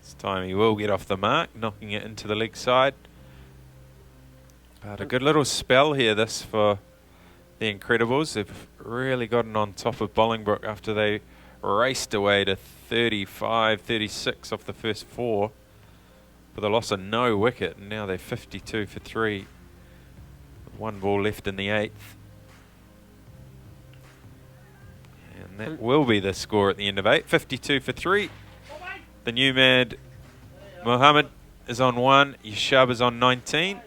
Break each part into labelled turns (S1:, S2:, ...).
S1: This time he will get off the mark, knocking it into the leg side. But a good little spell here, this, for the Incredibles. They've really gotten on top of Bolingbrook after they raced away to 35, 36 off the first 4 for the loss of no wicket. And now they're 52 for 3 with 1 ball left in the 8th. And that will be the score at the end of 8. 52 for 3. The new man, Mohammed, is on 1. Yashab is on 19.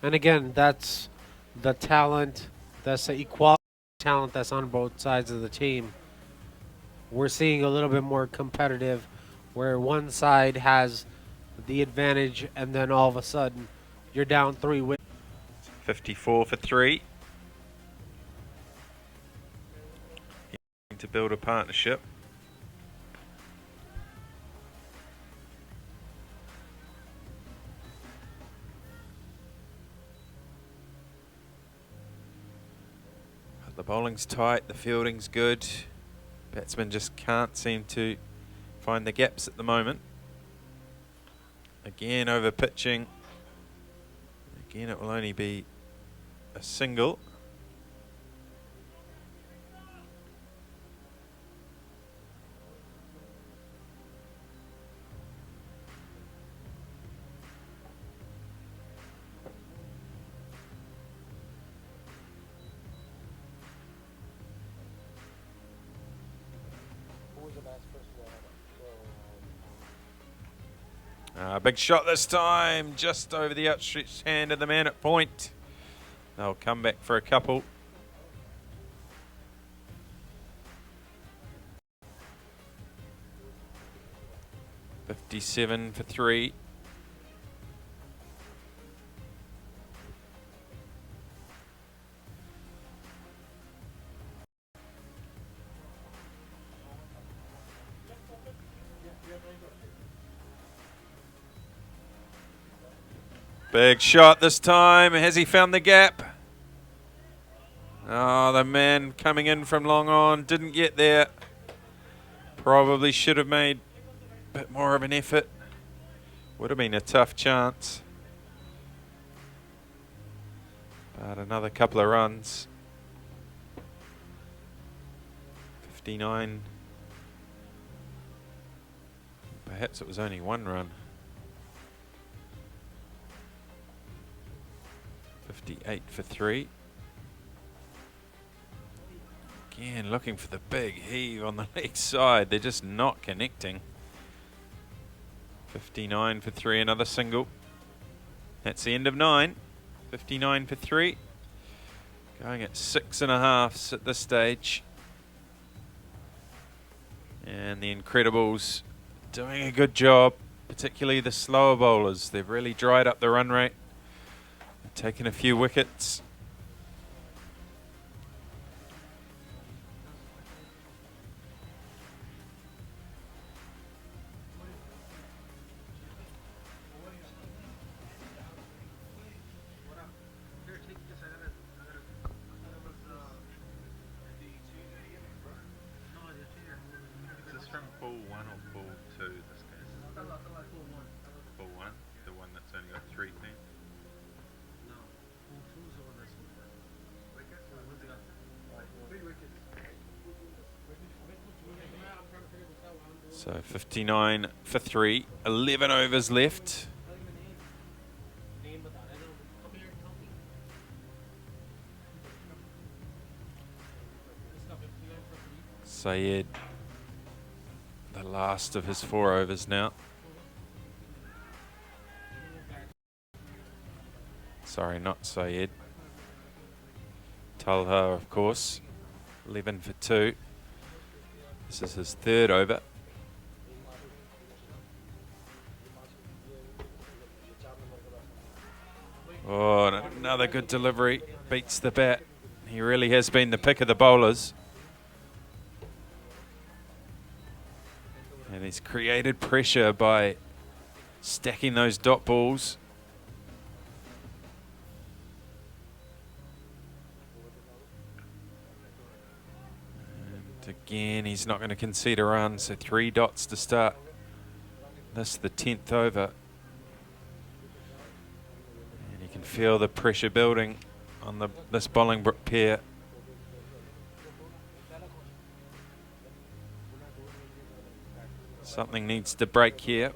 S2: And again, that's the talent, that's the equality talent that's on both sides of the team. We're seeing a little bit more competitive, where one side has the advantage, and then all of a sudden, you're down 3 wickets.
S1: 54 for 3. To build a partnership. But the bowling's tight, the fielding's good. Batsmen just can't seem to find the gaps at the moment. Again, over pitching. Again, it will only be a single. Big shot this time, just over the outstretched hand of the man at point. They'll come back for a couple. $57 for 3. Big shot this time. Has he found the gap? Oh, the man coming in from long on didn't get there. Probably should have made a bit more of an effort. Would have been a tough chance. But another couple of runs. 59. Perhaps it was only 1 run. 58 for 3. Again, looking for the big heave on the leg side. They're just not connecting. 59 for 3, another single. That's the end of 9. 59 for 3. Going at 6.5 at this stage. And the Incredibles doing a good job, particularly the slower bowlers. They've really dried up the run rate. Taken a few wickets.
S3: Is this from pool 1 or pool 2 this game? Pool 1, the one that's only got 3 teams?
S1: So 59 for 3, 11 overs left. Syed, the last of his 4 overs now. Sorry, not Syed. Talha, of course, 11 for 2. This is his 3rd over. Oh, and another good delivery. Beats the bat. He really has been the pick of the bowlers. And he's created pressure by stacking those dot balls. And again, he's not going to concede a run, so 3 dots to start. This the 10th over. And you can feel the pressure building on this Bolingbrook pair. Something needs to break here.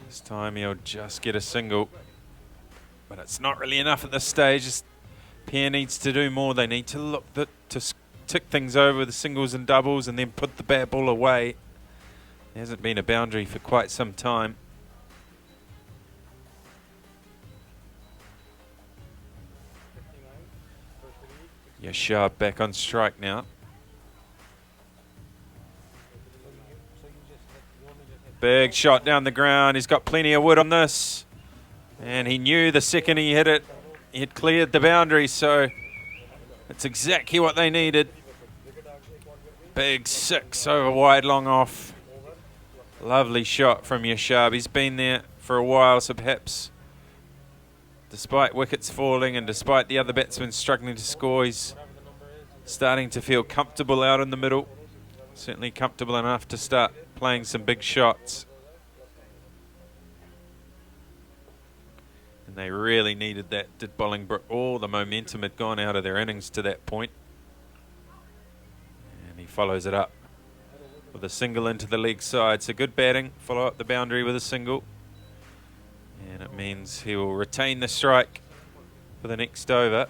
S1: This time he'll just get a single. But it's not really enough at this stage. This pair needs to do more. They need to look to tick things over with the singles and doubles and then put the bat ball away. There hasn't been a boundary for quite some time. Yashar back on strike now. Big shot down the ground. He's got plenty of wood on this. And he knew the second he hit it, he had cleared the boundary, so it's exactly what they needed. Big 6 over wide, long off. Lovely shot from Yashab. He's been there for a while, so perhaps despite wickets falling and despite the other batsmen struggling to score, he's starting to feel comfortable out in the middle. Certainly comfortable enough to start playing some big shots. And they really needed that, did Bolingbrook. All the momentum had gone out of their innings to that point. And he follows it up with a single into the leg side. So good batting, follow up the boundary with a single. And it means he will retain the strike for the next over.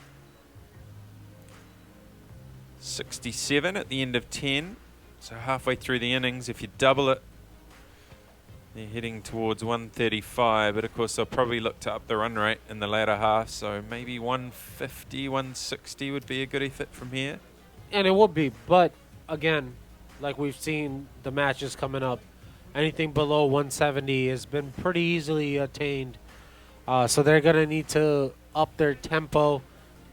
S1: 67 at the end of 10. So halfway through the innings, if you double it, they're heading towards 135. But of course, they'll probably look to up the run rate in the latter half. So maybe 150, 160 would be a good effort from here.
S2: And it would be, but again, like we've seen the matches coming up, anything below 170 has been pretty easily attained. So they're going to need to up their tempo.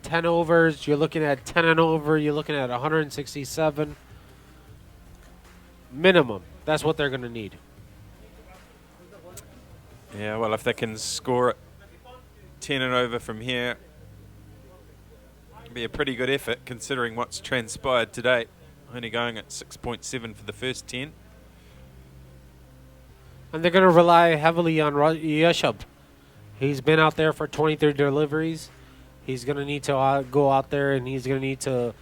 S2: 10 overs, you're looking at 10 and over, you're looking at 167 minimum. That's what they're going to need.
S1: Yeah, well, if they can score it 10 and over from here, it'd be a pretty good effort considering what's transpired today. Only going at 6.7 for the first 10.
S2: And they're going to rely heavily on Yashab. He's been out there for 23 deliveries. He's going to need to go out there and he's going to need to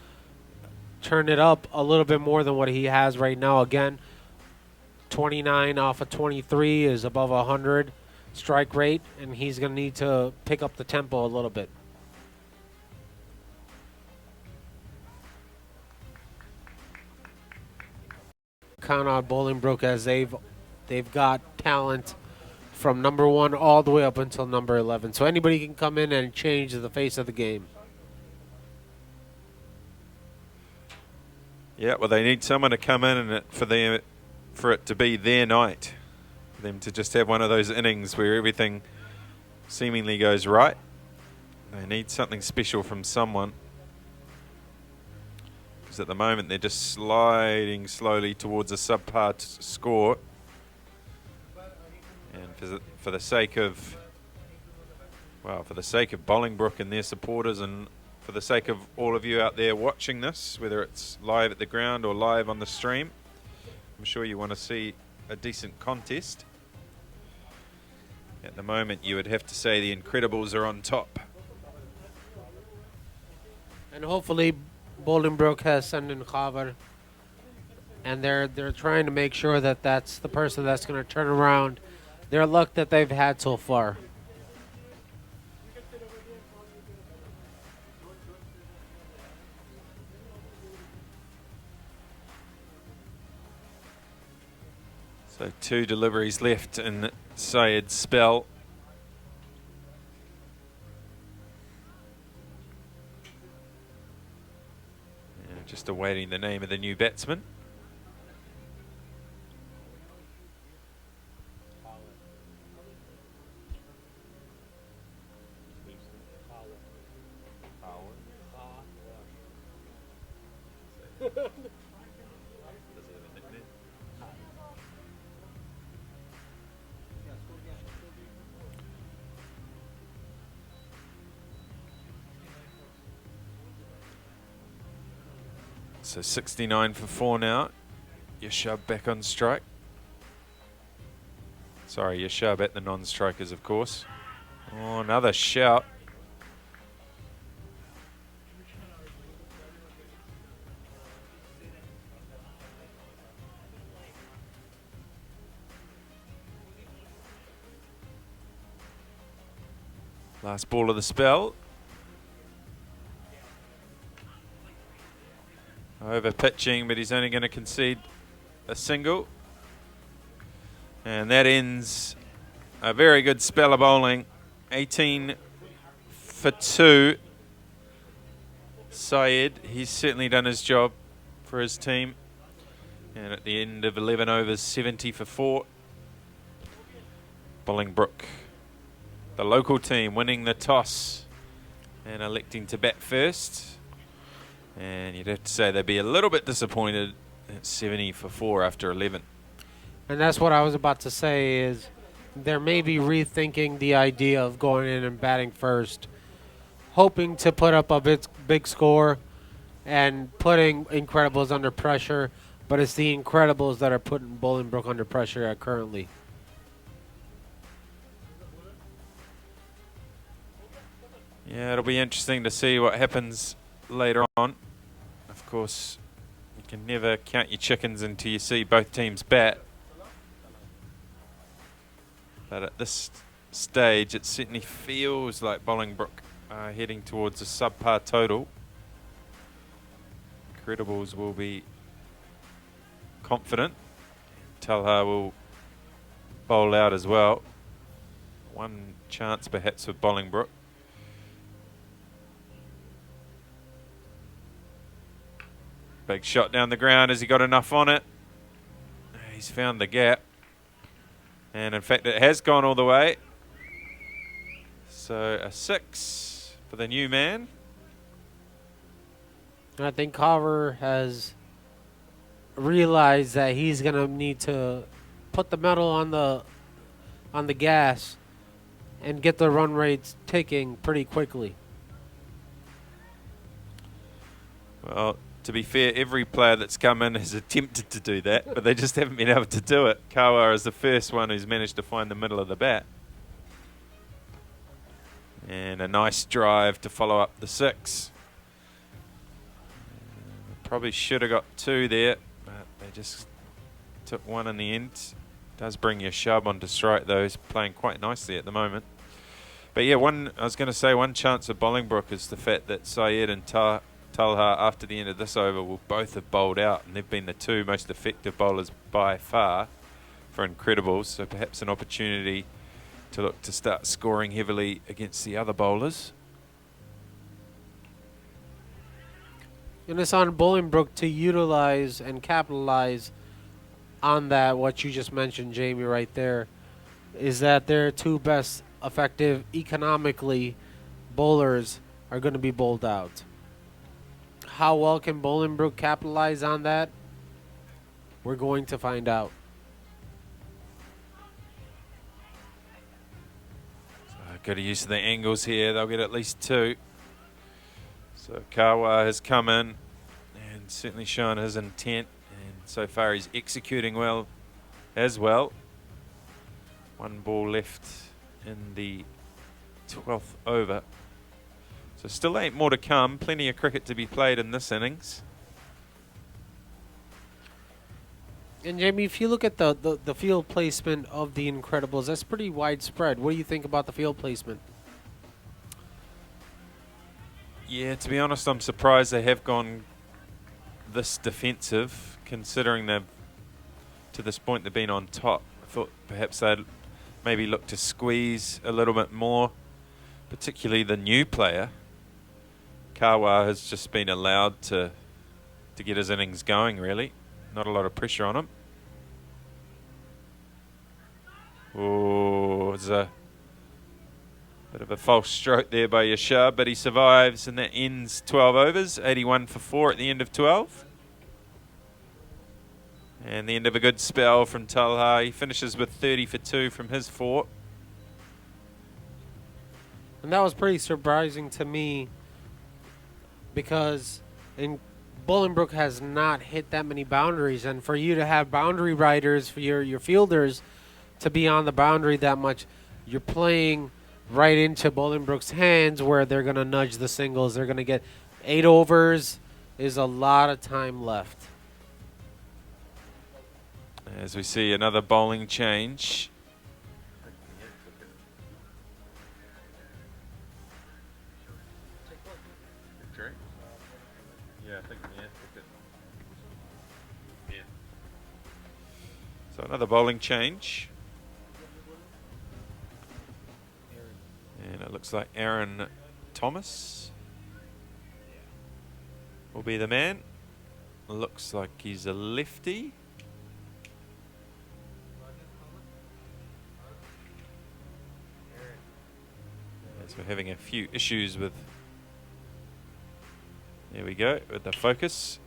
S2: turn it up a little bit more than what he has right now. Again, 29 off of 23 is above 100 strike rate, and he's going to need to pick up the tempo a little bit. Count on Bolingbrook as they've got talent from number 1 all the way up until number 11. So anybody can come in and change the face of the game.
S1: Yeah, well, they need someone to come in and for it to be their night. For them to just have one of those innings where everything seemingly goes right. They need something special from someone. Because at the moment they're just sliding slowly towards a subpar score. And for the sake of Bolingbrook and their supporters, and for the sake of all of you out there watching this, whether it's live at the ground or live on the stream, I'm sure you want to see a decent contest. At the moment, you would have to say the Incredibles are on top.
S2: And hopefully Bolingbrook has Sandin Khabar, and they're trying to make sure that that's the person that's going to turn around their luck that they've had so far.
S1: So 2 deliveries left in Syed's spell. Yeah, just awaiting the name of the new batsman. So 69 for 4 now. Yashub back on strike. Sorry, Yashub at the non-strikers, of course. Oh, another shout. Last ball of the spell. Over pitching, but he's only going to concede a single. And that ends a very good spell of bowling. 18 for 2. Syed, he's certainly done his job for his team. And at the end of 11 overs, 70 for 4. Bolingbrook, the local team, winning the toss and electing to bat first. And you'd have to say they'd be a little bit disappointed at 70 for 4 after 11.
S2: And that's what I was about to say is they're maybe rethinking the idea of going in and batting first, hoping to put up a big score and putting Incredibles under pressure, but it's the Incredibles that are putting Bolingbrook under pressure currently.
S1: Yeah, it'll be interesting to see what happens later on. Of course, you can never count your chickens until you see both teams bat. But at this stage, it certainly feels like Bolingbrook are heading towards a subpar total. Incredibles will be confident. Talha will bowl out as well. One chance perhaps with Bolingbrook. Big shot down the ground. Has he got enough on it? He's found the gap. And in fact, it has gone all the way. So a 6 for the new man.
S2: I think Carver has realized that he's going to need to put the metal on the gas and get the run rates ticking pretty quickly.
S1: Well, to be fair, every player that's come in has attempted to do that, but they just haven't been able to do it. Kawa is the first one who's managed to find the middle of the bat. And a nice drive to follow up the 6. Probably should have got 2 there, but they just took 1 in the end. Does bring your Shub onto strike, though. He's playing quite nicely at the moment. But yeah, I was going to say one chance of Bolingbrook is the fact that Syed and Talha, after the end of this over, will both have bowled out, and they've been the 2 most effective bowlers by far for Incredibles. So perhaps an opportunity to look to start scoring heavily against the other bowlers.
S2: And it's on Bolingbrook to utilize and capitalize on that, what you just mentioned, Jamie, right there, is that their 2 best effective economically bowlers are going to be bowled out. How well can Bolingbrook capitalize on that? We're going to find out.
S1: Good use of the angles here. They'll get at least 2. So Kawa has come in and certainly shown his intent, and so far he's executing well as well. 1 ball left in the 12th over. So still 8 more to come. Plenty of cricket to be played in this innings.
S2: And Jamie, if you look at the field placement of the Incredibles, that's pretty widespread. What do you think about the field placement?
S1: Yeah, to be honest, I'm surprised they have gone this defensive, considering they've, to this point, they've been on top. I thought perhaps they'd maybe look to squeeze a little bit more, particularly the new player. Kawa has just been allowed to get his innings going, really. Not a lot of pressure on him. Oh, it's a bit of a false stroke there by Yashar, but he survives, and that ends 12 overs, 81 for 4 at the end of 12. And the end of a good spell from Talha. He finishes with 30 for 2 from his 4. And
S2: that was pretty surprising to me, because Bolingbrook has not hit that many boundaries, and for you to have boundary riders, for your fielders to be on the boundary that much, you're playing right into Bolingbrook's hands where they're going to nudge the singles. They're going to get 8 overs is a lot of time left.
S1: As we see another bowling change.
S3: Yeah, I think yeah, took it. Yeah.
S1: So another bowling change. And it looks like Aaron Thomas will be the man. Looks like he's a lefty. As we're having a few issues with, there we go, with the focus.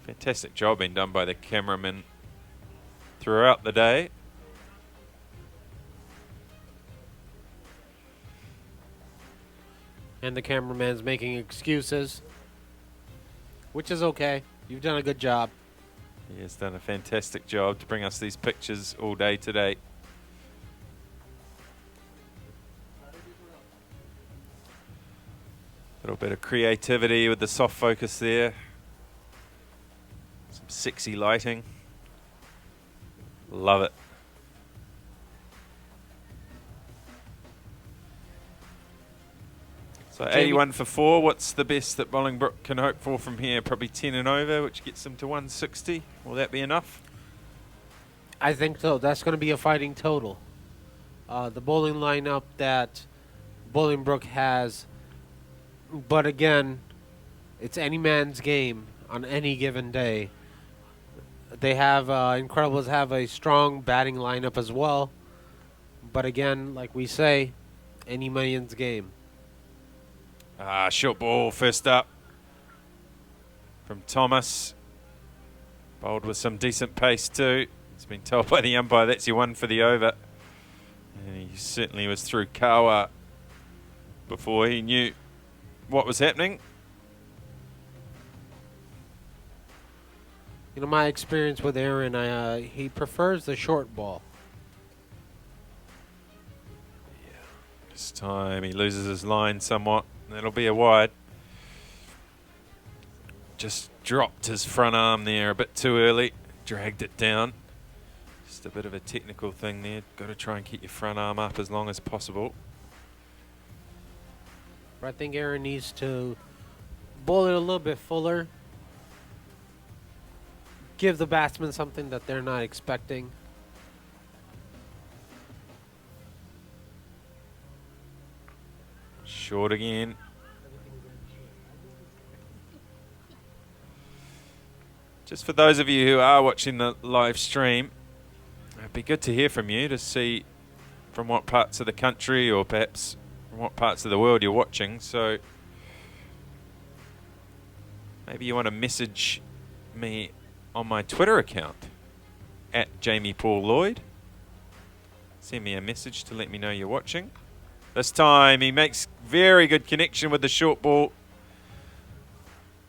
S1: Fantastic job being done by the cameraman throughout the day.
S2: And the cameraman's making excuses, which is okay. You've done a good job.
S1: He has done a fantastic job to bring us these pictures all day today. A little bit of creativity with the soft focus there. Some sexy lighting. Love it. So
S2: Jamie,
S1: 81 for 4. What's the best that Bolingbrook can hope for from here? Probably 10 and over, which gets them to 160. Will that be enough?
S2: I think so. That's going to be a fighting total. The bowling lineup that Bolingbrook has, but again, it's any man's game on any given day. They have Incredibles have a strong batting lineup as well, but again, like we say, any man's game.
S1: Short ball first up from Thomas. Bowled with some decent pace too. He's been told by the umpire that's your one for the over. And he certainly was through Kawa before he knew what was happening.
S2: You know, my experience with Aaron, he prefers the short ball.
S1: This time he loses his line somewhat. That'll be a wide. Just dropped his front arm there a bit too early. Dragged it down. Just a bit of a technical thing there. Got to try and keep your front arm up as long as possible.
S2: But I think Aaron needs to bowl it a little bit fuller. Give the batsman something that they're not expecting.
S1: Short again. Just for those of you who are watching the live stream, it'd be good to hear from you to see from what parts of the country or perhaps from what parts of the world you're watching. So maybe you want to message me on my Twitter account at Jamie Paul Lloyd. Send me a message to let me know you're watching. This time he makes very good connection with the short ball.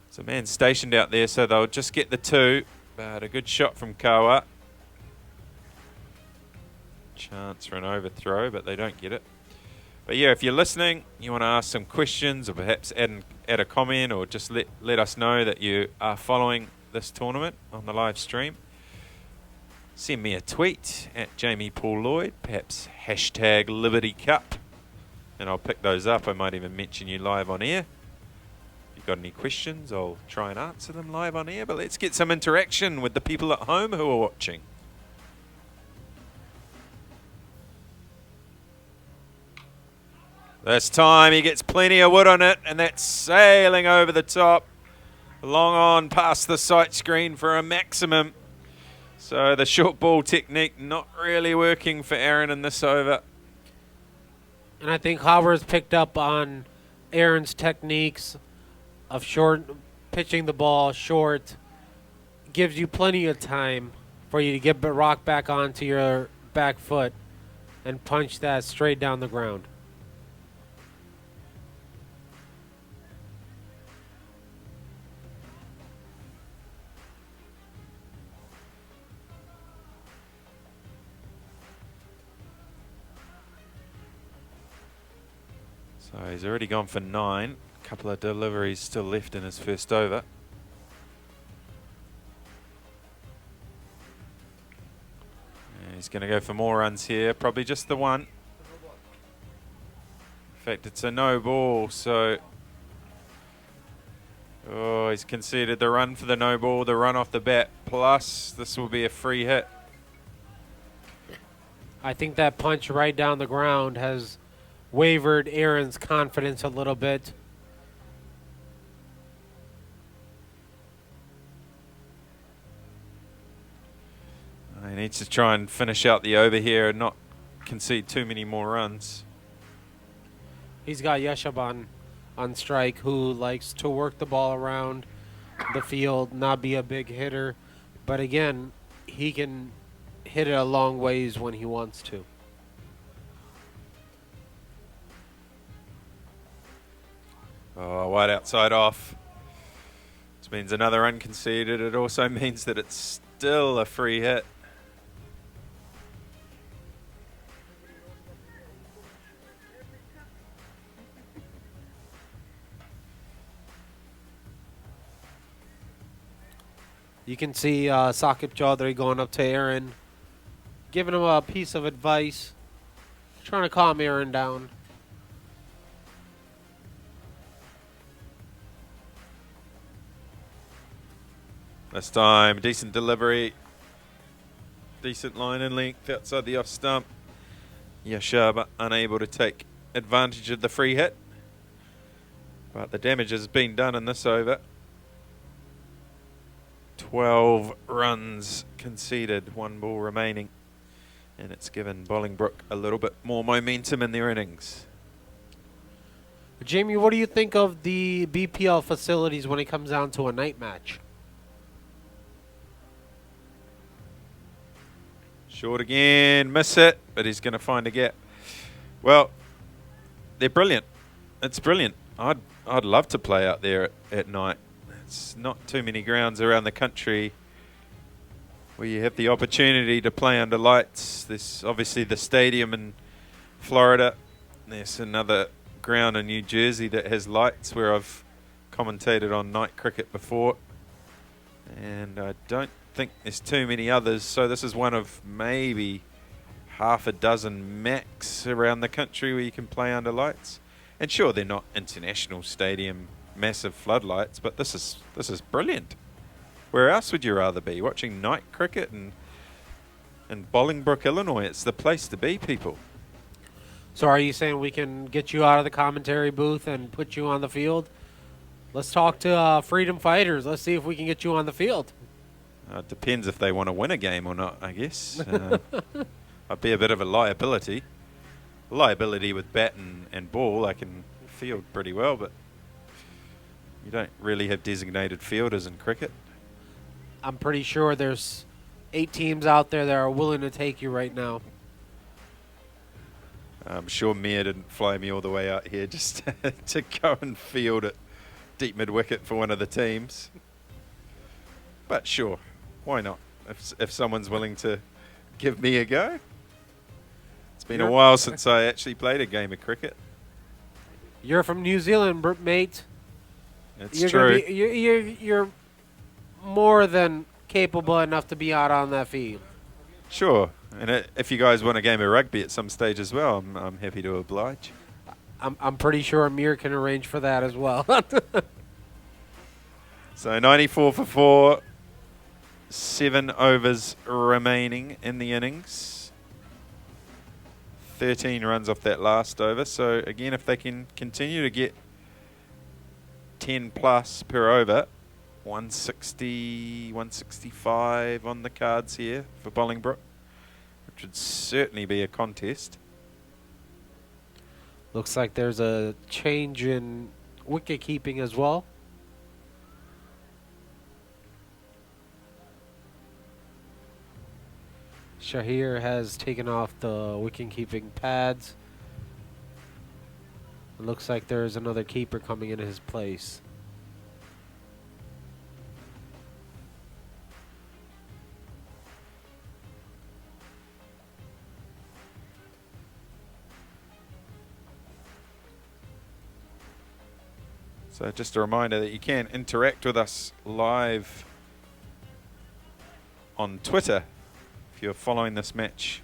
S1: There's a man stationed out there, so they'll just get the 2. But a good shot from Kawa. Chance for an overthrow, but they don't get it. But yeah, if you're listening, you want to ask some questions or perhaps add a comment or just let us know that you are following this tournament on the live stream. Send me a tweet at Jamie Paul Lloyd, perhaps hashtag Liberty Cup. And I'll pick those up. I might even mention you live on air. If you've got any questions, I'll try and answer them live on air. But let's get some interaction with the people at home who are watching. This time he gets plenty of wood on it, and that's sailing over the top. Long on past the sight screen for a maximum. So the short ball technique not really working for Aaron in this over.
S2: And I think Howard's picked up on Aaron's techniques of pitching the ball short. Gives you plenty of time for you to get the rock back onto your back foot and punch that straight down the ground.
S1: So he's already gone for 9. A couple of deliveries still left in his first over. And he's going to go for more runs here, probably just the one. In fact, it's a no ball, so... Oh, he's conceded the run for the no ball, the run off the bat, plus this will be a free hit.
S2: I think that punch right down the ground has wavered Aaron's confidence a little bit.
S1: He needs to try and finish out the over here and not concede too many more runs.
S2: He's got Yeshab on strike, who likes to work the ball around the field, not be a big hitter. But again, he can hit it a long ways when he wants to.
S1: Oh, wide outside off. This means another run conceded. It also means that it's still a free hit.
S2: You can see Saqib Chaudhary going up to Aaron, giving him a piece of advice, trying to calm Aaron down.
S1: This time, decent delivery. Decent line and length outside the off stump. Yashab unable to take advantage of the free hit. But the damage has been done in this over. 12 runs conceded, 1 ball remaining. And it's given Bolingbrook a little bit more momentum in their innings.
S2: Jamie, what do you think of the BPL facilities when it comes down to a night match?
S1: Short again, miss it, but he's going to find a gap. Well, they're brilliant. It's brilliant. I'd love to play out there at night. It's not too many grounds around the country where you have the opportunity to play under lights. There's obviously the stadium in Florida. There's another ground in New Jersey that has lights where I've commentated on night cricket before. And I don't think there's too many others. So this is one of maybe half a dozen max around the country where you can play under lights. And sure, they're not international stadium massive floodlights, but this is brilliant. Where else would you rather be? Watching night cricket in Bolingbrook, Illinois. It's the place to be, people.
S2: So are you saying we can get you out of the commentary booth and put you on the field? Let's talk to freedom fighters. Let's see if we can get you on the field.
S1: It depends if they want to win a game or not, I guess. I'd be a bit of a liability. Liability with bat and ball, I can field pretty well, but you don't really have designated fielders in cricket.
S2: I'm pretty sure there's 8 teams out there that are willing to take you right now.
S1: I'm sure Mir didn't fly me all the way out here just to go and field at deep mid-wicket for one of the teams. But sure, why not? If someone's willing to give me a go. It's been a while since I actually played a game of cricket.
S2: You're from New Zealand, mate.
S1: It's true.
S2: You're more than capable enough to be out on that field.
S1: Sure. And if you guys want a game of rugby at some stage as well, I'm happy to oblige.
S2: I'm pretty sure Amir can arrange for that as well.
S1: So 94 for 4. 7 overs remaining in the innings. 13 runs off that last over. So again, if they can continue to get 10 plus per over, 160, 165 on the cards here for Bolingbrook, which would certainly be a contest.
S2: Looks like there's a change in wicket keeping as well. Shahir has taken off the wicket-keeping pads. It looks like there's another keeper coming in his place.
S1: So just a reminder that you can interact with us live on Twitter if you're following this match,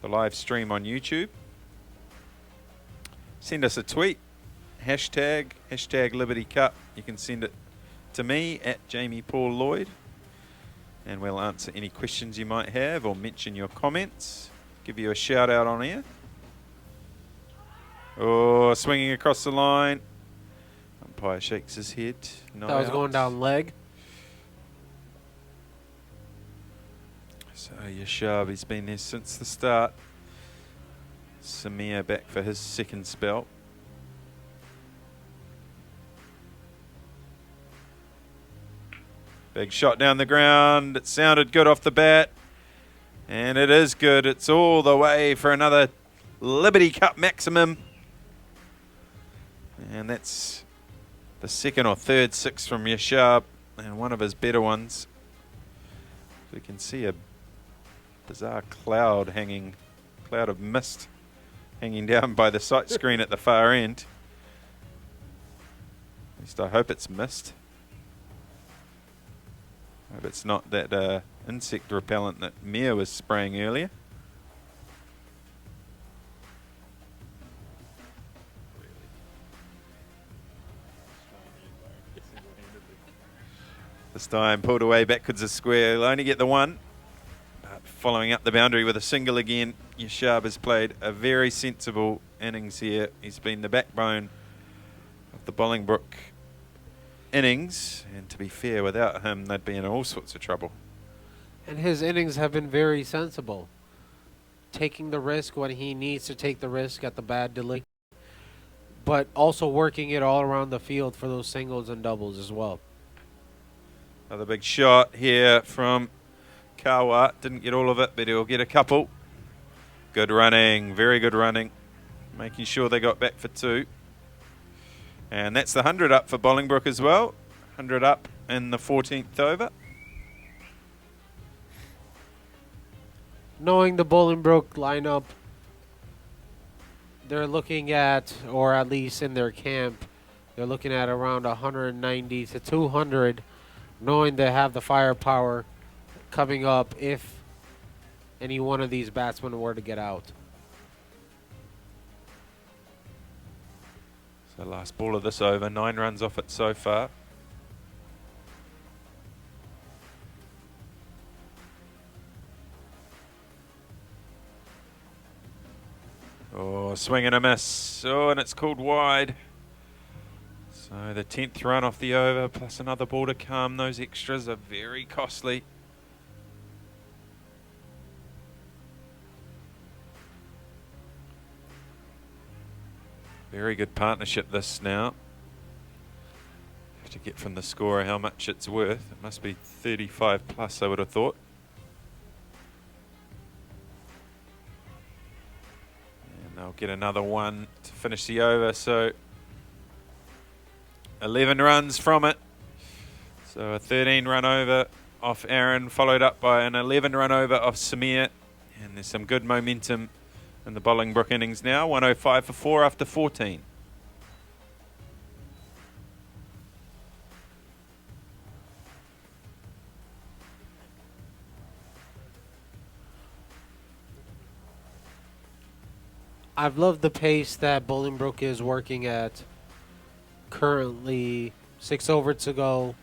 S1: the live stream on YouTube. Send us a tweet, hashtag Liberty Cup. You can send it to me at Jamie Paul Lloyd, and we'll answer any questions you might have or mention your comments, give you a shout out on air. Oh, swinging across the line. Umpire shakes his head. Not
S2: That was
S1: out.
S2: going down leg.
S1: So Yashab, he's been there since the start. Samir back for his second spell. Big shot down the ground. It sounded good off the bat. And it is good. It's all the way for another Liberty Cup maximum. And that's the second or third six from Yashab, and one of his better ones. We can see a bizarre cloud of mist hanging down by the sight screen at the far end. At least I hope it's mist. I hope it's not that insect repellent that Mia was spraying earlier. This time pulled away backwards a square. He'll only get the one. But following up the boundary with a single again, Yashab has played a very sensible innings here. He's been the backbone of the Bolingbrook innings. And to be fair, without him, they'd be in all sorts of trouble.
S2: And his innings have been very sensible. Taking the risk when he needs to take the risk at the bad delay. But also working it all around the field for those singles and doubles as well.
S1: Another big shot here from Kawa. Didn't get all of it, but he'll get a couple. Good running, very good running. Making sure they got back for two. And that's the 100 up for Bolingbrook as well. 100 up in the 14th over.
S2: Knowing the Bolingbrook lineup, they're looking at, or at least in their camp, they're looking at around 190 to 200. Knowing they have the firepower coming up if any one of these batsmen were to get out.
S1: So last ball of this over, 9 runs off it so far. Oh, swing and a miss. Oh, and it's called wide. So the 10th run off the over, plus another ball to come. Those extras are very costly. Very good partnership this now. Have to get from the scorer how much it's worth. It must be 35 plus, I would have thought. And they'll get another one to finish the over. So 11 runs from it. So a 13 run over off Aaron, followed up by an 11 run over off Samir. And there's some good momentum in the Bolingbrook innings now. 105 for 4 after 14.
S2: I've loved the pace that Bolingbrook is working at. Currently 6 over to go,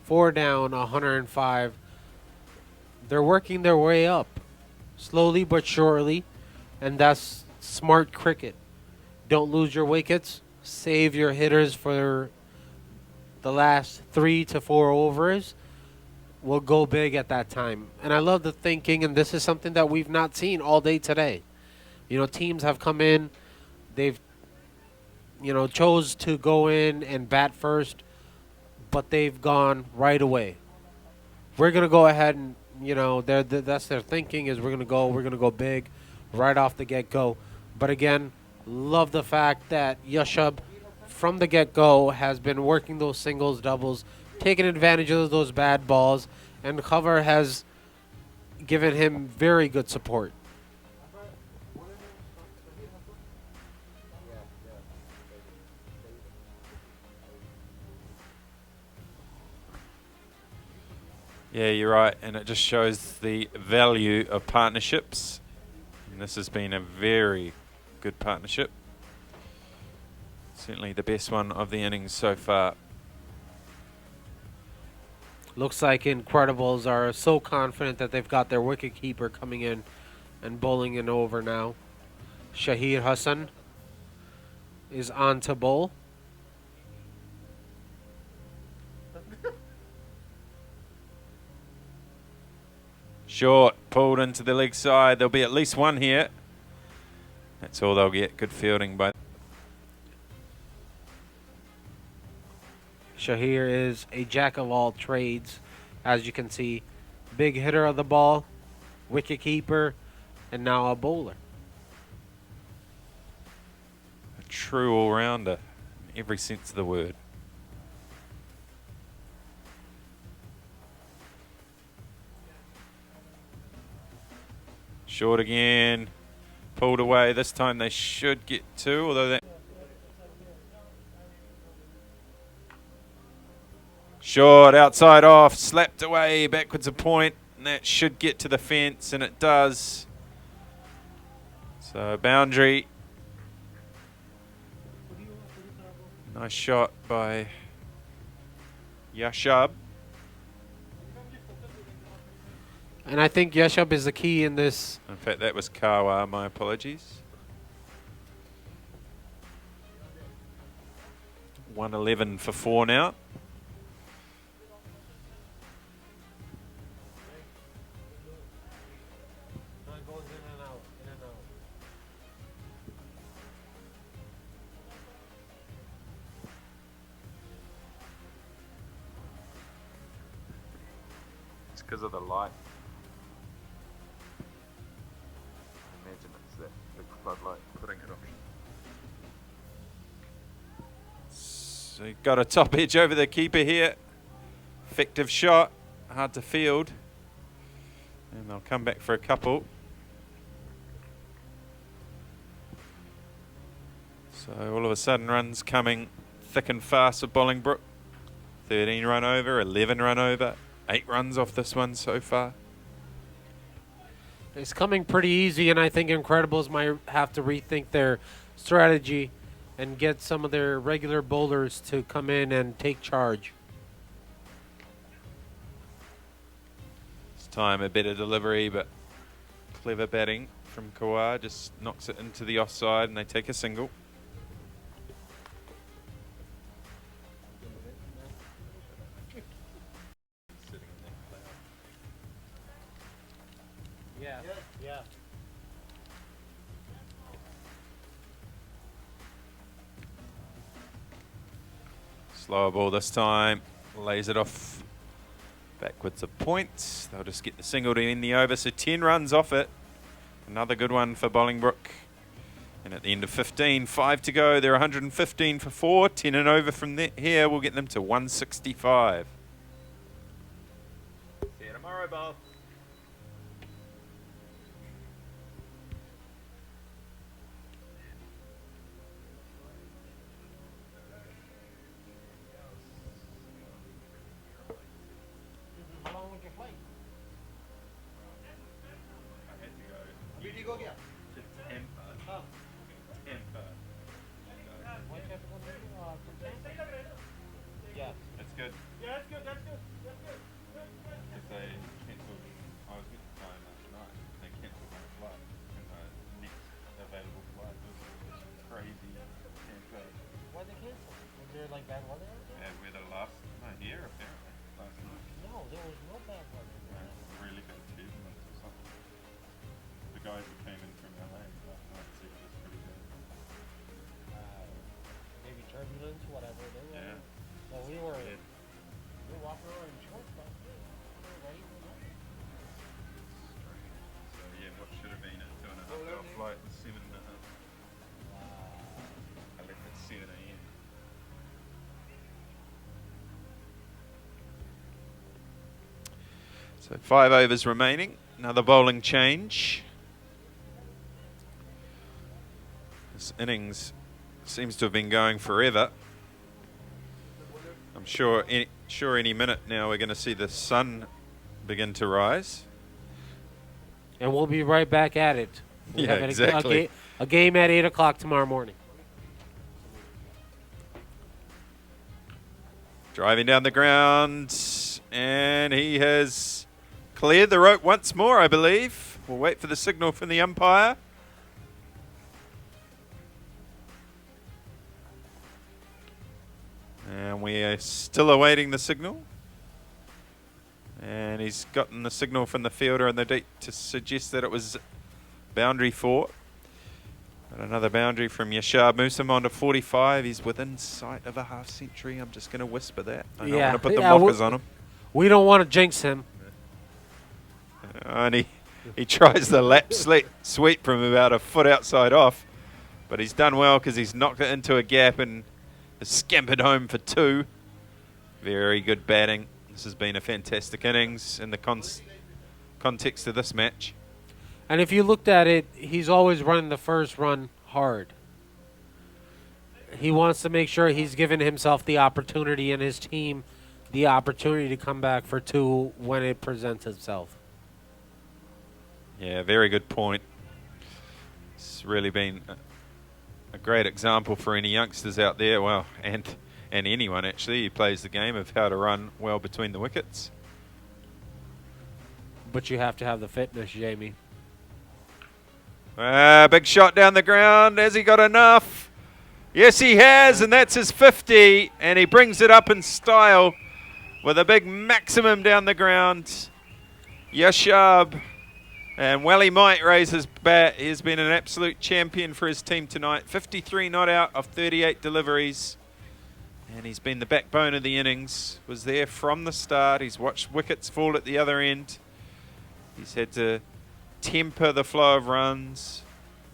S2: 4 down, 105. They're working their way up, slowly but surely, and that's smart cricket. Don't lose your wickets. Save your hitters for the last 3 to 4 overs. We'll go big at that time. And I love the thinking, and this is something that we've not seen all day today. You know, teams have come in, they've chose to go in and bat first, but they've gone right away. We're going to go ahead and, that's their thinking is we're going to go big right off the get-go. But again, love the fact that Yashab from the get-go has been working those singles, doubles, taking advantage of those bad balls, and cover has given him very good support.
S1: Yeah, you're right, and it just shows the value of partnerships. And this has been a very good partnership. Certainly the best one of the innings so far.
S2: Looks like Incredibles are so confident that they've got their wicketkeeper coming in and bowling in over now. Shahir Hassan is on to bowl.
S1: Short, pulled into the leg side. There'll be at least one here. That's all they'll get. Good fielding by.
S2: Shahir is a jack of all trades, as you can see. Big hitter of the ball, wicketkeeper, and now a bowler.
S1: A true all-rounder in every sense of the word. Short again. Pulled away. This time they should get two, although that. Short, outside off, slapped away, backwards a point, and that should get to the fence, and it does. So boundary. Nice shot by Yashab.
S2: And I think Yashab is the key in this.
S1: In fact, that was Kawa, my apologies. 111 for 4 now. It's because of the light. I imagine it's that big floodlight putting it on. So you've got a top edge over the keeper here. Effective shot, hard to field. And they'll come back for a couple. So all of a sudden runs coming thick and fast with Bolingbrook. 13 run over, 11 run over, 8 runs off this one so far.
S2: It's coming pretty easy, and I think Incredibles might have to rethink their strategy and get some of their regular bowlers to come in and take charge.
S1: This time a better delivery, but clever batting from Kawar. Just knocks it into the offside and they take a single.
S2: Yeah.
S1: Slower ball this time, lays it off backwards a point. They'll just get the single to end the over, so 10 runs off it. Another good one for Bolingbrook. And at the end of 15, 5 to go. They're 115 for 4, 10 and over from here will get them to 165. See you tomorrow, Bob. That's good.
S4: Yeah, that's good, that's good, that's good.
S1: If they cancelled, I was meant to fly last night. They cancelled my flight, and the next available flight was crazy.
S2: Why'd they cancel? Was there like bad weather?
S1: Weather last night here apparently last night.
S2: No, there was no bad weather.
S1: Really big turbulence or something. The guys that came in from LA last night said it was pretty good.
S2: Maybe turbulence, whatever. They were.
S1: Yeah.
S2: So we were
S1: Yeah.
S2: walking around in shorts, but we were ready for that.
S1: So yeah, what should have been a 2.5 hour flight was 7.5. I left at 7 a.m. So 5 overs remaining. Another bowling change. This innings seems to have been going forever. I'm sure any minute now we're going to see the sun begin to rise.
S2: And we'll be right back at it. We
S1: Yeah,
S2: have
S1: exactly.
S2: a game at 8 o'clock tomorrow morning.
S1: Driving down the ground, and he has cleared the rope once more, I believe. We'll wait for the signal from the umpire. And we are still awaiting the signal. And he's gotten the signal from the fielder in the deep to suggest that it was boundary 4. But another boundary from Yashar Musam on to 45. He's within sight of a half century. I'm just going to whisper that. I don't want to put the mockers on him.
S2: We don't want to jinx him.
S1: And he tries the lap sweep from about a foot outside off. But he's done well because he's knocked it into a gap and has scampered home for 2. Very good batting. This has been a fantastic innings in the context of this match.
S2: And if you looked at it, he's always running the first run hard. He wants to make sure he's given himself the opportunity and his team the opportunity to come back for 2 when it presents itself.
S1: Yeah, very good point. It's really been a great example for any youngsters out there, well, and anyone actually who plays the game, of how to run well between the wickets.
S2: But you have to have the fitness, Jamie.
S1: Big shot down the ground. Has he got enough? Yes, he has, and that's his 50. And he brings it up in style with a big maximum down the ground. Yashab, and well, he might raise his bat. He's been an absolute champion for his team tonight. 53 not out of 38 deliveries. And he's been the backbone of the innings. Was there from the start. He's watched wickets fall at the other end. He's had to temper the flow of runs,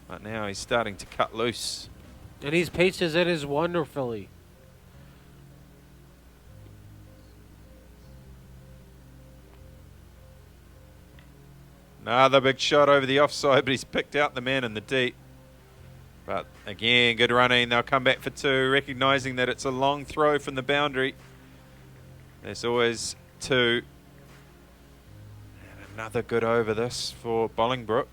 S1: but now he's starting to cut loose.
S2: And he's paced his innings wonderfully.
S1: Another big shot over the offside, but he's picked out the man in the deep. But again, good running. They'll come back for 2, recognising that it's a long throw from the boundary. There's always 2. Another good over this for Bolingbrook.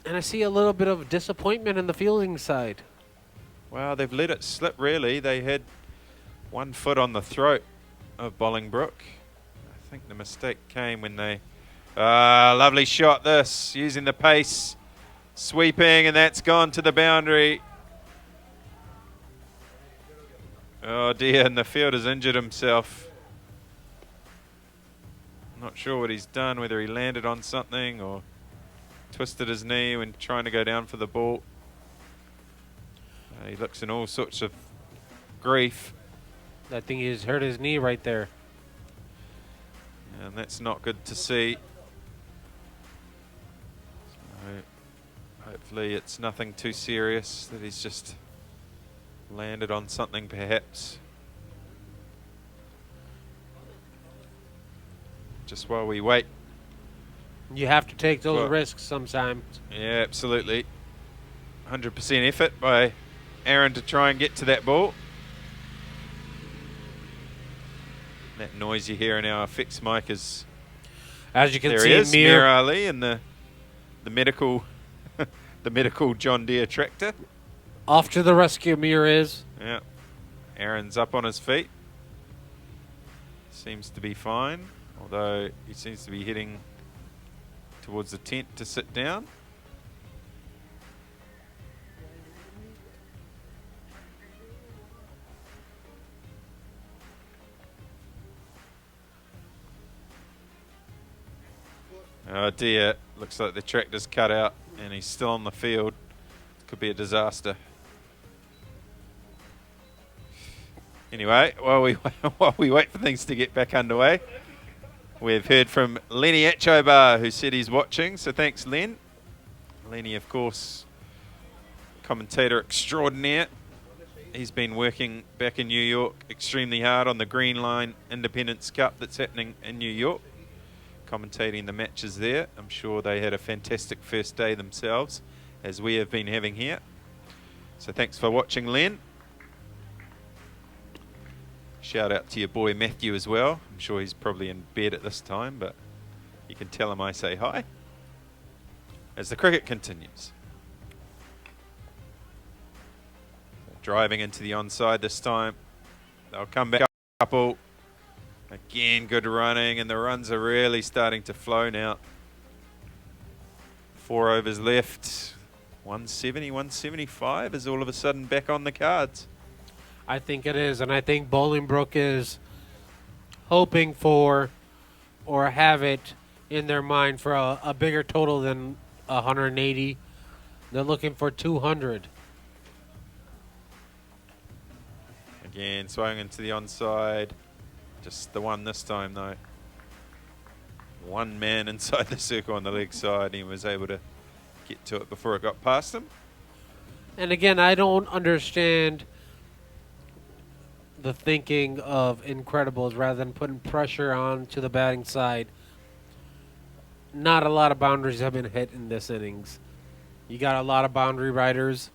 S2: And I see a little bit of disappointment in the fielding side.
S1: Well, they've let it slip, really. They had 1 foot on the throat of Bolingbrook. I think the mistake came when they... lovely shot this, using the pace, sweeping, and that's gone to the boundary. Oh dear, and the fielder's injured himself. Not sure what he's done, whether he landed on something or twisted his knee when trying to go down for the ball. He looks in all sorts of grief.
S2: I think he's hurt his knee right there.
S1: And that's not good to see. So hopefully it's nothing too serious, that he's just landed on something perhaps. Just while we wait.
S2: You have to take those
S1: Well,
S2: risks sometimes.
S1: Yeah, absolutely. 100% effort by Aaron to try and get to that ball. That noise you hear in our effects mic is...
S2: As you can
S1: there
S2: see,
S1: he is, Mir
S2: Mir
S1: Ali, and the medical the medical John Deere tractor.
S2: off to the rescue. Mir is.
S1: Yeah. Aaron's up on his feet. Seems to be fine, although he seems to be heading towards the tent to sit down. Oh dear, looks like the tractor's cut out and he's still on the field. Could be a disaster. Anyway, while we wait for things to get back underway, we've heard from Lenny Achobar, who said he's watching, so thanks Len. Lenny, of course, commentator extraordinaire. He's been working back in New York extremely hard on the Green Line Independence Cup that's happening in New York, commentating the matches there. I'm sure they had a fantastic first day themselves, as we have been having here. So thanks for watching, Len. Shout out to your boy Matthew as well. I'm sure he's probably in bed at this time, but you can tell him I say hi. As the cricket continues. Driving into the onside this time. They'll come back a couple. Again, good running, and the runs are really starting to flow now. 4 overs left. 170, 175 is all of a sudden back on the cards.
S2: I think it is, and I think Bolingbrook is hoping for or have it in their mind for a bigger total than 180. They're looking for 200.
S1: Again, swung into the onside. Just the one this time, though. One man inside the circle on the leg side, and he was able to get to it before it got past him.
S2: And again, I don't understand the thinking of Incredibles rather than putting pressure on to the batting side. Not a lot of boundaries have been hit in this innings. You got a lot of boundary riders.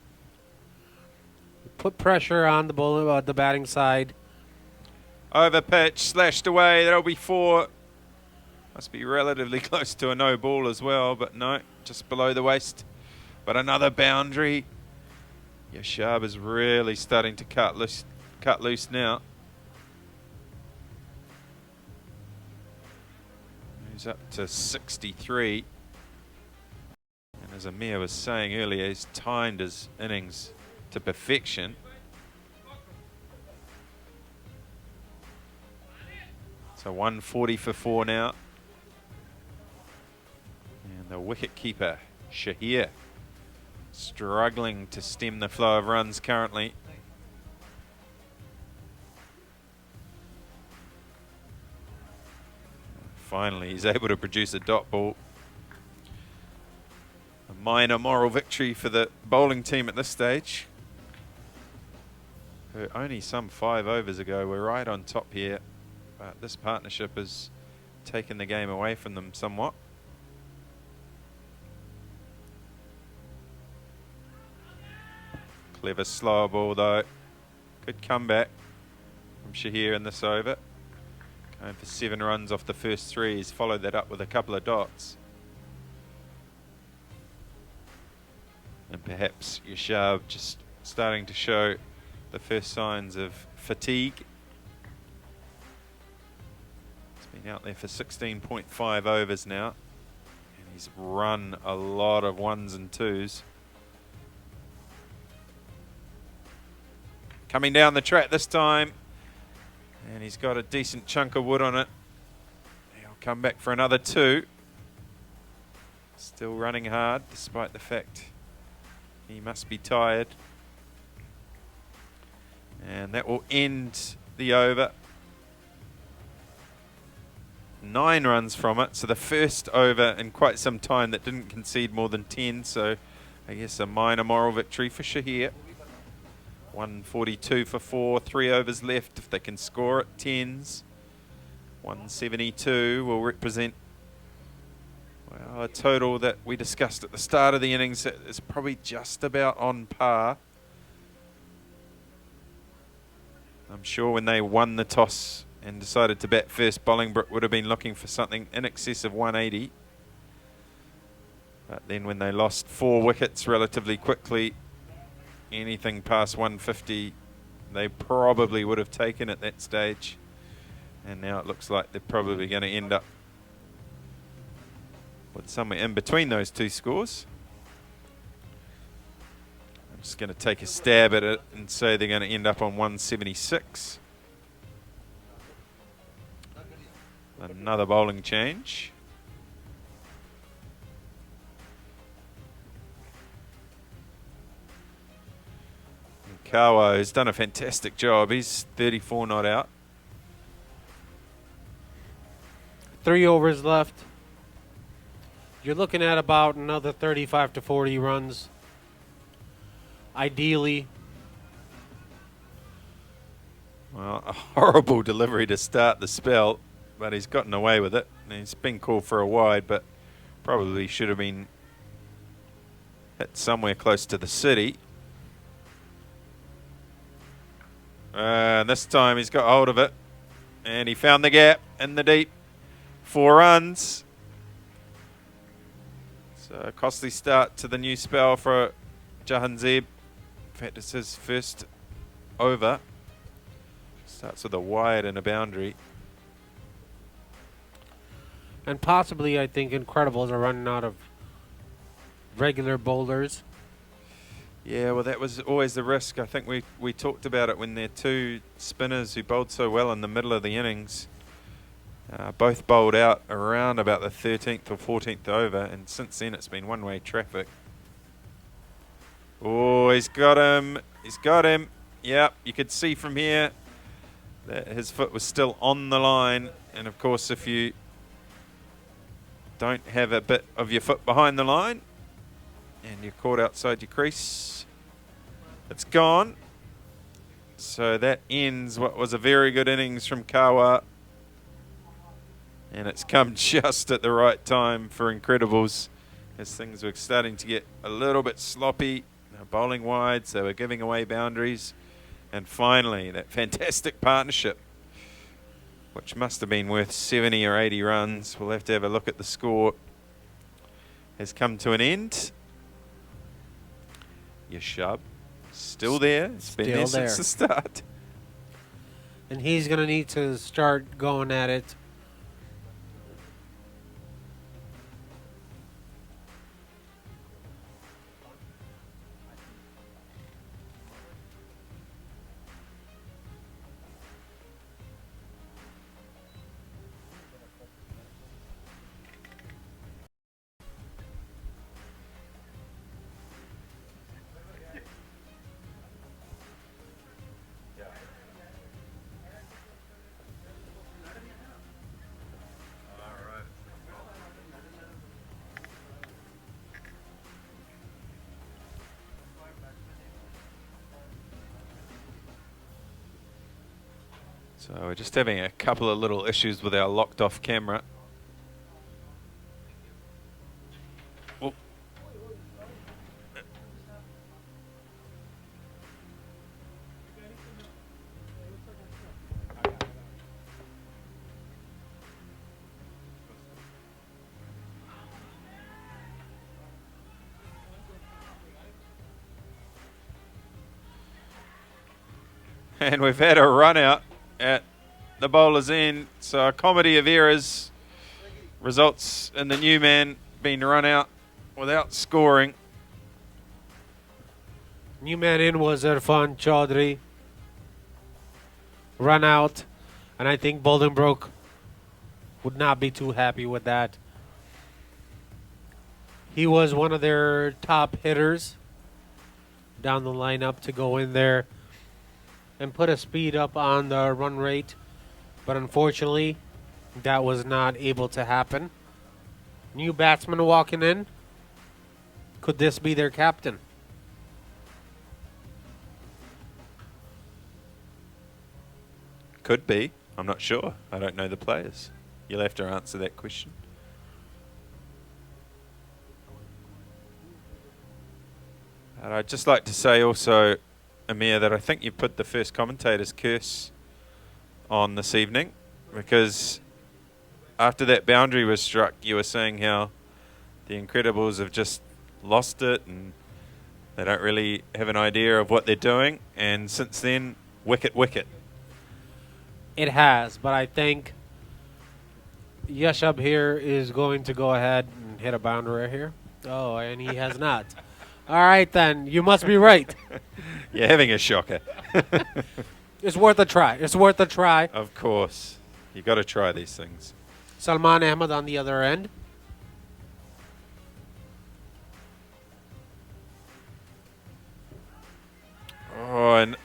S2: Put pressure on the batting side.
S1: Over pitch, slashed away. That'll be 4. Must be relatively close to a no ball as well, but no, just below the waist. But another boundary. Yashab is really starting to cut loose now. He's up to 63. And as Amir was saying earlier, he's timed his innings to perfection. So 140 for 4 now. And the wicket keeper, Shahir, struggling to stem the flow of runs currently. Finally, he's able to produce a dot ball. A minor moral victory for the bowling team at this stage. Who only some 5 overs ago were right on top here. But this partnership has taken the game away from them somewhat. Clever slower ball though. Good comeback from Shahir in this over. Going for 7 runs off the first 3. He's followed that up with a couple of dots. And perhaps Yashab just starting to show the first signs of fatigue. He's been out there for 16.5 overs now. And he's run a lot of 1s and 2s. Coming down the track this time. And he's got a decent chunk of wood on it. He'll come back for another 2. Still running hard despite the fact he must be tired. And that will end the over. 9 runs from it. So the first over in quite some time that didn't concede more than 10. So I guess a minor moral victory for Shahir. 142 for 4, 3 overs left. If they can score at 10s, 172 will represent, well, a total that we discussed at the start of the innings is probably just about on par. I'm sure when they won the toss and decided to bat first, Bolingbrook would have been looking for something in excess of 180. But then when they lost 4 wickets relatively quickly, anything past 150 they probably would have taken at that stage, and now it looks like they're probably going to end up with somewhere in between those 2 scores. I'm just going to take a stab at it and say they're going to end up on 176. Another bowling change. Kawa has done a fantastic job. He's 34 not out.
S2: 3 overs left. You're looking at about another 35 to 40 runs. Ideally.
S1: Well, a horrible delivery to start the spell, but he's gotten away with it. And he's been called for a wide, but probably should have been hit somewhere close to the city. And this time he's got hold of it. And he found the gap in the deep. 4 runs. So a costly start to the new spell for Jahanzeb. In fact, it's his first over. Starts with a wide and a boundary.
S2: And possibly, I think Incredibles are running out of regular bowlers.
S1: Yeah, well, that was always the risk. I think we talked about it when their 2 spinners who bowled so well in the middle of the innings both bowled out around about the 13th or 14th over, and since then it's been one-way traffic. Oh, he's got him. He's got him. Yep, you could see from here that his foot was still on the line, and of course if you don't have a bit of your foot behind the line and you're caught outside your crease, it's gone. So that ends what was a very good innings from Kawa, and it's come just at the right time for Incredibles as things were starting to get a little bit sloppy. They were bowling wides, they were giving away boundaries, and finally that fantastic partnership, which must have been worth 70 or 80 runs, we'll have to have a look at the score, has come to an end. Yashub still there. It's been there since the start.
S2: And he's going to need to start going at it.
S1: So we're just having a couple of little issues with our locked off camera. Oh. And we've had a run out at the bowler's end, so a comedy of errors results in the new man being run out without scoring.
S2: New man in was Irfan Chaudhry. Run out, and I think Bolingbrook would not be too happy with that. He was one of their top hitters down the lineup to go in there and put a speed up on the run rate, but unfortunately that was not able to happen. New batsman walking in. Could this be their captain?
S1: Could be. I'm not sure. I don't know the players. You'll have to answer that question. And I'd just like to say also, Amir, that I think you put the first commentator's curse on this evening, because after that boundary was struck, you were saying how the Incredibles have just lost it and they don't really have an idea of what they're doing, and since then, wicket, wicket.
S2: It has, but I think Yashub here is going to go ahead and hit a boundary here. Oh, and he has not. All right, then. You must be right.
S1: You're having a shocker.
S2: It's worth a try. It's worth a try.
S1: Of course. You've got to try these things.
S2: Salman Ahmed on the other end.
S1: Oh, and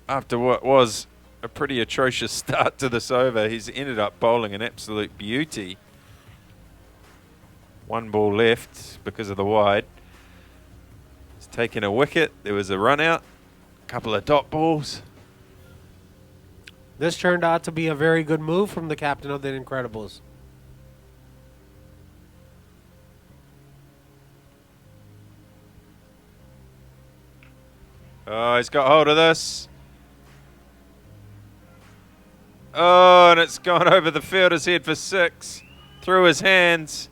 S1: after what was a pretty atrocious start to this over, he's ended up bowling an absolute beauty. 1 ball left because of the wide. He's taken a wicket. There was a run out. A couple of dot balls.
S2: This turned out to be a very good move from the captain of the Incredibles.
S1: Oh, he's got hold of this. Oh, and it's gone over the fielder's head for 6. Through his hands.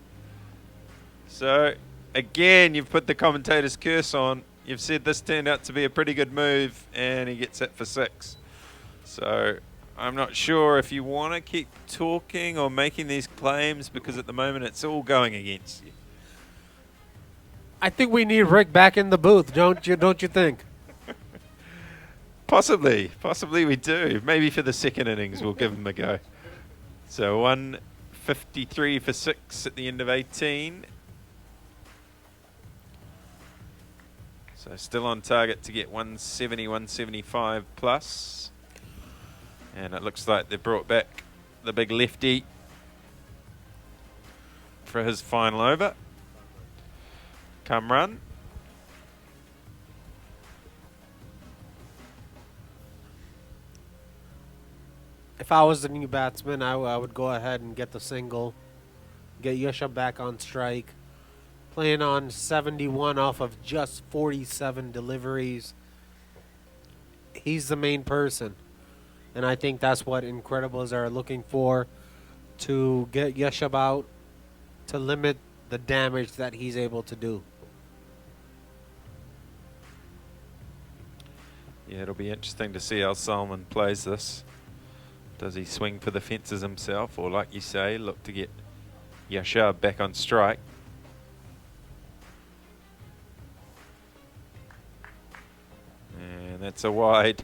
S1: So, again, you've put the commentator's curse on. You've said this turned out to be a pretty good move, and he gets it for 6. So, I'm not sure if you want to keep talking or making these claims, because at the moment it's all going against you.
S2: I think we need Rick back in the booth, don't you think?
S1: Possibly we do. Maybe for the second innings we'll give him a go. So 153 for 6 at the end of 18. So still on target to get 170, 175 plus. And it looks like they've brought back the big lefty for his final over. Come run.
S2: If I was the new batsman, I would go ahead and get the single. Get Yusha back on strike. Playing on 71 off of just 47 deliveries. He's the main person. And I think that's what Incredibles are looking for. To get Yusha out. To limit the damage that he's able to do.
S1: Yeah, it'll be interesting to see how Salman plays this. Does he swing for the fences himself, or like you say, look to get Yashar back on strike? And that's a wide.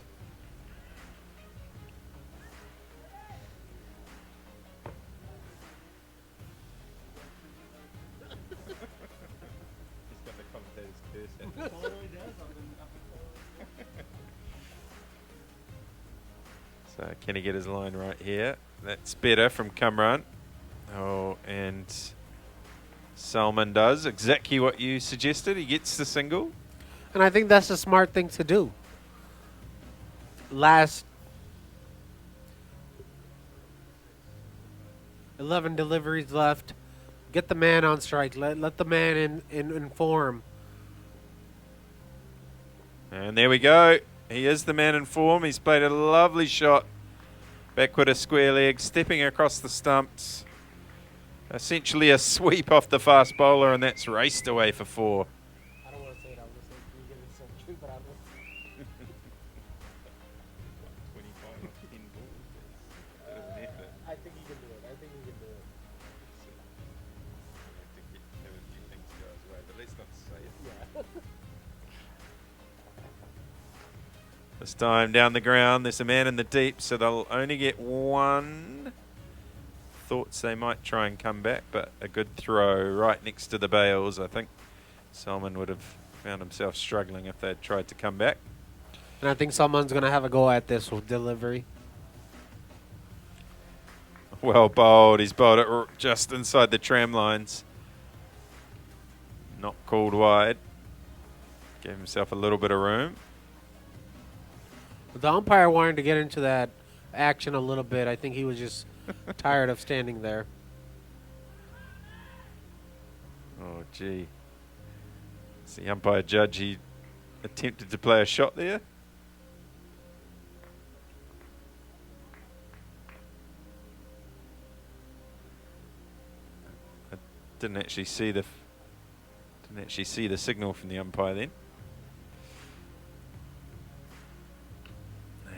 S1: So can he get his line right here? That's better from Kamran. Oh, and Salman does exactly what you suggested. He gets the single.
S2: And I think that's a smart thing to do. Last 11 deliveries left. Get the man on strike. Let the man in form.
S1: And there we go. He is the man in form. He's played a lovely shot. Back with a square leg, stepping across the stumps. Essentially a sweep off the fast bowler, and that's raced away for 4.
S2: I don't want to say it. I was going to say, can you give it some truth, but I don't.
S1: 25, 10 balls.
S2: I think you can do it. I think you can do it.
S1: But let's not say it.
S2: Yeah.
S1: This time down the ground, there's a man in the deep, so they'll only get 1. Thoughts they might try and come back, but a good throw right next to the bails. I think Salman would have found himself struggling if they'd tried to come back.
S2: And I think someone's going to have a go at this with delivery.
S1: Well bowled. He's bowled it just inside the tram lines. Not called wide. Gave himself a little bit of room.
S2: The umpire wanted to get into that action a little bit. I think he was just tired of standing there.
S1: Oh, gee. It's the umpire judge. He attempted to play a shot there. I didn't actually see the signal from the umpire then.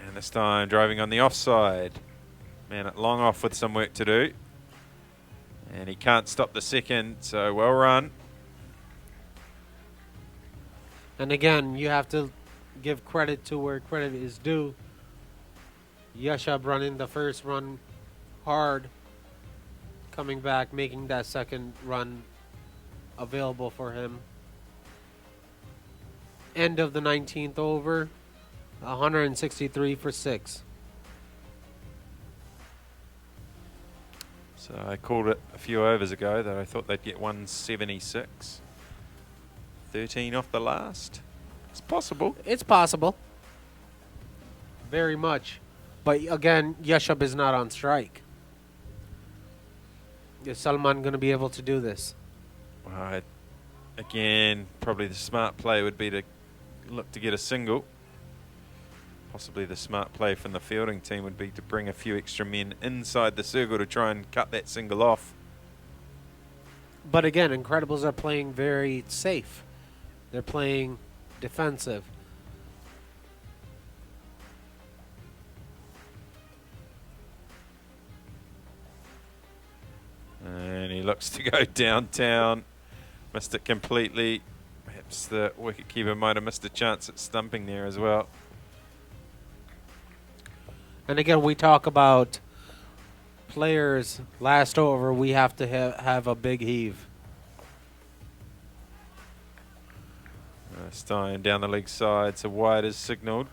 S1: And this time driving on the offside. Man at long off with some work to do. And he can't stop the second, so well run.
S2: And again, you have to give credit to where credit is due. Yashab running the first run hard. Coming back, making that second run available for him. End of the 19th over. 163 for 6.
S1: So I called it a few overs ago that I thought they'd get 176. 13 off the last. It's possible.
S2: It's possible. Very much. But again, Yashab is not on strike. Is Salman going to be able to do this?
S1: Again, probably the smart play would be to look to get a single. Possibly the smart play from the fielding team would be to bring a few extra men inside the circle to try and cut that single off.
S2: But again, Incredibles are playing very safe. They're playing defensive.
S1: And he looks to go downtown. Missed it completely. Perhaps the wicketkeeper might have missed a chance at stumping there as well.
S2: And again, we talk about players last over. We have to have a big heave.
S1: Stein down the leg side, so wide is signalled.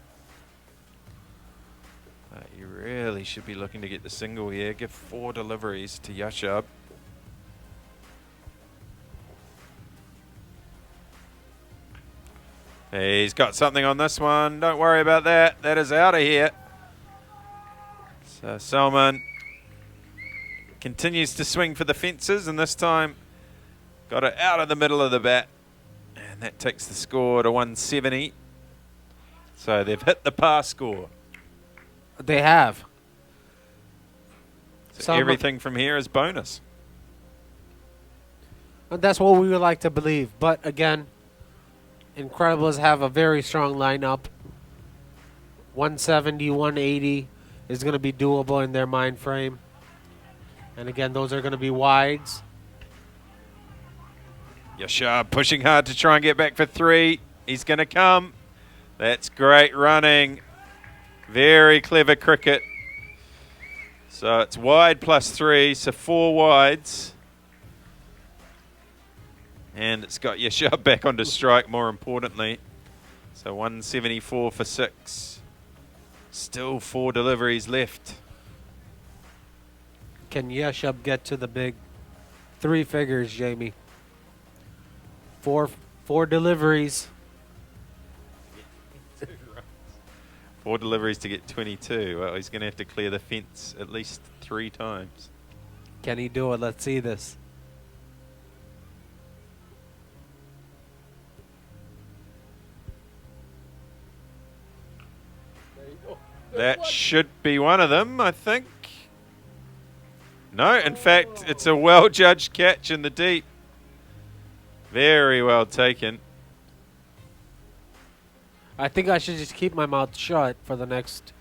S1: You really should be looking to get the single here. Give 4 deliveries to Yashab. He's got something on this one. Don't worry about that. That is out of here. So Salman continues to swing for the fences, and this time got it out of the middle of the bat. And that takes the score to 170. So they've hit the par score.
S2: They have.
S1: So everything from here is bonus.
S2: And that's what we would like to believe. But again, Incredibles have a very strong lineup. 170, 180 is going to be doable in their mind frame. And again, those are going to be wides.
S1: Yashab pushing hard to try and get back for 3. He's going to come. That's great running. Very clever cricket. So it's wide plus 3, so 4 wides. And it's got Yashab back onto strike, more importantly. So 174 for 6. Still 4 deliveries left.
S2: Can Yashab get to the big 3 figures, Jamie? 4 deliveries.
S1: 4 deliveries to get 22. Well, he's going to have to clear the fence at least 3 times.
S2: Can he do it? Let's see this.
S1: That should be one of them, I think. No, in fact, it's a well-judged catch in the deep. Very well taken.
S2: I think I should just keep my mouth shut for the next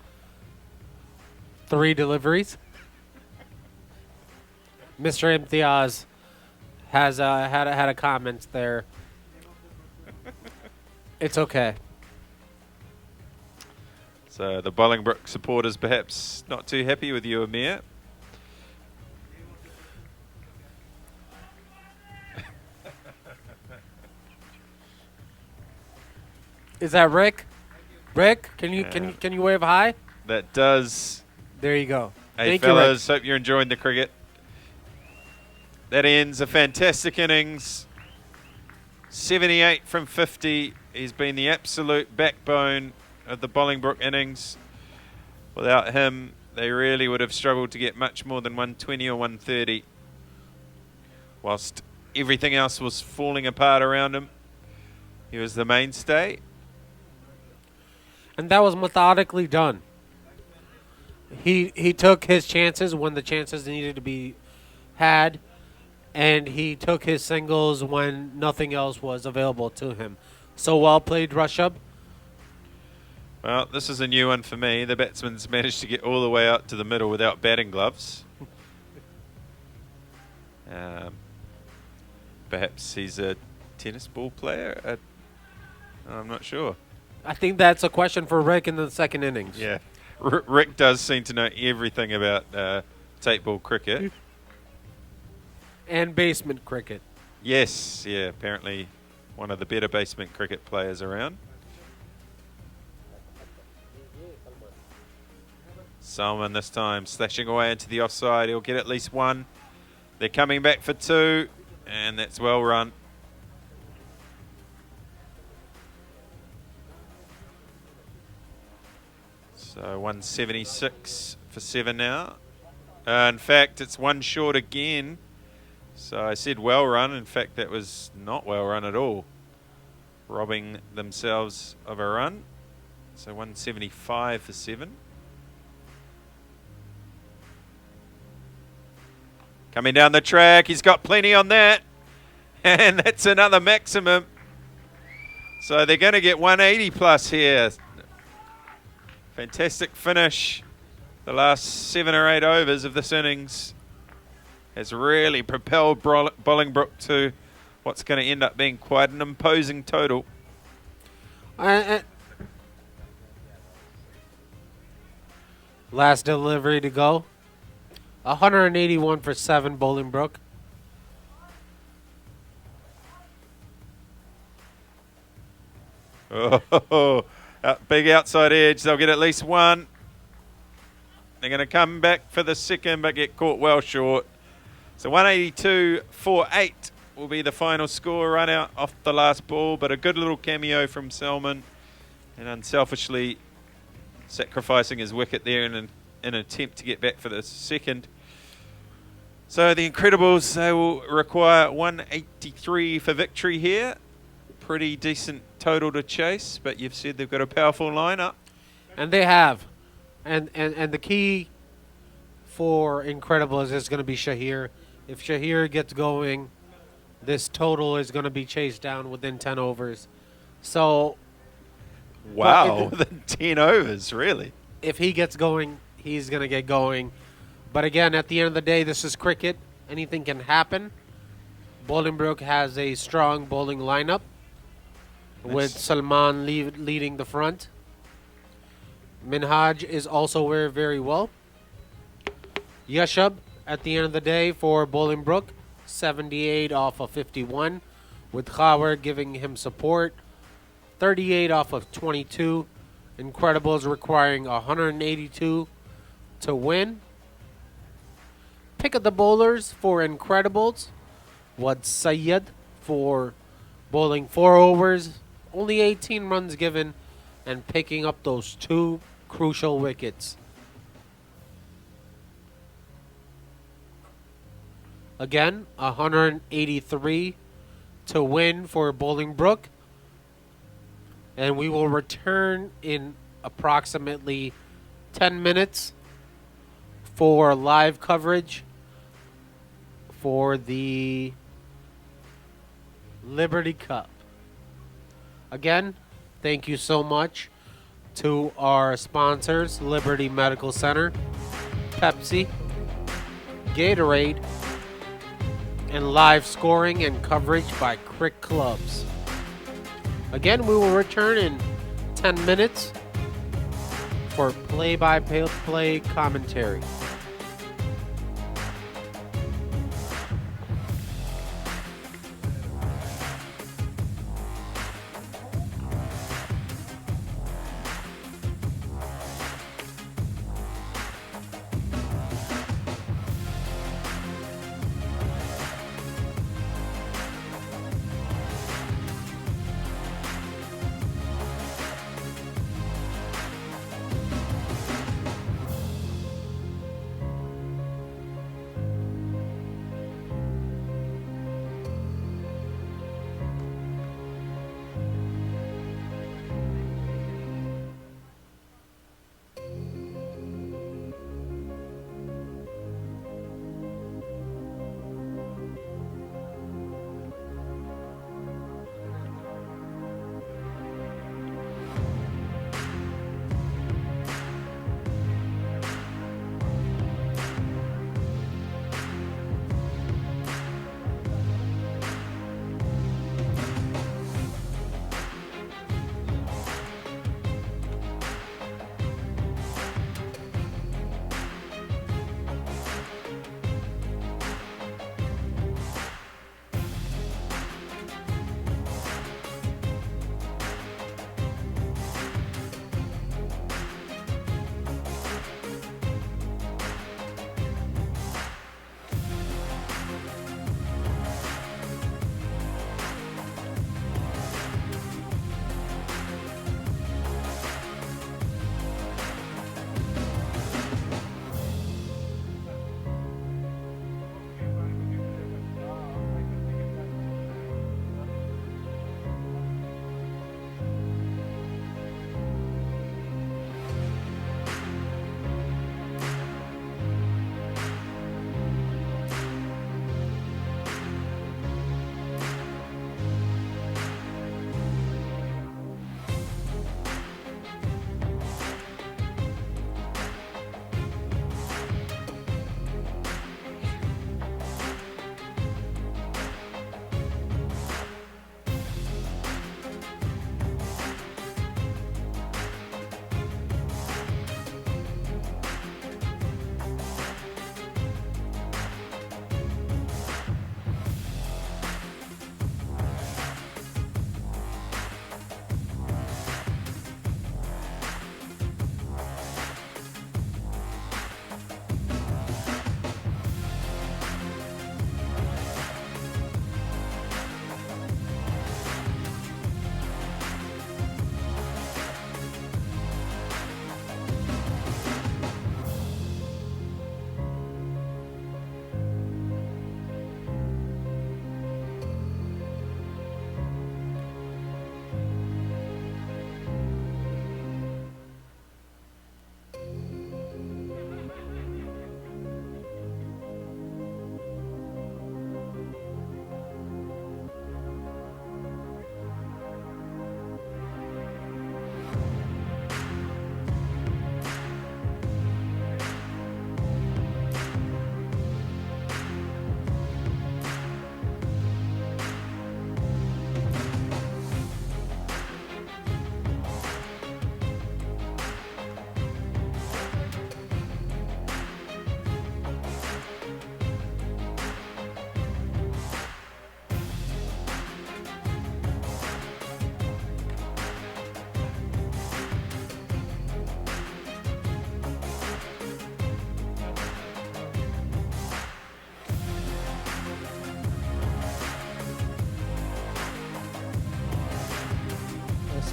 S2: 3 deliveries. Mr. Imtiaz has had a comment there. It's okay.
S1: So the Bolingbrook supporters perhaps not too happy with you, Amir.
S2: Is that Rick? Rick, can you wave hi?
S1: That does.
S2: There you go.
S1: Hey
S2: Thank
S1: fellas, hope you're enjoying the cricket. That ends a fantastic innings. 78 from 50. He's been the absolute backbone of the Bolingbrook innings. Without him, they really would have struggled to get much more than 120 or 130. Whilst everything else was falling apart around him, he was the mainstay.
S2: And that was methodically done. He took his chances when the chances needed to be had, and he took his singles when nothing else was available to him. So well played, Rushup.
S1: Well, this is a new one for me. The batsman's managed to get all the way out to the middle without batting gloves. Perhaps he's a tennis ball player? I'm not sure.
S2: I think that's a question for Rick in the second innings.
S1: Yeah. Rick does seem to know everything about tape ball cricket.
S2: And basement cricket.
S1: Yes, yeah, apparently one of the better basement cricket players around. Salman this time slashing away into the offside. He'll get at least 1. They're coming back for 2, and that's well run. So 176 for 7 now. In fact, it's 1 short again. So I said well run. In fact, that was not well run at all. Robbing themselves of a run. So 175 for 7. Coming down the track, he's got plenty on that. And that's another maximum. So they're going to get 180 plus here. Fantastic finish. The last 7 or 8 overs of this innings has really propelled Bolingbrook to what's going to end up being quite an imposing total.
S2: Last delivery to go. 181 for 7, Bolingbrook.
S1: Oh, big outside edge. They'll get at least 1. They're going to come back for the second, but get caught well short. So 182 for 8 will be the final score, run out off the last ball, but a good little cameo from Selman, and unselfishly sacrificing his wicket there in an attempt to get back for the second. So the Incredibles, they will require 183 for victory here. Pretty decent total to chase, but you've said they've got a powerful lineup.
S2: And they have. And the key for Incredibles is going to be Shahir. If Shahir gets going, this total is going to be chased down within 10 overs. So,
S1: wow, within 10 overs, really?
S2: If he gets going, he's going to get going. But again, at the end of the day, this is cricket. Anything can happen. Bolingbrook has a strong bowling lineup with Salman leading the front. Minhaj is also very, very well. Yashab, at the end of the day, for Bolingbrook, 78 off of 51, with Khawer giving him support. 38 off of 22. Incredibles requiring 182 to win. Pick of the bowlers for Incredibles was Syed for bowling 4 overs, only 18 runs given, and picking up those 2 crucial wickets. Again, 183 to win for Bolingbrook. And we will return in approximately 10 minutes for live coverage for the Liberty Cup. Again, thank you so much to our sponsors, Liberty Medical Center, Pepsi, Gatorade, and live scoring and coverage by Crick Clubs. Again, we will return in 10 minutes for play-by-play commentary.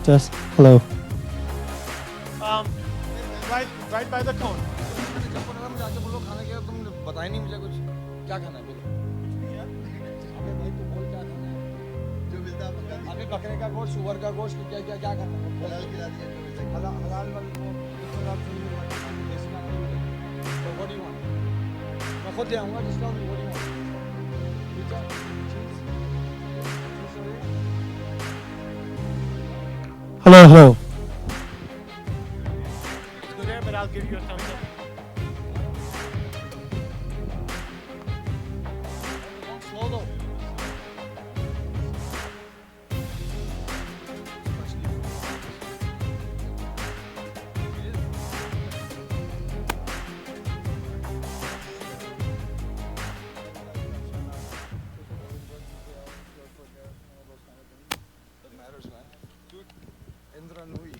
S5: Just hello.
S4: Right by the cone.
S6: बताया नहीं मुझे कुछ क्या खाना है बोलो अबे भाई तू बोल क्या खाना है जो मिलता है अबे बकरे का गोश्त सुअर का गोश्त क्या क्या क्या खाना है हलाल खिला दिया हलाल हलाल वाले को तो व्हाट डू यू वांट मैं खुद ले आऊंगा जिसका what do you want pizza चीज
S5: Hello, hello.
S4: Let's go there, but I'll give you a thumbs up.
S6: slow though That matters, man. Dude, Indra Nui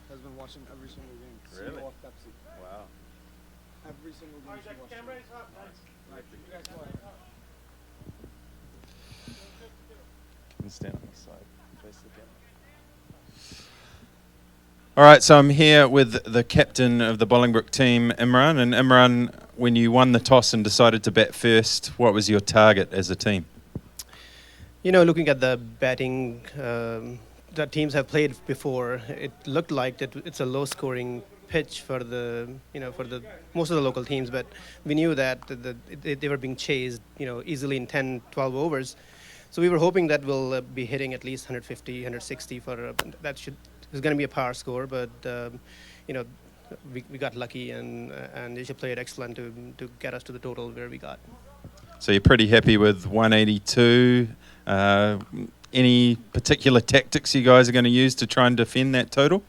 S6: has been watching every single game.
S3: Really?
S6: CEO of Pepsi.
S3: Wow.
S6: Every single game she watches.
S4: Camera is up.
S6: Right, you guys go ahead.
S1: Stand on the side. Face the camera. All right, so I'm here with the captain of the Bolingbrook team, Imran. And Imran, when you won the toss and decided to bat first, what was your target as a team?
S7: You know, looking at the batting that teams have played before, it looked like it's a low-scoring pitch for the most of the local teams. But we knew that they were being chased, easily in 10, 12 overs. So we were hoping that we'll be hitting at least 150, 160 for it's going to be a power score. But we got lucky and Asia played excellent to get us to the total where we got.
S1: So you're pretty happy with 182. Any particular tactics you guys are going to use to try and defend that total?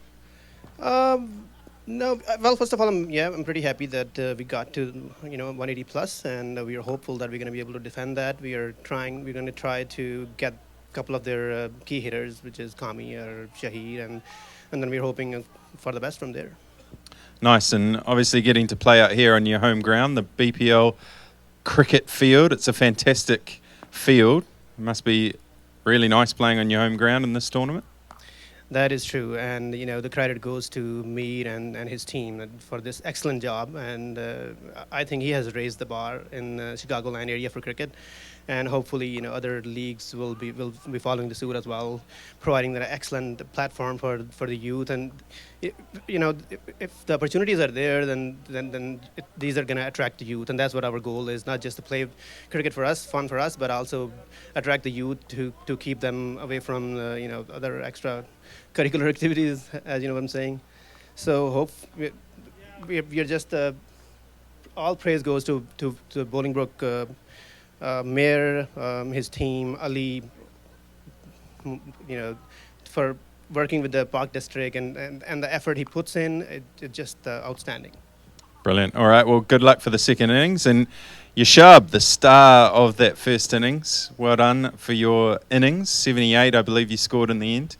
S7: No, well, first of all, I'm pretty happy that we got to 180 plus, and we are hopeful that we're going to be able to defend that. We're going to try to get a couple of their key hitters, which is Kami or Shahid, and then we're hoping for the best from there.
S1: Nice, and obviously getting to play out here on your home ground, the BPL cricket field. It's a fantastic field. It must be really nice playing on your home ground in this tournament.
S7: That is true, and the credit goes to Mead and his team for this excellent job. And I think he has raised the bar in Chicagoland area for cricket, and hopefully other leagues will be following the suit as well, providing an excellent platform for the youth. And if the opportunities are there, then these are going to attract the youth, and that's what our goal is. Not just to play cricket for us, fun for us, but also attract the youth to keep them away from other extra curricular activities, as you know what I'm saying. So we're just all praise goes to Bolingbrook mayor, his team, Ali, for working with the Park District and the effort he puts in. It's just outstanding.
S1: Brilliant. All right, well, good luck for the second innings. And Yashab, the star of that first innings, well done for your innings. 78, I believe you scored in the end.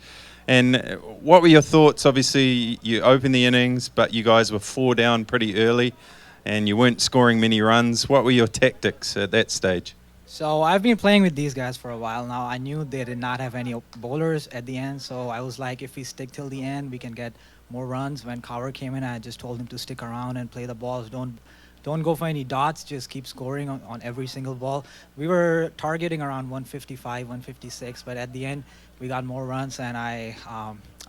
S1: And what were your thoughts? Obviously, you opened the innings, but you guys were 4 down pretty early, and you weren't scoring many runs. What were your tactics at that stage?
S8: So I've been playing with these guys for a while now. I knew they did not have any bowlers at the end, so I was like, if we stick till the end, we can get more runs. When Kaur came in, I just told him to stick around and play the balls. Don't go for any dots, just keep scoring on every single ball. We were targeting around 155, 156, but at the end, we got more runs, and I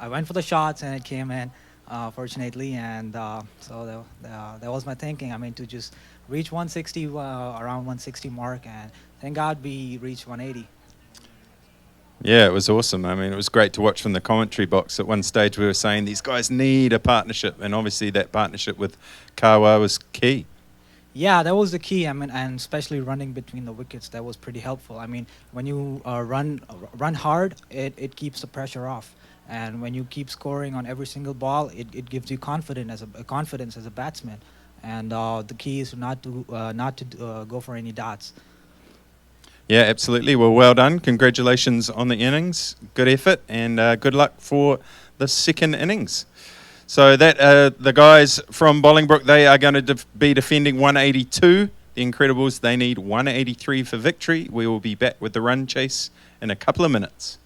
S8: went for the shots, and it came in, fortunately, and so that was my thinking. I mean, to just reach 160, around 160 mark, and thank God we reached 180.
S1: Yeah, it was awesome. I mean, it was great to watch from the commentary box. At one stage, we were saying these guys need a partnership, and obviously that partnership with Kawa was key.
S8: Yeah, that was the key. I mean, and especially running between the wickets, that was pretty helpful. I mean, when you run hard, it keeps the pressure off, and when you keep scoring on every single ball, it gives you confidence as a batsman. And the key is not to go for any dots.
S1: Yeah, absolutely. Well done. Congratulations on the innings. Good effort, and good luck for the second innings. So that the guys from Bolingbrook, they are going to be defending 182. The Incredibles, they need 183 for victory. We will be back with the run chase in a couple of minutes.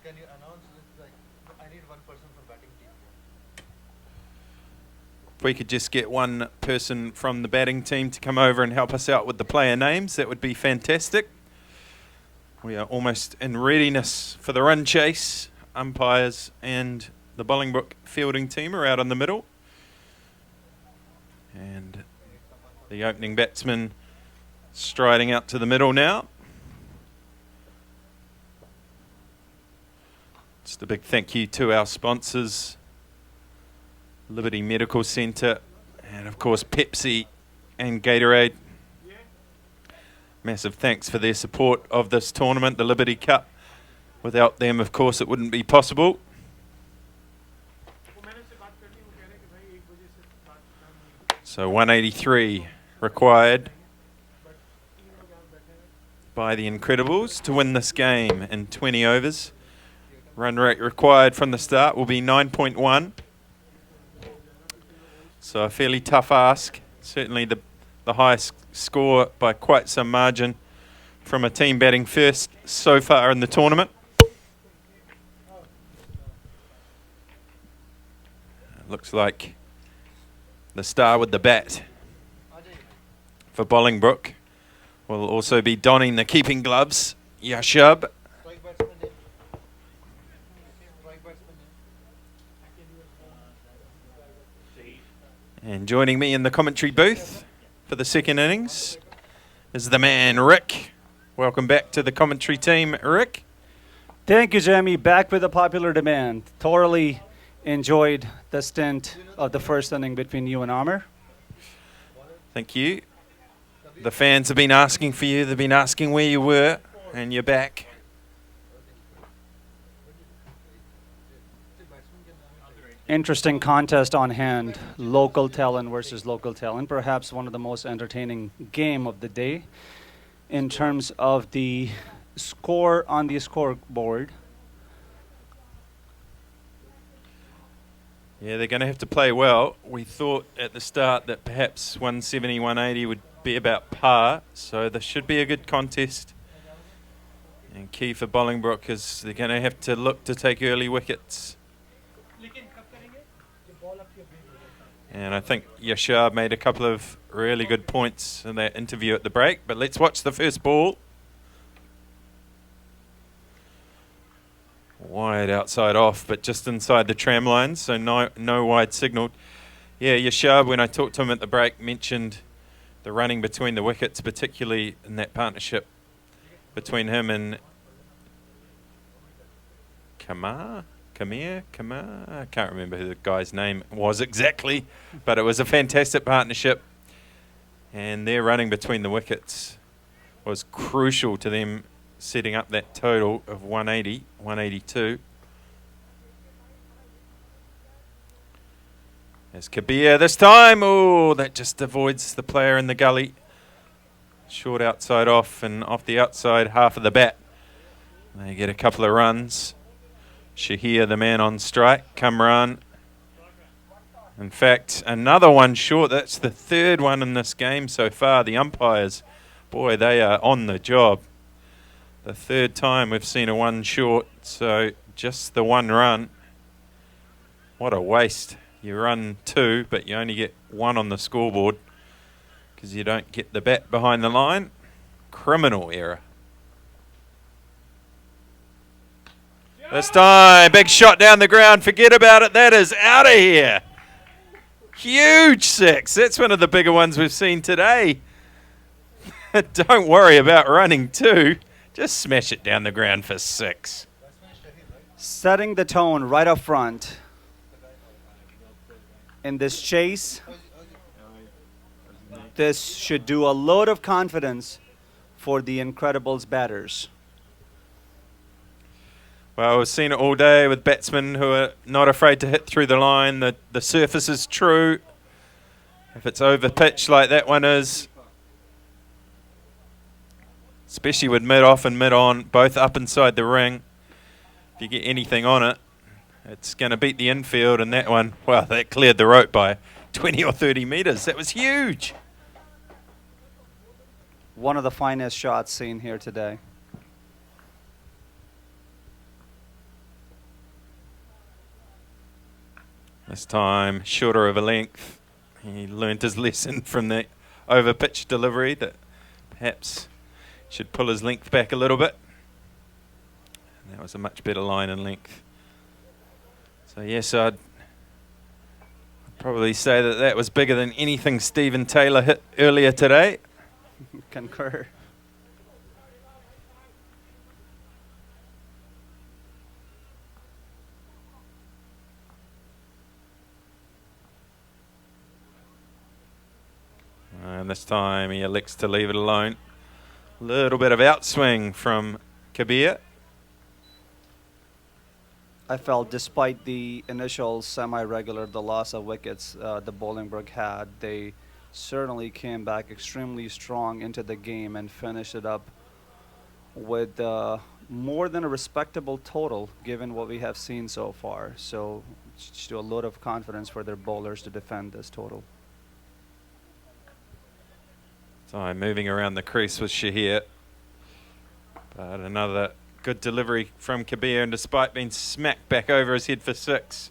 S6: can you announce it like I need one person from batting team?
S1: If we could just get one person from the batting team to come over and help us out with the player names, that would be fantastic. We are almost in readiness for the run chase. Umpires and the Bolingbrook fielding team are out in the middle. And the opening batsman striding out to the middle now. Just a big thank you to our sponsors, Liberty Medical Centre, and of course Pepsi and Gatorade. Massive thanks for their support of this tournament, the Liberty Cup. Without them, of course, it wouldn't be possible. So 183 required by the Incredibles to win this game in 20 overs. Run rate required from the start will be 9.1. So a fairly tough ask. Certainly the highest score by quite some margin from a team batting first so far in the tournament. Looks like the star with the bat for Bolingbrook will also be donning the keeping gloves, Yashub.
S6: Strike batsman name. Strike batsman name.
S1: And joining me in the commentary booth for the second innings is the man, Rick. Welcome back to the commentary team, Rick.
S5: Thank you, Jamie. Back with a popular demand. Thoroughly enjoyed the stint of the first inning between you and Amr.
S1: Thank you. The fans have been asking for you. They've been asking where you were, and you're back.
S5: Interesting contest on hand. Local talent versus local talent. Perhaps one of the most entertaining game of the day in terms of the score on the scoreboard.
S1: Yeah, they're going to have to play well. We thought at the start that perhaps 170, 180 would be about par, so this should be a good contest. And key for Bolingbrook is they're going to have to look to take early wickets. And I think Yashar made a couple of really good points in that interview at the break, but let's watch the first ball. Wide outside off, but just inside the tram lines, so no wide signal. Yeah, Yashab, when I talked to him at the break, mentioned the running between the wickets, particularly in that partnership between him and Kamar. I can't remember who the guy's name was exactly, but it was a fantastic partnership. And their running between the wickets was crucial to them setting up that total of 180, 182. There's Kabir this time. Oh, that just avoids the player in the gully. Short outside off, and off the outside half of the bat. They get a couple of runs. Shahir, the man on strike. Kamran. In fact, another one short. That's the third one in this game so far. The umpires, boy, they are on the job. The third time we've seen a one short, so just the one run. What a waste. You run two, but you only get one on the scoreboard because you don't get the bat behind the line. Criminal error. This time, big shot down the ground. Forget about it. That is out of here. Huge six. That's one of the bigger ones we've seen today. Don't worry about running two. Just smash it down the ground for six.
S5: Setting the tone right up front in this chase. This should do a load of confidence for the Incredibles batters.
S1: Well, we've seen it all day with batsmen who are not afraid to hit through the line. The surface is true. If it's over pitch like that one is, especially with mid-off and mid-on, both up inside the ring. If you get anything on it, it's going to beat the infield, and that one, well, that cleared the rope by 20 or 30 metres. That was huge.
S5: One of the finest shots seen here today.
S1: This time shorter of a length. He learnt his lesson from the over pitch delivery that perhaps should pull his length back a little bit. And that was a much better line and length. So yes, I'd probably say that that was bigger than anything Stephen Taylor hit earlier today.
S5: Concur.
S1: And this time he elects to leave it alone. Little bit of outswing from Kabir.
S5: I felt despite the initial semi-regular, the loss of wickets the Bolingbrook had, they certainly came back extremely strong into the game and finished it up with more than a respectable total given what we have seen so far. So show a lot of confidence for their bowlers to defend this total.
S1: So moving around the crease with Shahir. But another good delivery from Kabir, and despite being smacked back over his head for 6,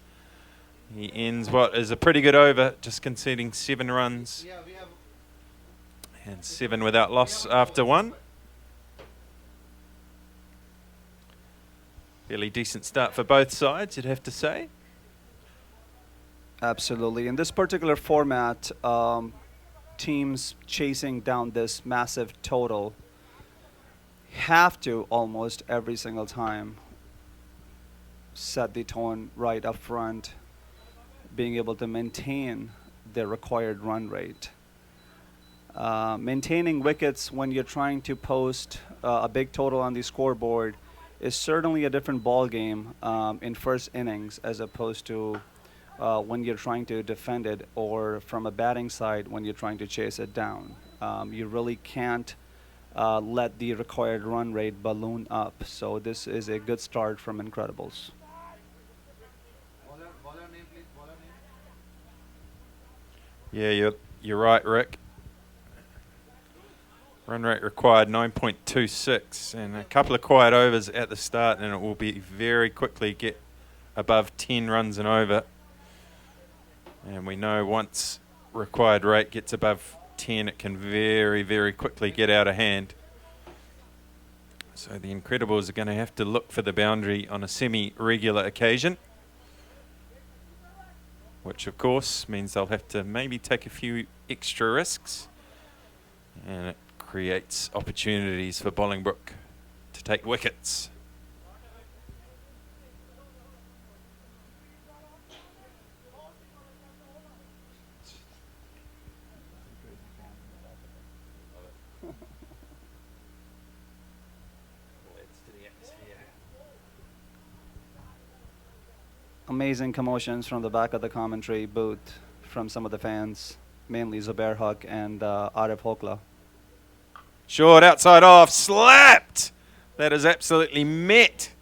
S1: he ends what is a pretty good over, just conceding 7 runs. And 7 without loss after 1. Fairly decent start for both sides, you'd have to say.
S5: Absolutely. In this particular format, teams chasing down this massive total have to almost every single time set the tone right up front, being able to maintain the required run rate. Maintaining wickets when you're trying to post a big total on the scoreboard is certainly a different ball game in first innings as opposed to when you're trying to defend it, or from a batting side when you're trying to chase it down. You really can't let the required run rate balloon up. So this is a good start from Incredibles.
S1: Yeah, you're right, Rick. Run rate required 9.26, and a couple of quiet overs at the start, and it will be very quickly get above 10 runs and over. And we know once required rate gets above 10, it can very, very quickly get out of hand. So the Incredibles are going to have to look for the boundary on a semi-regular occasion, which of course means they'll have to maybe take a few extra risks, and it creates opportunities for Bolingbrook to take wickets.
S5: Amazing commotions from the back of the commentary booth from some of the fans, mainly Zubair Haq and Arif Hokla.
S1: Short outside off, slapped. That is absolutely met.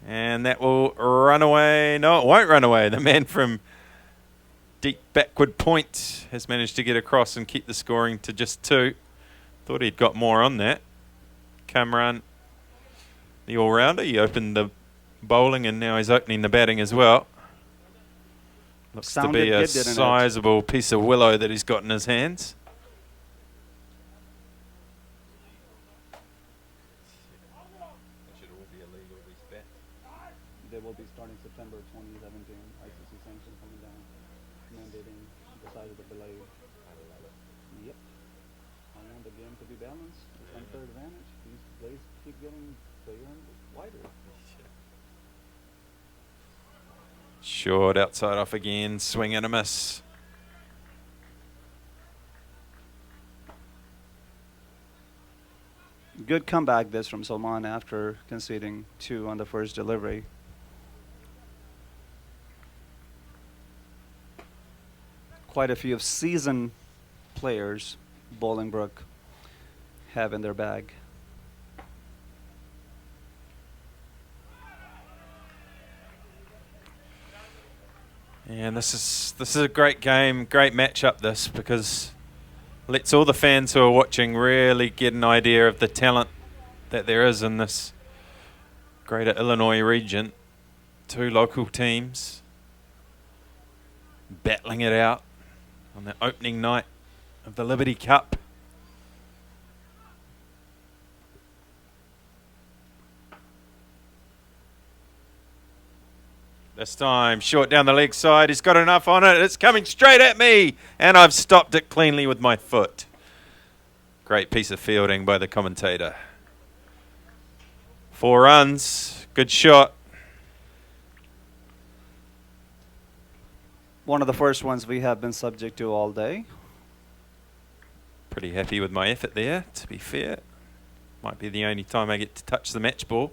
S1: And that will run away. No, it won't run away. The man from deep backward point has managed to get across and keep the scoring to just 2. Thought he'd got more on that. Kamran, the all-rounder, he opened the bowling and now he's opening the batting as well. Looks to be a sizable piece of willow that he's got in his hands.
S5: They will be starting September 2017. ICC sanction coming down, mandating the size of the blade. Yep. I want the game to be balanced. Unfair advantage. These blades keep getting bigger and wider.
S1: Short outside off again, swing and a miss.
S5: Good comeback this from Salman after conceding 2 on the first delivery. Quite a few of seasoned players Bolingbrook have in their bag.
S1: And this is a great game, great matchup this, because lets all the fans who are watching really get an idea of the talent that there is in this greater Illinois region. 2 local teams battling it out on the opening night of the Liberty Cup. This time, short down the leg side. He's got enough on it. It's coming straight at me, and I've stopped it cleanly with my foot. Great piece of fielding by the commentator. 4 runs. Good shot.
S5: One of the first ones we have been subject to all day.
S1: Pretty happy with my effort there, to be fair. Might be the only time I get to touch the match ball.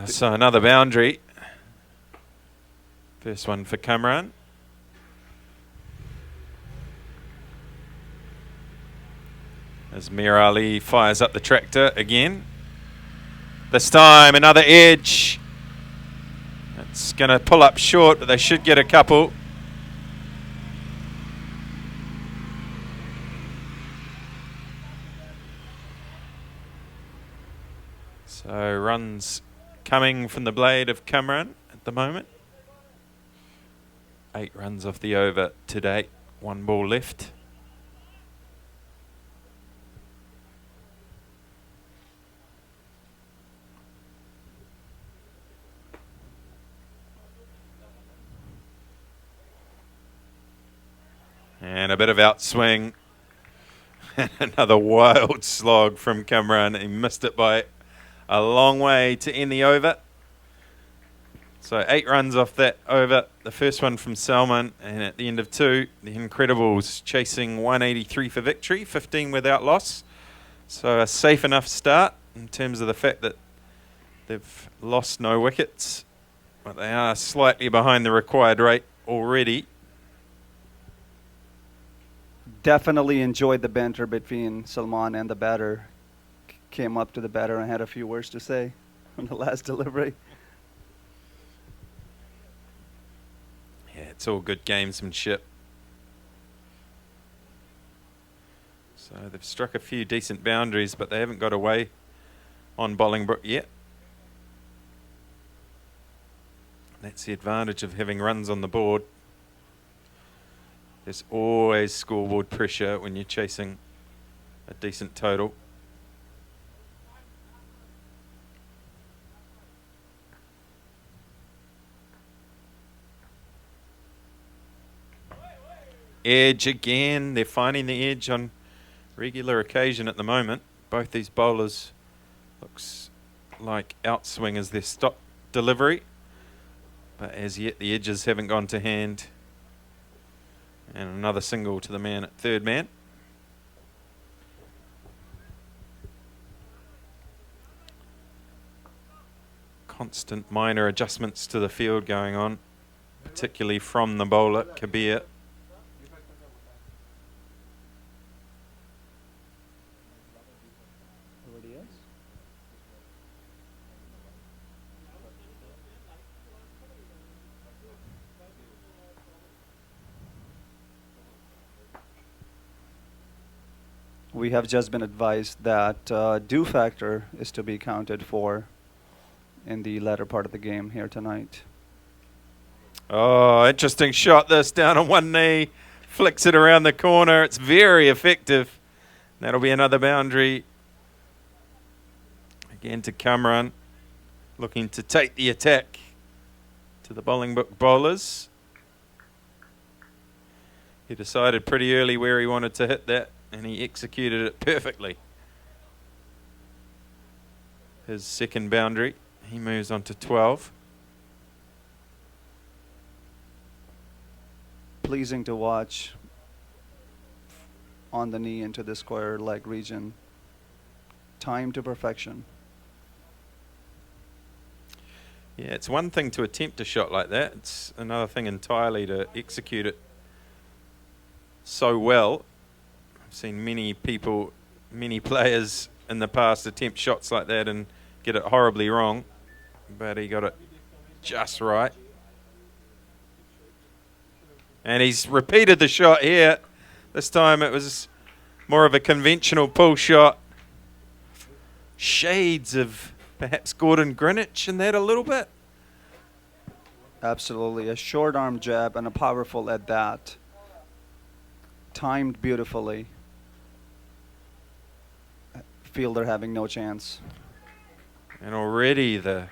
S1: So another boundary. First one for Kamran. As Mir Ali fires up the tractor again. This time another edge. It's going to pull up short, but they should get a couple. So runs coming from the blade of Kamran at the moment. 8 runs off the over to date. 1 ball left. And a bit of outswing. And another wild slog from Kamran. He missed it by a long way to end the over. So 8 runs off that over. The first one from Salman, and at the end of 2, the Incredibles chasing 183 for victory, 15 without loss. So a safe enough start in terms of the fact that they've lost no wickets, but they are slightly behind the required rate already.
S5: Definitely enjoyed the banter between Salman and the batter. Came up to the batter and had a few words to say on the last delivery.
S1: Yeah, it's all good gamesmanship. So they've struck a few decent boundaries, but they haven't got away on Bolingbrook yet. That's the advantage of having runs on the board. There's always scoreboard pressure when you're chasing a decent total. Edge again. They're finding the edge on regular occasion at the moment. Both these bowlers looks like outswing is their stop delivery, but as yet the edges haven't gone to hand. And another single to the man at third man. Constant minor adjustments to the field going on, particularly from the bowler, Kabir.
S5: We have just been advised that dew factor is to be accounted for in the latter part of the game here tonight.
S1: Oh, interesting shot this, down on one knee. Flicks it around the corner. It's very effective. That'll be another boundary. Again to Kamran, looking to take the attack to the Bolingbrook bowlers. He decided pretty early where he wanted to hit that, and he executed it perfectly. His second boundary. He moves on to 12.
S5: Pleasing to watch on the knee into the square leg region. Time to perfection.
S1: Yeah, it's one thing to attempt a shot like that. It's another thing entirely to execute it so well. I've seen many people, many players in the past attempt shots like that and get it horribly wrong, but he got it just right. And he's repeated the shot here. This time it was more of a conventional pull shot. Shades of perhaps Gordon Greenwich in that a little bit.
S5: Absolutely. A short arm jab and a powerful at that. Timed beautifully. Fielder having no chance.
S1: And already the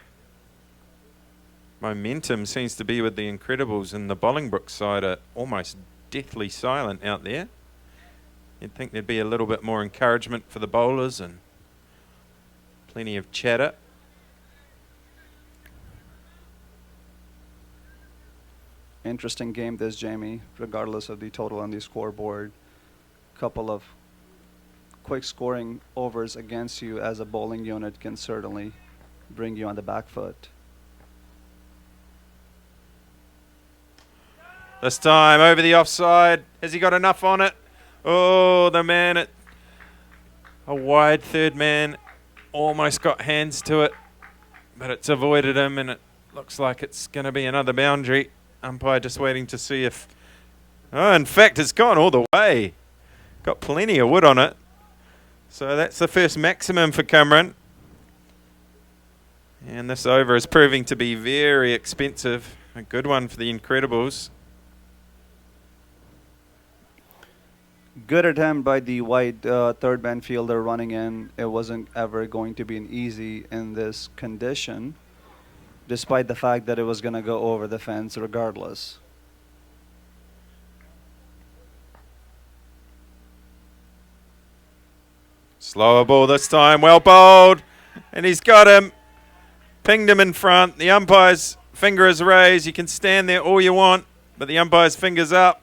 S1: momentum seems to be with the Incredibles, and the Bolingbrook side are almost deathly silent out there. You'd think there'd be a little bit more encouragement for the bowlers and plenty of chatter.
S5: Interesting game this, Jamie, regardless of the total on the scoreboard. Couple of quick scoring overs against you as a bowling unit can certainly bring you on the back foot.
S1: This time over the offside. Has he got enough on it? Oh, the man at a wide third man almost got hands to it, but it's avoided him, and it looks like it's going to be another boundary. Umpire just waiting to see if... Oh, in fact, it's gone all the way. Got plenty of wood on it. So that's the first maximum for Cameron. And this over is proving to be very expensive. A good one for the Incredibles.
S5: Good attempt by the wide third man fielder running in. It wasn't ever going to be an easy in this condition, despite the fact that it was going to go over the fence regardless.
S1: Slower ball this time, well bowled, and he's got him. Pinged him in front. The umpire's finger is raised. You can stand there all you want, but the umpire's finger's up.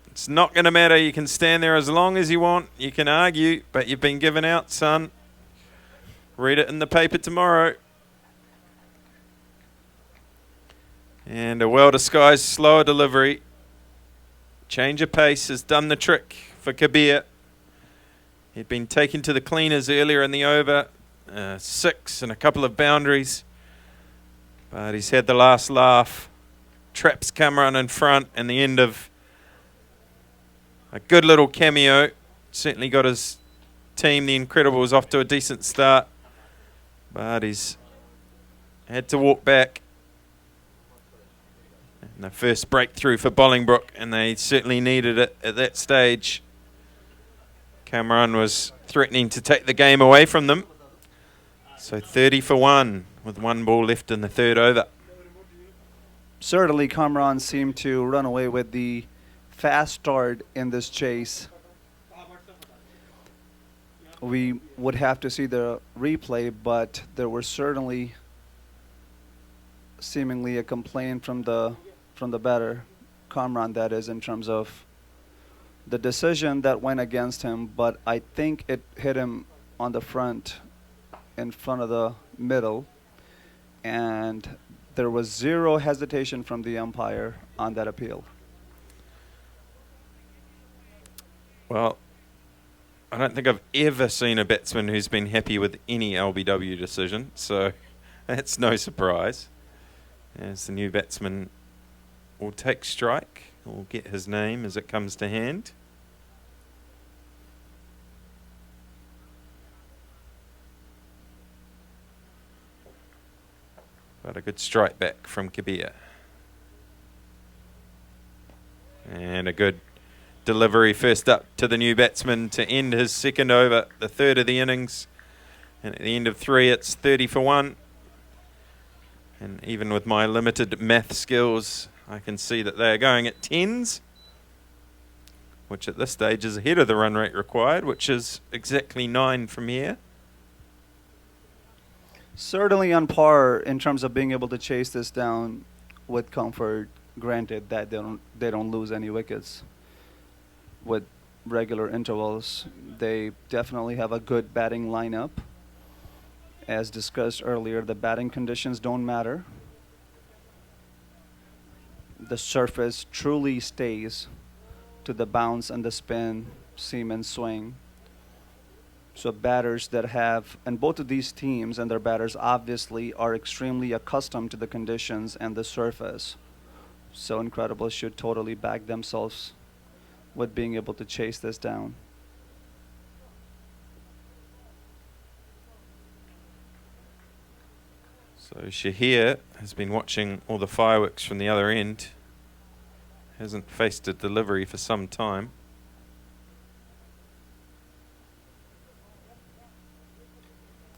S1: It's not going to matter. You can stand there as long as you want. You can argue, but you've been given out, son. Read it in the paper tomorrow. And a well-disguised slower delivery. Change of pace has done the trick for Kabir. He'd been taken to the cleaners earlier in the over. 6 and a couple of boundaries. But he's had the last laugh. Traps Cameron in front, and the end of a good little cameo. Certainly got his team, the Incredibles, off to a decent start. But he's had to walk back. And the first breakthrough for Bolingbrook, and they certainly needed it at that stage. Cameron was threatening to take the game away from them. So 30 for 1 with 1 ball left in the third over.
S5: Certainly, Kamran seemed to run away with the fast start in this chase. We would have to see the replay, but there was certainly seemingly a complaint from the batter, Kamran, that is, in terms of the decision that went against him. But I think it hit him on the front, in front of the middle, and there was zero hesitation from the umpire on that appeal.
S1: Well, I don't think I've ever seen a batsman who's been happy with any LBW decision, so that's no surprise. As the new batsman will take strike, we'll get his name as it comes to hand. But a good strike back from Kabir. And a good delivery first up to the new batsman to end his second over, the third of the innings. And at the end of 3, it's 30 for 1. And even with my limited math skills, I can see that they are going at 10s, which at this stage is ahead of the run rate required, which is exactly 9 from here.
S5: Certainly on par in terms of being able to chase this down with comfort, granted that they don't lose any wickets with regular intervals. They definitely have a good batting lineup. As discussed earlier, the batting conditions don't matter. The surface truly stays to the bounce and the spin, seam and swing. So batters that have, and both of these teams and their batters obviously are extremely accustomed to the conditions and the surface. So Incredibles should totally back themselves with being able to chase this down.
S1: So Shahir has been watching all the fireworks from the other end. Hasn't faced a delivery for some time.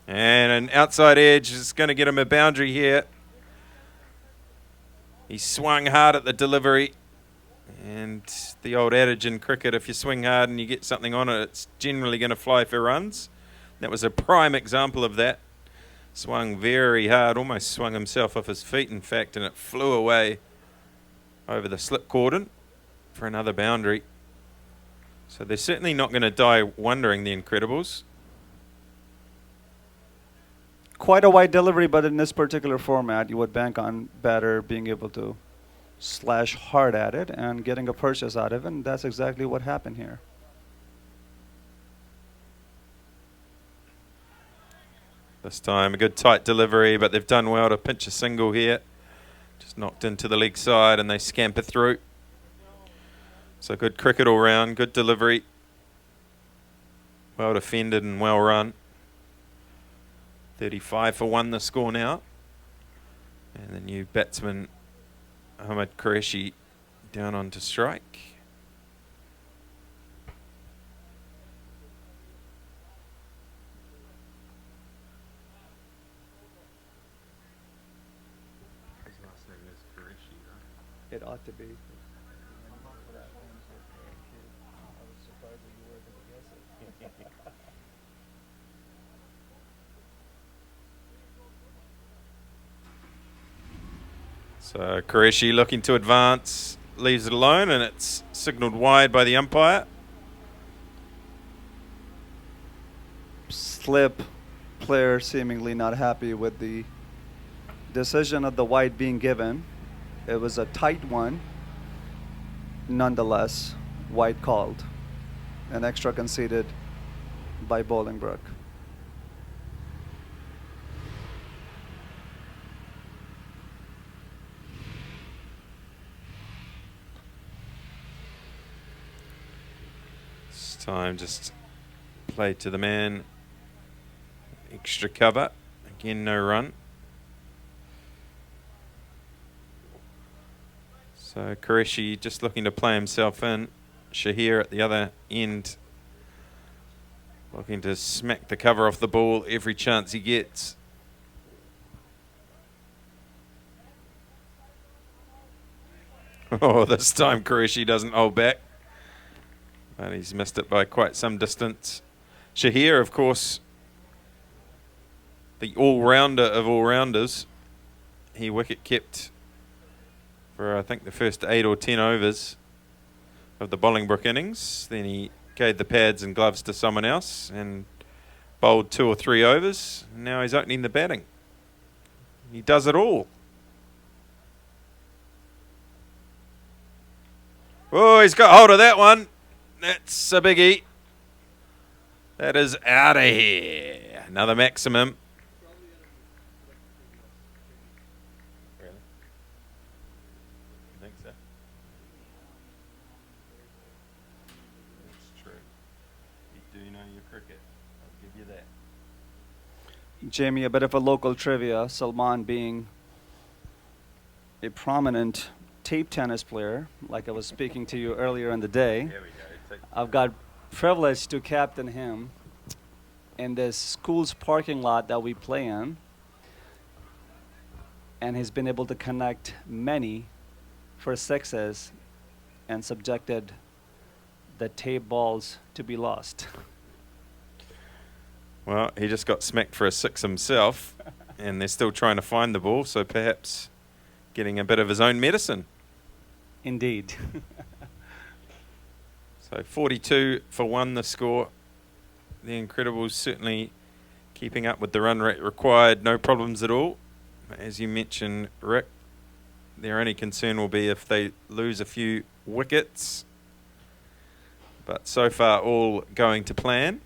S1: And an outside edge is going to get him a boundary here. He swung hard at the delivery. And the old adage in cricket, if you swing hard and you get something on it, it's generally going to fly for runs. That was a prime example of that. Swung very hard, almost swung himself off his feet, in fact, and it flew away over the slip cordon for another boundary. So they're certainly not going to die wondering, the Incredibles.
S5: Quite a wide delivery, but in this particular format, you would bank on batter being able to slash hard at it and getting a purchase out of it, and that's exactly what happened here.
S1: This time a good tight delivery, but they've done well to pinch a single here. Just knocked into the leg side and they scamper through. So good cricket all round, good delivery. Well defended and well run. 35 for 1 the score now. And the new batsman Ahmed Qureshi down onto strike.
S3: His last name is Qureshi, right?
S5: It ought to be.
S1: So Qureshi looking to advance, leaves it alone, and it's signalled wide by the umpire.
S5: Slip, player seemingly not happy with the decision of the wide being given. It was a tight one. Nonetheless, wide called. An extra conceded by Bolingbrook.
S1: This time just played to the man. Extra cover. Again, no run. So Qureshi just looking to play himself in. Shahir at the other end looking to smack the cover off the ball every chance he gets. Oh, this time Qureshi doesn't hold back. But he's missed it by quite some distance. Shahir, of course, the all-rounder of all-rounders. He wicket kept for, I think, the first 8 or 10 overs of the Bolingbrook innings. Then he gave the pads and gloves to someone else and bowled 2 or 3 overs. Now he's opening the batting. He does it all. Oh, he's got hold of that one. That's a biggie. That is out of here. Another maximum. Really? I think so. That's true. You do know your cricket. I'll give you that.
S5: Jamie, a bit of a local trivia. Salman being a prominent tape tennis player, like I was speaking to you earlier in the day.
S1: There we go.
S5: I've got privilege to captain him in this school's parking lot that we play in, and he's been able to connect many for sixes and subjected the tape balls to be lost.
S1: Well, he just got smacked for a 6 himself, and they're still trying to find the ball, so perhaps getting a bit of his own medicine.
S5: Indeed.
S1: So 42 for 1 the score. The Incredibles certainly keeping up with the run rate required, no problems at all. As you mentioned, Rick, their only concern will be if they lose a few wickets. But so far all going to plan.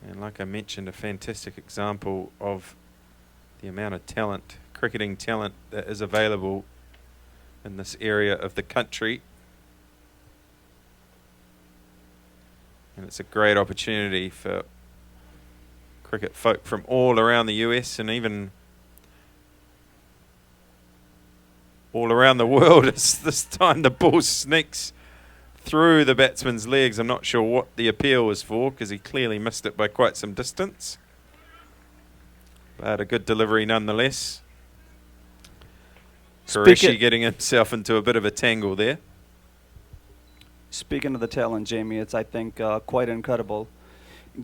S1: And like I mentioned, a fantastic example of the amount of talent, cricketing talent, that is available in this area of the country. And it's a great opportunity for cricket folk from all around the US and even all around the world as this time the ball sneaks through the batsman's legs. I'm not sure what the appeal was for because he clearly missed it by quite some distance. But a good delivery nonetheless. Qureshi getting himself into a bit of a tangle there.
S5: Speaking of the talent, Jamie, it's, I think, quite incredible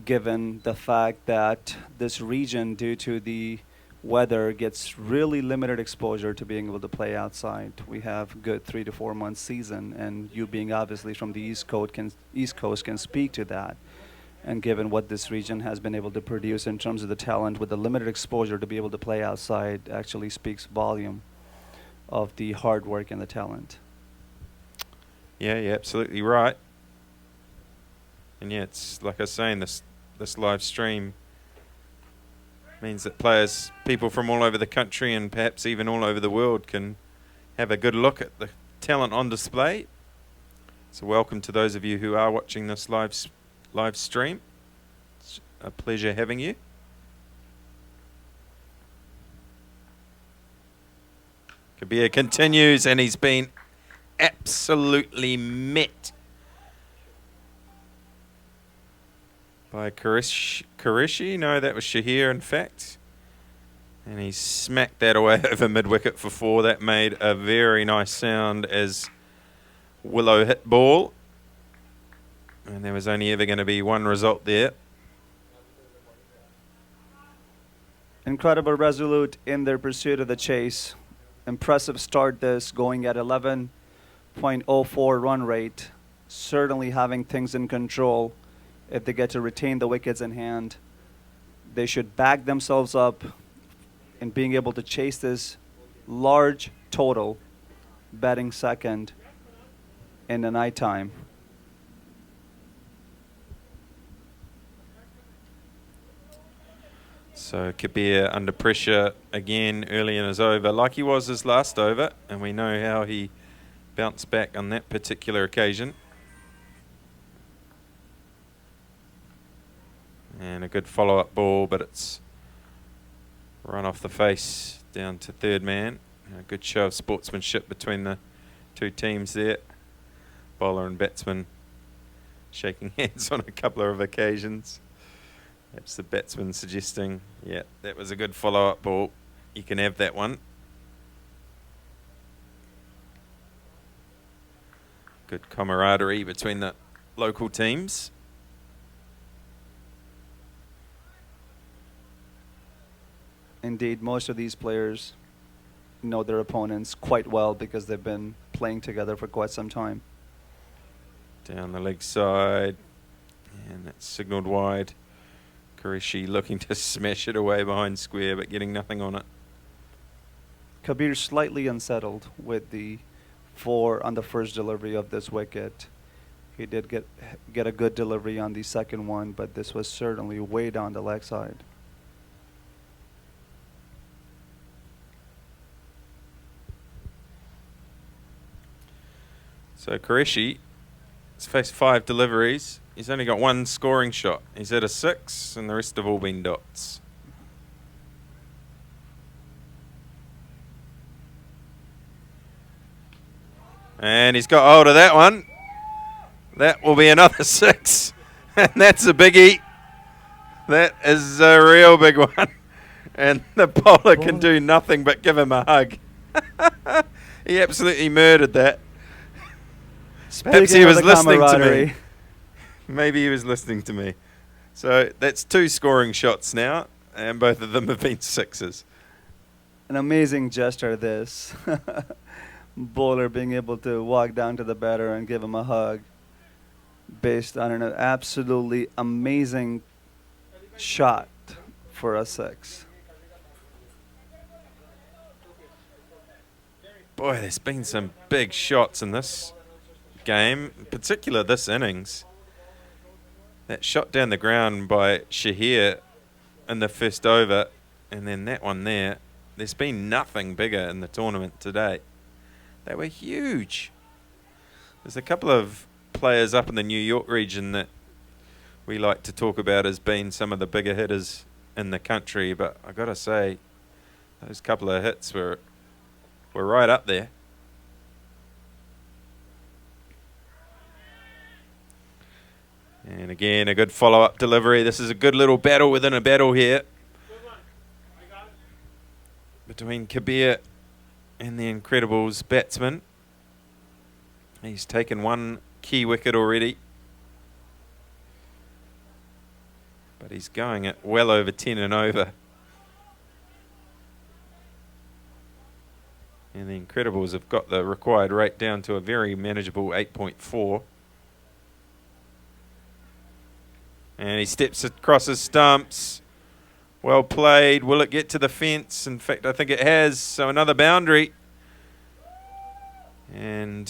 S5: given the fact that this region, due to the weather, gets really limited exposure to being able to play outside. We have good 3 to 4 month season, and you being obviously from the East Coast can speak to that. And given what this region has been able to produce in terms of the talent with the limited exposure to be able to play outside actually speaks volume of the hard work and the talent.
S1: Yeah, you're absolutely right. And yeah, it's like I was saying, this live stream means that players, people from all over the country and perhaps even all over the world can have a good look at the talent on display. So welcome to those of you who are watching this live stream. It's a pleasure having you. Kabir continues, and he's been absolutely met by Qureshi. No, that was Shahir, in fact. And he smacked that away over mid-wicket for 4. That made a very nice sound as Willow hit ball. And there was only ever going to be one result there.
S5: Incredible Resolute in their pursuit of the chase. Impressive start this, going at 11.04 run rate. Certainly having things in control. If they get to retain the wickets in hand, they should back themselves up in being able to chase this large total, batting second in the night time.
S1: So Kabir under pressure again early in his over, like he was his last over, and we know how he bounced back on that particular occasion. And a good follow-up ball, but it's run off the face down to third man. A good show of sportsmanship between the two teams there. Bowler and batsman shaking hands on a couple of occasions. That's the batsman suggesting, yeah, that was a good follow-up ball. You can have that one. Good camaraderie between the local teams.
S5: Indeed, most of these players know their opponents quite well because they've been playing together for quite some time.
S1: Down the leg side, and that's signalled wide. Qureshi looking to smash it away behind square, but getting nothing on it.
S5: Kabir slightly unsettled with the 4 on the first delivery of this wicket. He did get a good delivery on the second one, but this was certainly way down the leg side.
S1: So Qureshi has faced 5 deliveries. He's only got 1 scoring shot. He's at a 6, and the rest have all been dots. And he's got hold of that one. That will be another 6. And that's a biggie. That is a real big one. And the bowler can do nothing but give him a hug. He absolutely murdered that. Perhaps he was listening to me. Maybe he was listening to me. So that's 2 scoring shots now, and both of them have been 6s.
S5: An amazing gesture, this. Bowler being able to walk down to the batter and give him a hug based on an absolutely amazing shot for a 6.
S1: Boy, there's been some big shots in this game, in particular this innings. That shot down the ground by Shahir in the first over, and then that one there. There's been nothing bigger in the tournament today. They were huge. There's a couple of players up in the New York region that we like to talk about as being some of the bigger hitters in the country, but I got to say, those couple of hits were right up there. And again, a good follow-up delivery. This is a good little battle within a battle here between Kabir and the Incredibles batsman. He's taken one key wicket already, but he's going at well over 10 and over. And the Incredibles have got the required rate down to a very manageable 8.4. And he steps across his stumps. Well played. Will it get to the fence? In fact, I think it has. So another boundary. And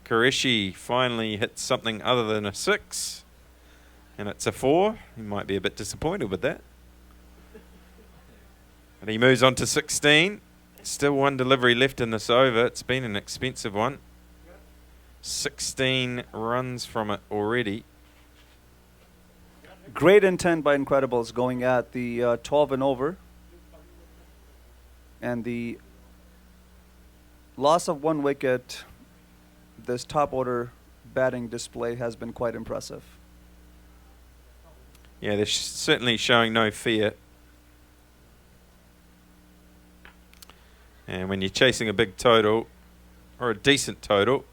S1: Qureshi finally hits something other than a 6. And it's a 4. He might be a bit disappointed with that. And he moves on to 16. Still one delivery left in this over. It's been an expensive one. 16 runs from it already.
S5: Great intent by Incredibles going at the 12 and over. And the loss of 1 wicket, this top order batting display has been quite impressive.
S1: Yeah, they're certainly showing no fear. And when you're chasing a big total, or a decent total,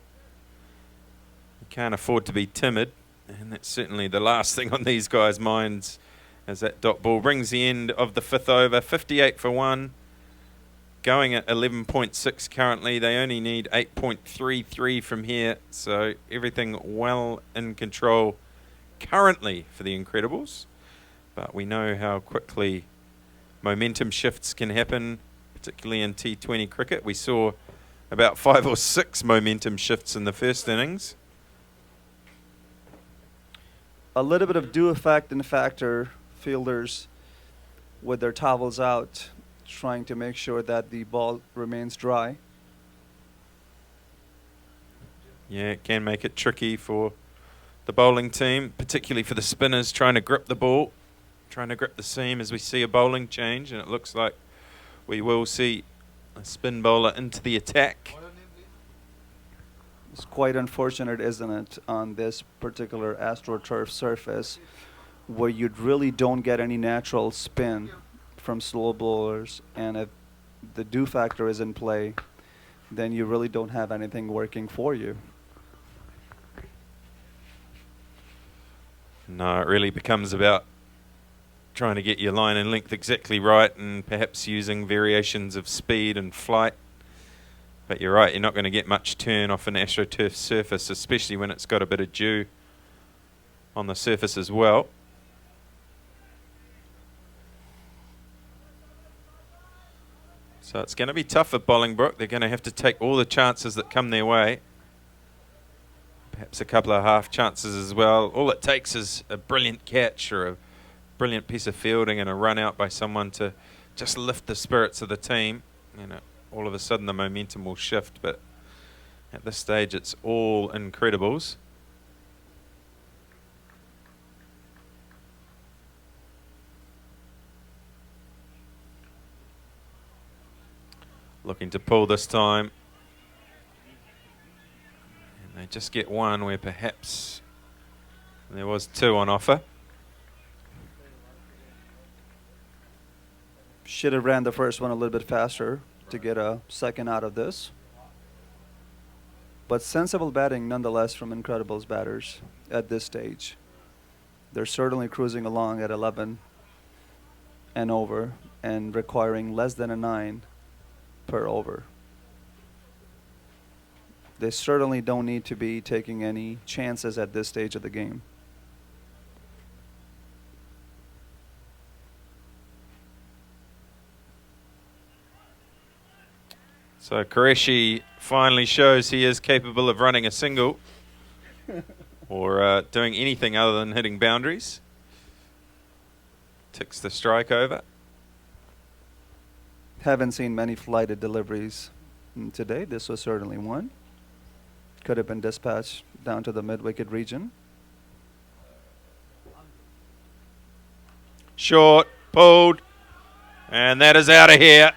S1: you can't afford to be timid. And that's certainly the last thing on these guys' minds as that dot ball brings the end of the 5th over. 58 for 1. Going at 11.6 currently. They only need 8.33 from here. So everything well in control currently for the Incredibles. But we know how quickly momentum shifts can happen, particularly in T20 cricket. We saw about 5 or 6 momentum shifts in the first innings.
S5: A little bit of do effect and factor fielders with their towels out, trying to make sure that the ball remains dry.
S1: Yeah, it can make it tricky for the bowling team, particularly for the spinners trying to grip the ball, trying to grip the seam as we see a bowling change, and it looks like we will see a spin bowler into the attack.
S5: It's quite unfortunate, isn't it, on this particular AstroTurf surface, where you really don't get any natural spin from slow bowlers, and if the do factor is in play, then you really don't have anything working for you.
S1: No, it really becomes about trying to get your line and length exactly right, and perhaps using variations of speed and flight. But you're right, you're not going to get much turn off an AstroTurf surface, especially when it's got a bit of dew on the surface as well. So it's going to be tough for Bolingbrook. They're going to have to take all the chances that come their way. Perhaps a couple of half chances as well. All it takes is a brilliant catch or a brilliant piece of fielding and a run out by someone to just lift the spirits of the team. You know, all of a sudden the momentum will shift, but at this stage it's all Incredibles. Looking to pull this time. And they just get one where perhaps there was 2 on offer.
S5: Should have ran the first one a little bit faster to get a second out of this. But sensible batting nonetheless from Incredibles batters at this stage. They're certainly cruising along at 11 and over and requiring less than a 9 per over. They certainly don't need to be taking any chances at this stage of the game.
S1: So Qureshi finally shows he is capable of running a single or doing anything other than hitting boundaries. Ticks the strike over.
S5: Haven't seen many flighted deliveries today. This was certainly one. Could have been dispatched down to the mid-wicket region.
S1: Short. Pulled. And that is out of here.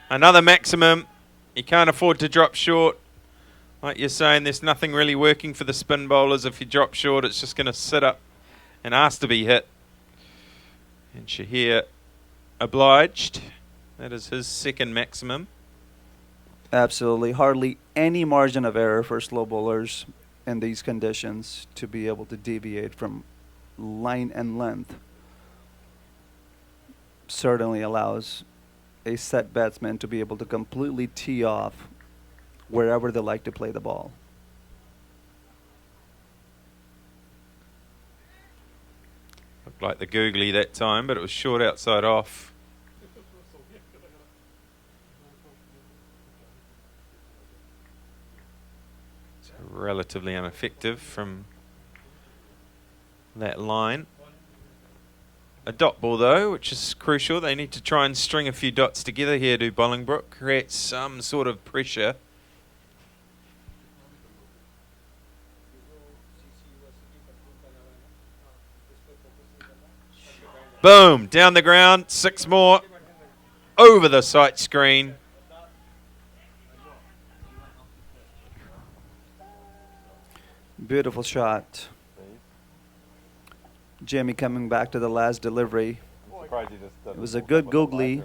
S1: Another maximum. You can't afford to drop short. Like you're saying, there's nothing really working for the spin bowlers. If you drop short, it's just going to sit up and ask to be hit. And Shahir obliged. That is his second maximum.
S5: Absolutely. Hardly any margin of error for slow bowlers in these conditions to be able to deviate from line and length. Certainly allows a set batsman to be able to completely tee off wherever they like to play the ball.
S1: Looked like the googly that time, but it was short outside off. So relatively ineffective from that line. A dot ball though, which is crucial. They need to try and string a few dots together here, do Bolingbrook, create some sort of pressure. Boom, down the ground, 6 more, over the sight screen.
S5: Beautiful shot. Jamie coming back to the last delivery. It was a good googly.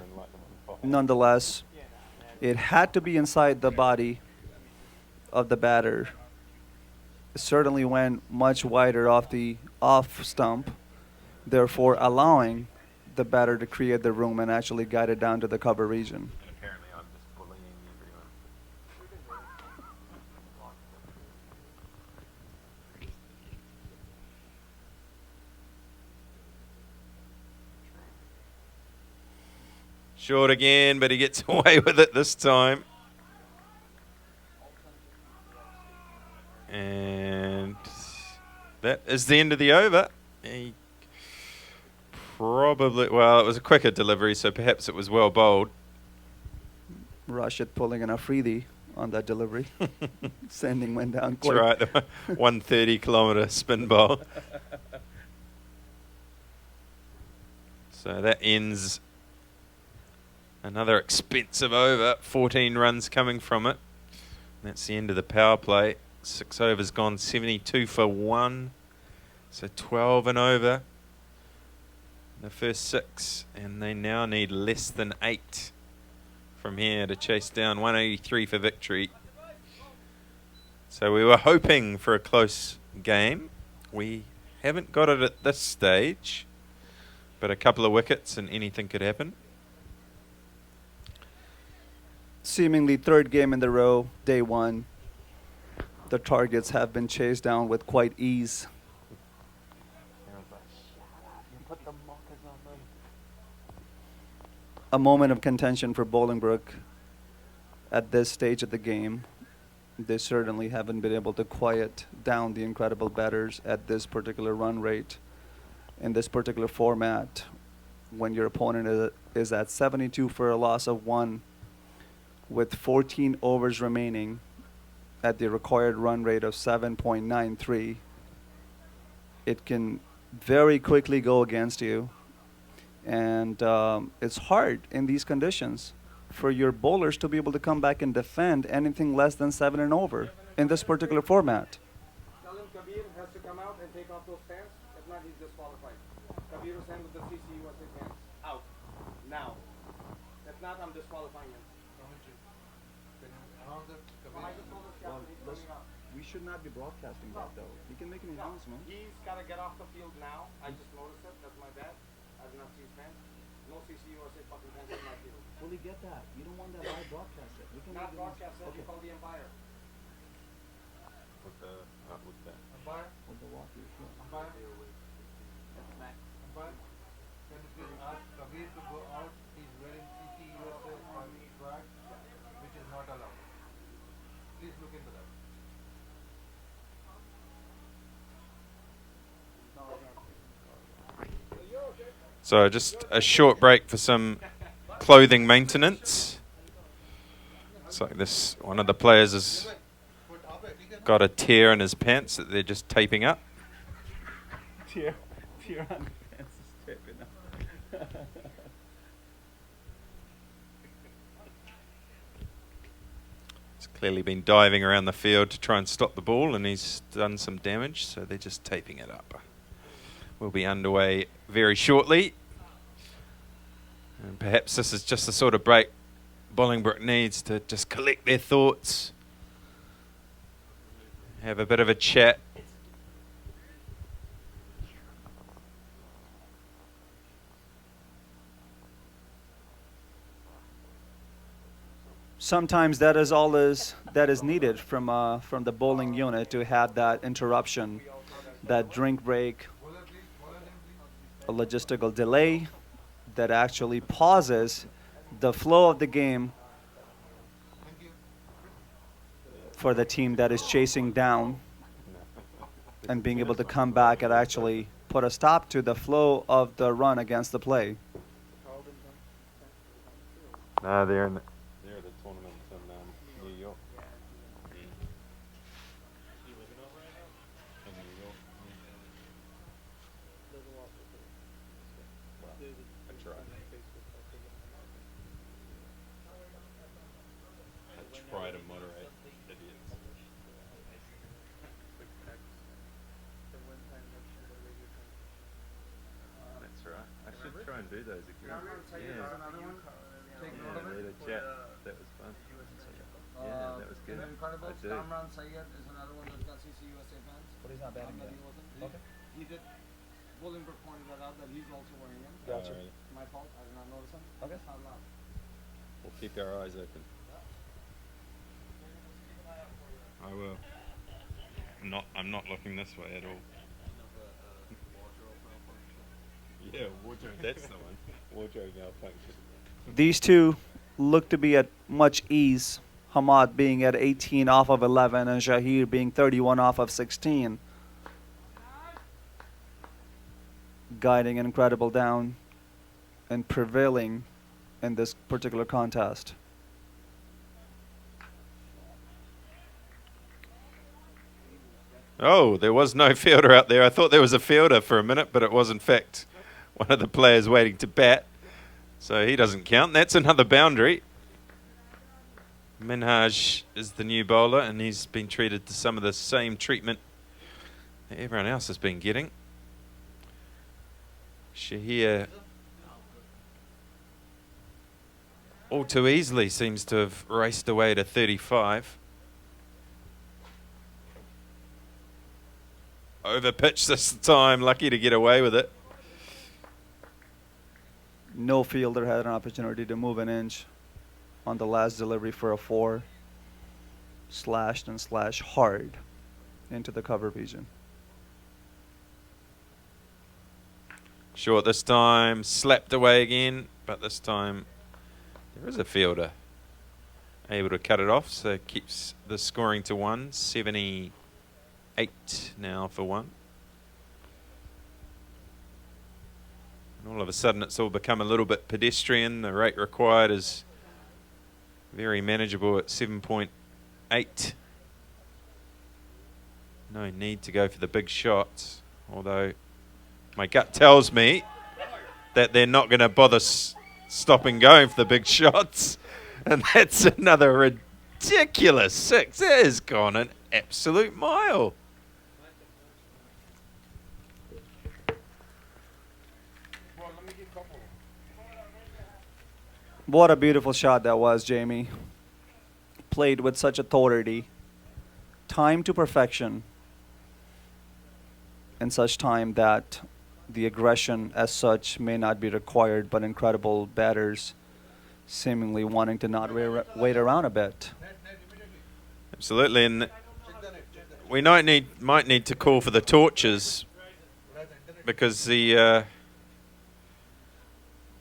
S5: Nonetheless, it had to be inside the body of the batter. It certainly went much wider off the off stump, therefore allowing the batter to create the room and actually guide it down to the cover region.
S1: Apparently I'm just bullying everyone. Short again, but he gets away with it this time. And that is the end of the over. He probably, well, it was a quicker delivery, so perhaps it was well bowled.
S5: Rashid pulling in a freebie on that delivery. Sending went down
S1: That's right, the 130-kilometre spin bowl. So that ends another expensive over. 14 runs coming from it. That's the end of the power play. 6 overs gone, 72 for 1. So 12 and over. The first 6, and they now need less than 8 from here to chase down 183 for victory. So we were hoping for a close game. We haven't got it at this stage, but a couple of wickets and anything could happen.
S5: Seemingly third game in the row, day 1. The targets have been chased down with quite ease. A moment of contention for Bolingbrook at this stage of the game. They certainly haven't been able to quiet down the incredible batters at this particular run rate in this particular format when your opponent is at 72 for a loss of 1 with 14 overs remaining at the required run rate of 7.93. It can very quickly go against you. And it's hard in these conditions for your bowlers to be able to come back and defend anything less than 7 and over in this particular format.
S6: Tell him Kabir has to come out and take off those pants. If not, he's disqualified. Kabir Hussain with the CC USA pants. Out. Now. If not, I'm disqualifying him.
S5: We should not be broadcasting that though. You can make an announcement.
S6: He's got to get off the field now. I just noticed it. That's my bad. I did not see his pants. No CC USA fucking pants in my field.
S5: Fully get that. You don't want that live broadcast it. We can
S6: Not broadcast it. You call the umpire.
S1: With the
S6: Umpire?
S5: With the walkie.
S6: Umpire? Umpire? Can you please ask Kabir to go out? He's wearing CC USA on the track, which is not allowed. Please look into that.
S1: So just a short break for some clothing maintenance. It's like this, one of the players has got a tear in his pants that they're just taping up.
S5: Tear on the pants is taping up.
S1: Clearly been diving around the field to try and stop the ball, and he's done some damage, so they're just taping it up. We'll be underway very shortly. And perhaps this is just the sort of break Bolingbrook needs to just collect their thoughts, have a bit of a chat.
S5: Sometimes that is all that is needed from the bowling unit, to have that interruption, that drink break, a logistical delay that actually pauses the flow of the game for the team that is chasing down, and being able to come back and actually put a stop to the flow of the run against the play.
S1: They're in the tournament in New York. That's right. I try to moderate idiots. That's right. I should try and do those again. Yeah, we had a chat. That was fun. Yeah, that was good. I do.
S6: Kamran Sayyed is another one that's got CCUSA fans.
S5: But he's not batting yet. Okay.
S6: He did. Bolingbrook pointed that out, that he's also wearing it.
S5: Gotcha.
S6: My fault, I did not notice him.
S5: Okay.
S6: It's not allowed.
S1: We'll keep our eyes open. I will. I'm not looking this way at all. Yeah, wardrobe. That's the one. Wardrobe malfunction.
S5: These two look to be at much ease. Hamad being at 18 off of 11, and Shahir being 31 off of 16. Guiding an incredible down and prevailing in this particular contest.
S1: Oh, there was no fielder out there. I thought there was a fielder for a minute, but it was in fact one of the players waiting to bat. So he doesn't count. That's another boundary. Minhaj is the new bowler, and he's been treated to some of the same treatment that everyone else has been getting. Shahir all too easily seems to have raced away to 35. Overpitched this time, lucky to get away with it.
S5: No fielder had an opportunity to move an inch on the last delivery for a 4. Slashed and slashed hard into the cover region.
S1: Short this time, slapped away again, but this time there is a fielder able to cut it off, so it keeps the scoring to 1. 78 now for 1. And all of a sudden it's all become a little bit pedestrian. The rate required is very manageable at 7.8. No need to go for the big shots, although my gut tells me that they're not going to bother stopping going for the big shots. And that's another ridiculous 6. It has gone an absolute mile.
S5: What a beautiful shot that was, Jamie. Played with such authority. Time to perfection. In such time that the aggression as such may not be required, but incredible batters seemingly wanting to not wait around a bit.
S1: Absolutely, and we might need to call for the torches, because the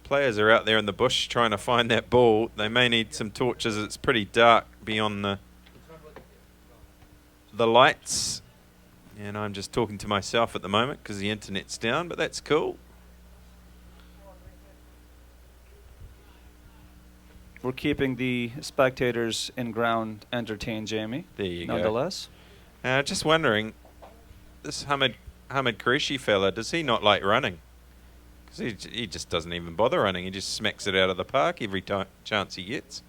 S1: players are out there in the bush trying to find that ball. They may need some torches. It's pretty dark beyond the lights, and I'm just talking to myself at the moment because the internet's down, but that's cool.
S5: We're keeping the spectators in ground entertained, Jamie.
S1: There you go.
S5: Nonetheless.
S1: Just wondering, this Hamid Qureshi fella, does he not like running? Because he just doesn't even bother running. He just smacks it out of the park every chance he gets.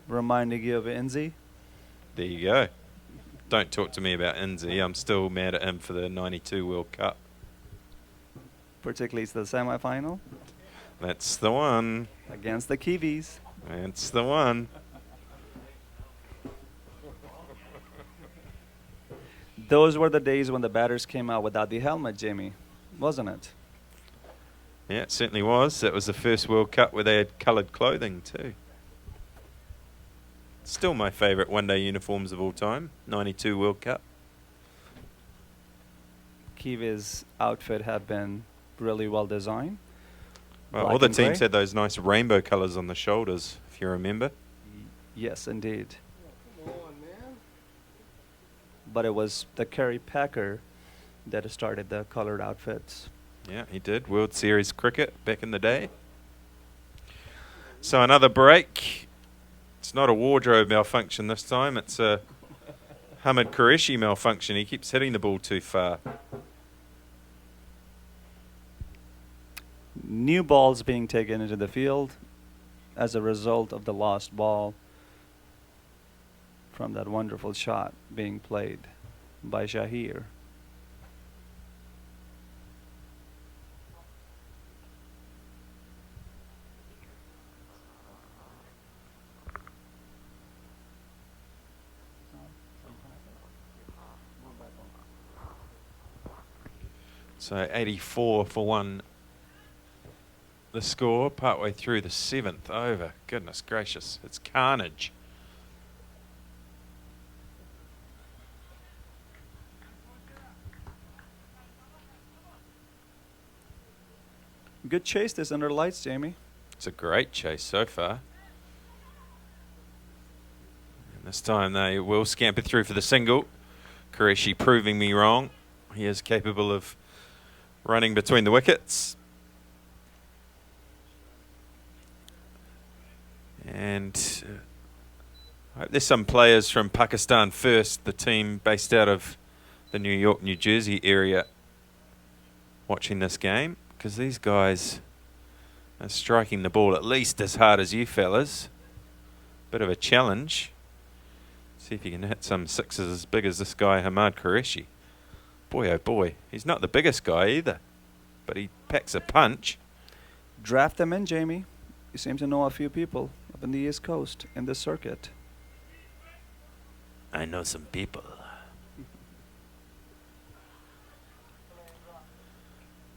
S5: Reminding you of Inzi.
S1: There you go. Don't talk to me about Inzi. I'm still mad at him for the 92 World Cup.
S5: Particularly the semi-final
S1: That's the one.
S5: against the Kiwis.
S1: That's the one.
S5: Those were the days when the batters came out without the helmet, Jamie, wasn't it?
S1: Yeah, it certainly was. It was the first World Cup where they had coloured clothing too. Still my favourite one-day uniforms of all time. 92 World Cup.
S5: Kiwis' outfit had been really well designed.
S1: Well,
S5: Black
S1: all the
S5: and
S1: teams
S5: grey.
S1: had those nice rainbow colours on the shoulders, if you remember.
S5: Yes, indeed. But it was the Kerry Packer that started the colored outfits.
S1: Yeah, he did. World Series cricket back in the day. So another break. It's not a wardrobe malfunction this time. It's a Hamid Qureshi malfunction. He keeps hitting the ball too far.
S5: New balls being taken into the field as a result of the lost ball from that wonderful shot being played by Shahir.
S1: So 84 for 1. The score partway through the 7th over. Goodness gracious. It's carnage.
S5: Good chase this under lights, Jamie.
S1: It's a great chase so far. And this time they will scamper through for the single. Qureshi proving me wrong. He is capable of running between the wickets. And I hope there's some players from Pakistan First, the team based out of the New York, New Jersey area, watching this game, because these guys are striking the ball at least as hard as you fellas. Bit of a challenge. See if you can hit some sixes as big as this guy, Hamid Qureshi. Boy, oh boy, he's not the biggest guy either, but he packs a punch.
S5: Draft them in, Jamie. You seem to know a few people up in the East Coast in this circuit.
S1: I know some people.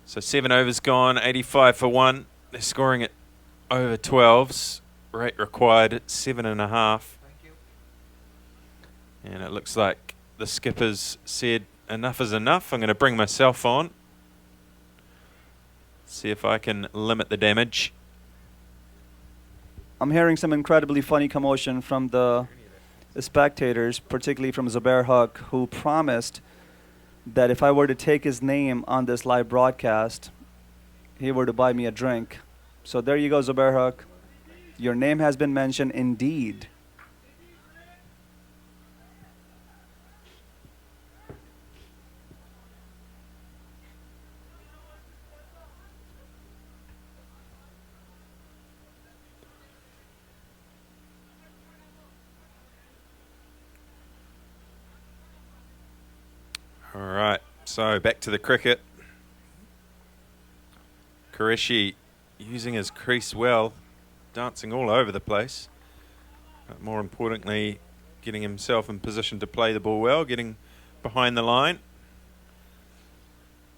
S1: So 7 overs gone, 85 for 1. They're scoring at over 12s. Rate required at 7.5. And it looks like the skipper's said enough is enough. I'm going to bring myself on. See if I can limit the damage.
S5: I'm hearing some incredibly funny commotion from the spectators, particularly from Zubair Huq, who promised that if I were to take his name on this live broadcast, he were to buy me a drink. So there you go, Zubair Huq. Your name has been mentioned indeed.
S1: All right, so back to the cricket. Qureshi using his crease well, dancing all over the place. But more importantly, getting himself in position to play the ball well, getting behind the line.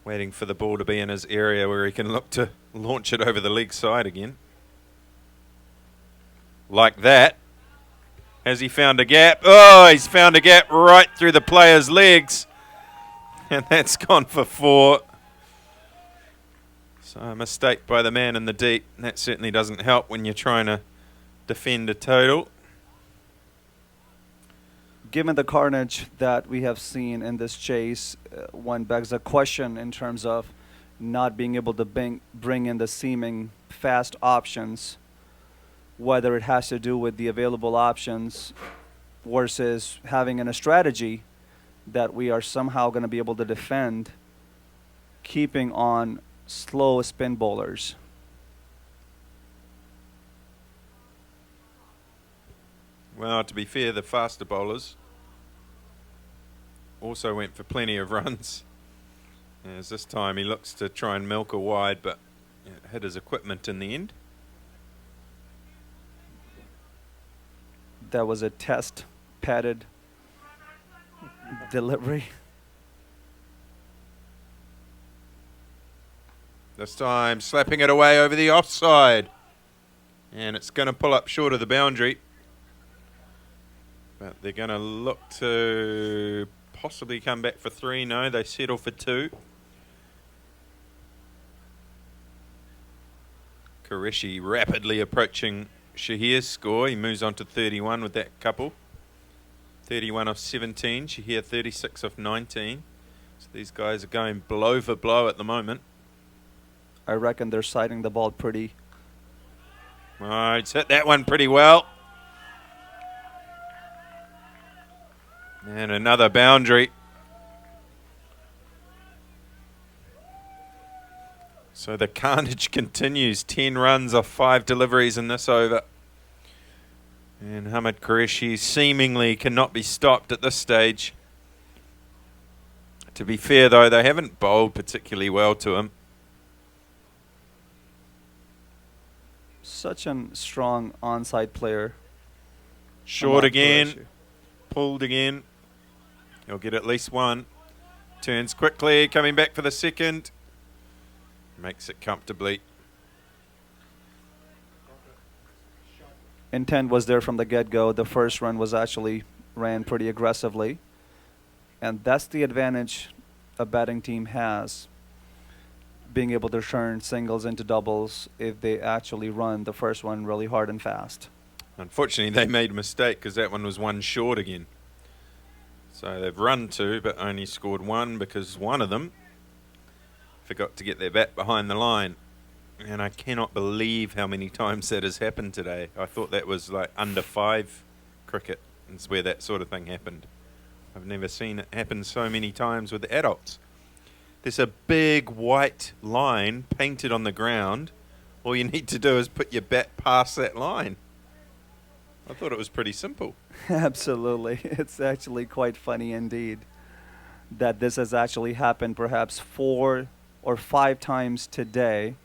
S1: Waiting for the ball to be in his area where he can look to launch it over the leg side again. Like that. Has he found a gap? Oh, he's found a gap right through the player's legs. And that's gone for 4. So a mistake by the man in the deep. That certainly doesn't help when you're trying to defend a total.
S5: Given the carnage that we have seen in this chase, one begs a question in terms of not being able to bring in the seeming fast options, whether it has to do with the available options versus having a strategy that we are somehow going to be able to defend, keeping on slow spin bowlers.
S1: Well, to be fair, the faster bowlers also went for plenty of runs. As this time he looks to try and milk a wide, but it hit his equipment in the end.
S5: That was a test padded delivery.
S1: This time slapping it away over the offside. And it's going to pull up short of the boundary. But they're going to look to possibly come back for 3. No, they settle for 2. Qureshi rapidly approaching Shahir's score. He moves on to 31 with that couple. 31 off 17. Shahir 36 off 19. So these guys are going blow for blow at the moment.
S5: I reckon they're siding the ball pretty.
S1: Oh, he's hit that one pretty well. And another boundary. So the carnage continues. 10 runs off 5 deliveries in this over. And Hamid Qureshi seemingly cannot be stopped at this stage. To be fair, though, they haven't bowled particularly well to him.
S5: Such a strong onside player.
S1: Short
S5: Hamid
S1: again.
S5: Qureshi.
S1: Pulled again. He'll get at least 1. Turns quickly, coming back for the second. Makes it comfortably.
S5: Intent was there from the get-go. The first run was actually ran pretty aggressively. And that's the advantage a batting team has, being able to turn singles into doubles if they actually run the first one really hard and fast.
S1: Unfortunately, they made a mistake because that one was 1 short again. So they've run 2 but only scored 1 because one of them forgot to get their bat behind the line. And I cannot believe how many times that has happened today. I thought that was like under 5 cricket. It's where that sort of thing happened. I've never seen it happen so many times with adults. There's a big white line painted on the ground. All you need to do is put your bat past that line. I thought it was pretty simple.
S5: Absolutely. It's actually quite funny indeed that this has actually happened perhaps 4 or 5 times today.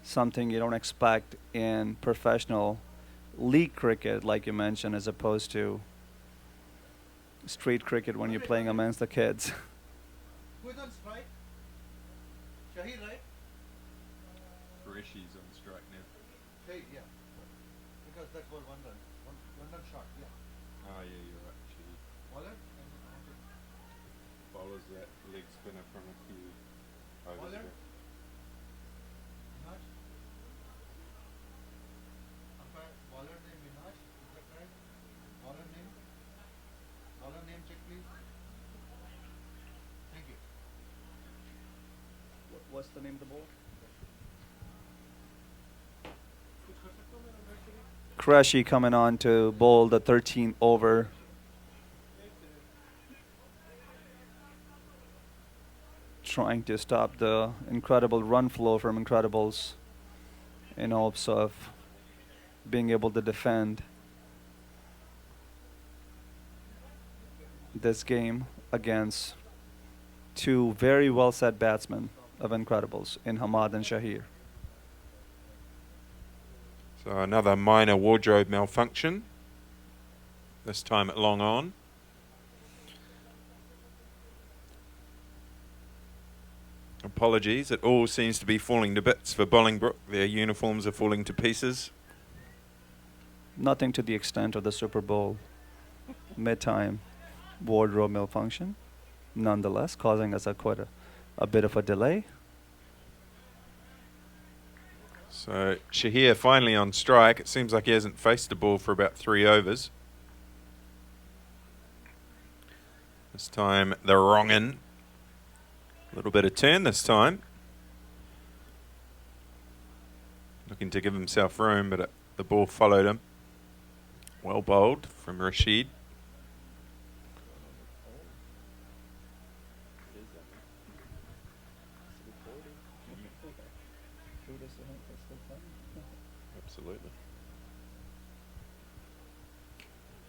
S5: Something you don't expect in professional league cricket, like you mentioned, as opposed to street cricket when you're playing amongst the kids.
S6: Who is on strike? Shahid, right?
S1: Qureshi's on strike now.
S6: Shahid, yeah. Because that was 1 run. One run shot, yeah.
S1: Oh, yeah, you're right.
S6: Waller?
S1: Bowlers that leg spinner from a few overs
S6: Waller?
S1: ago.
S6: Minaj? Umpire, Waller name Minaj, is that right? Waller name? Waller name check please. Thank you.
S5: What's the name of the ball? Qureshi coming on to bowl the 13th over. Trying to stop the incredible run flow from Incredibles in hopes of being able to defend this game against 2 very well set batsmen of Incredibles in Hamad and Shahir.
S1: So another minor wardrobe malfunction. This time at long on. Apologies, it all seems to be falling to bits for Bolingbrook. Their uniforms are falling to pieces.
S5: Nothing to the extent of the Super Bowl mid-time wardrobe malfunction, nonetheless, causing us quite a bit of a delay.
S1: So Shahir finally on strike. It seems like he hasn't faced the ball for about 3 overs. This time the wrong in. A little bit of turn this time. Looking to give himself room, but the ball followed him. Well bowled from Rashid. Absolutely.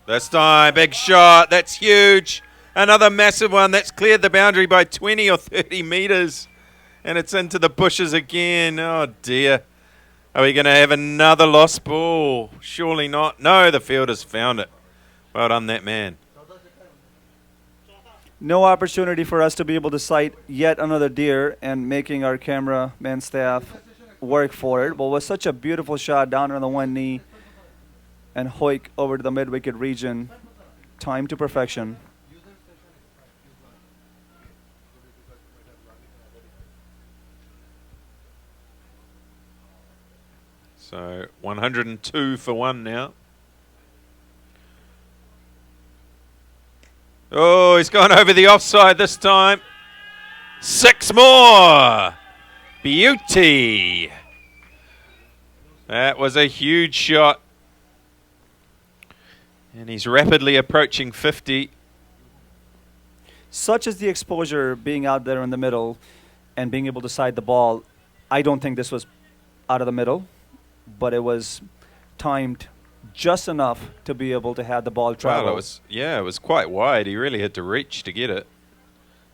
S1: This time, big shot. That's huge. Another massive one that's cleared the boundary by 20 or 30 metres. And it's into the bushes again. Oh, dear. Are we going to have another lost ball? Surely not. No, the fielder's found it. Well done, that man.
S5: No opportunity for us to be able to sight yet another deer and making our cameraman staff work for it. But it was such a beautiful shot down on the one knee and hoik over to the mid-wicket region. Time to perfection.
S1: So 102 for one now. Oh, he's gone over the offside this time. 6 more. Beauty. That was a huge shot. And he's rapidly approaching 50.
S5: Such as the exposure being out there in the middle and being able to side the ball. I don't think this was out of the middle, but it was timed just enough to be able to have the ball travel.
S1: Well, it was quite wide. He really had to reach to get it.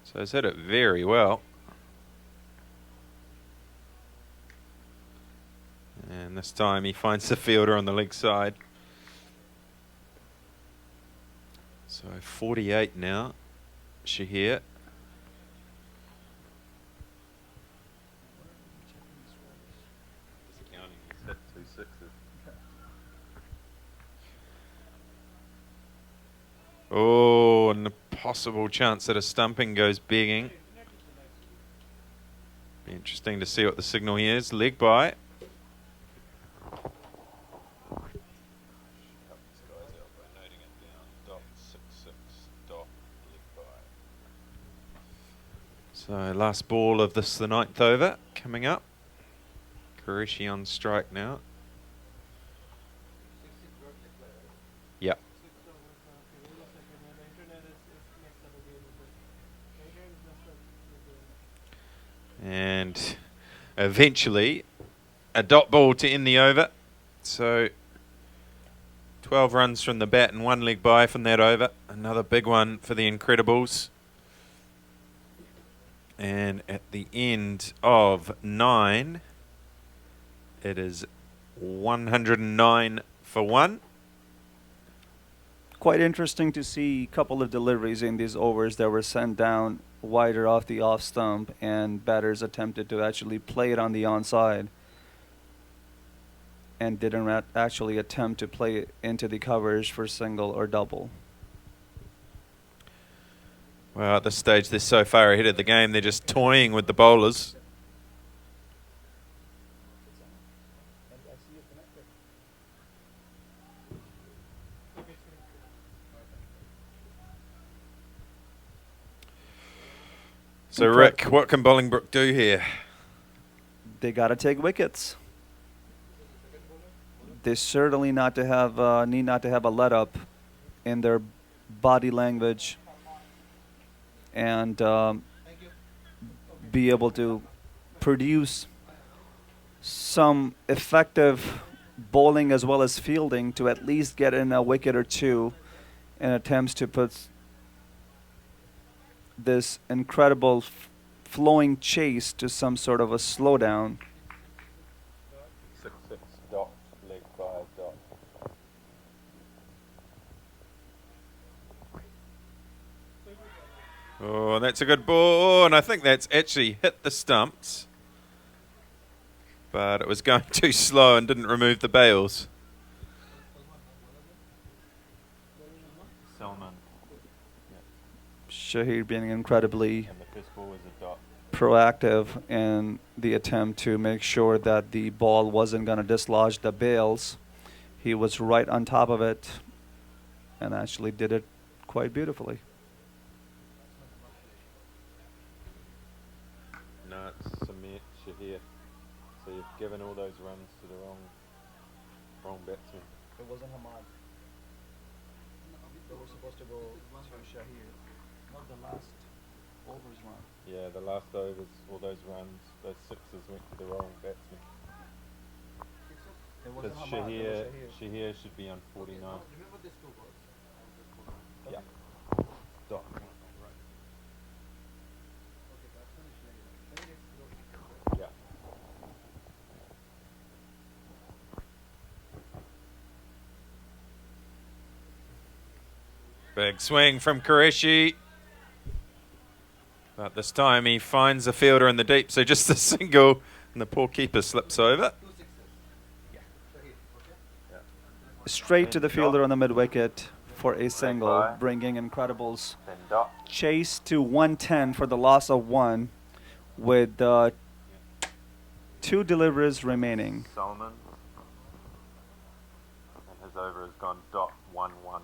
S1: So he's hit it very well. And this time he finds the fielder on the leg side. So 48 now. Shahir. Oh, and a possible chance that a stumping goes begging. Be interesting to see what the signal here is. Leg by. So last ball of this, the 9th over, coming up. Qureshi on strike now. Yep. And eventually a dot ball to end the over. So 12 runs from the bat and 1 leg by from that over. Another big one for the Incredibles. And at the end of 9, it is 109 for 1.
S5: Quite interesting to see a couple of deliveries in these overs that were sent down wider off the off stump, and batters attempted to actually play it on the onside and didn't actually attempt to play it into the covers for single or double.
S1: Well, at this stage, they're so far ahead of the game, they're just toying with the bowlers. So, Rick, what can Bolingbrook do here?
S5: They got to take wickets. They certainly need not to have a let up in their body language and be able to produce some effective bowling as well as fielding to at least get in a wicket or two in attempts to put this incredible flowing chase to some sort of a slowdown.
S1: 6-6 dot, leg by dot. Oh, that's a good ball, and I think that's actually hit the stumps. But it was going too slow and didn't remove the bails. Salman.
S5: Shahir being incredibly
S1: And the first ball was a dot.
S5: proactive in the attempt to make sure that the ball wasn't going to dislodge the bails. He was right on top of it and actually did it quite beautifully.
S1: No, it's Samir Shahir. So you've given all those runs to the wrong batsman.
S5: It wasn't Hamad. They were supposed to go to Shahir. Not the last overs run.
S1: Yeah, the last overs, all those runs, those sixes went to the wrong batsman.
S5: It
S1: Because
S5: wasn't Hamad, it was
S1: Shahir should be on 49.
S5: Remember this two balls?
S1: Yeah. Dot. Big swing from Qureshi. But this time he finds the fielder in the deep, so just a single, and the poor keeper slips over.
S5: Straight to the fielder on the mid-wicket for a single, bringing Incredibles chase to 110 for the loss of 1, with 2 deliveries remaining.
S1: Solomon. And his over has gone .11.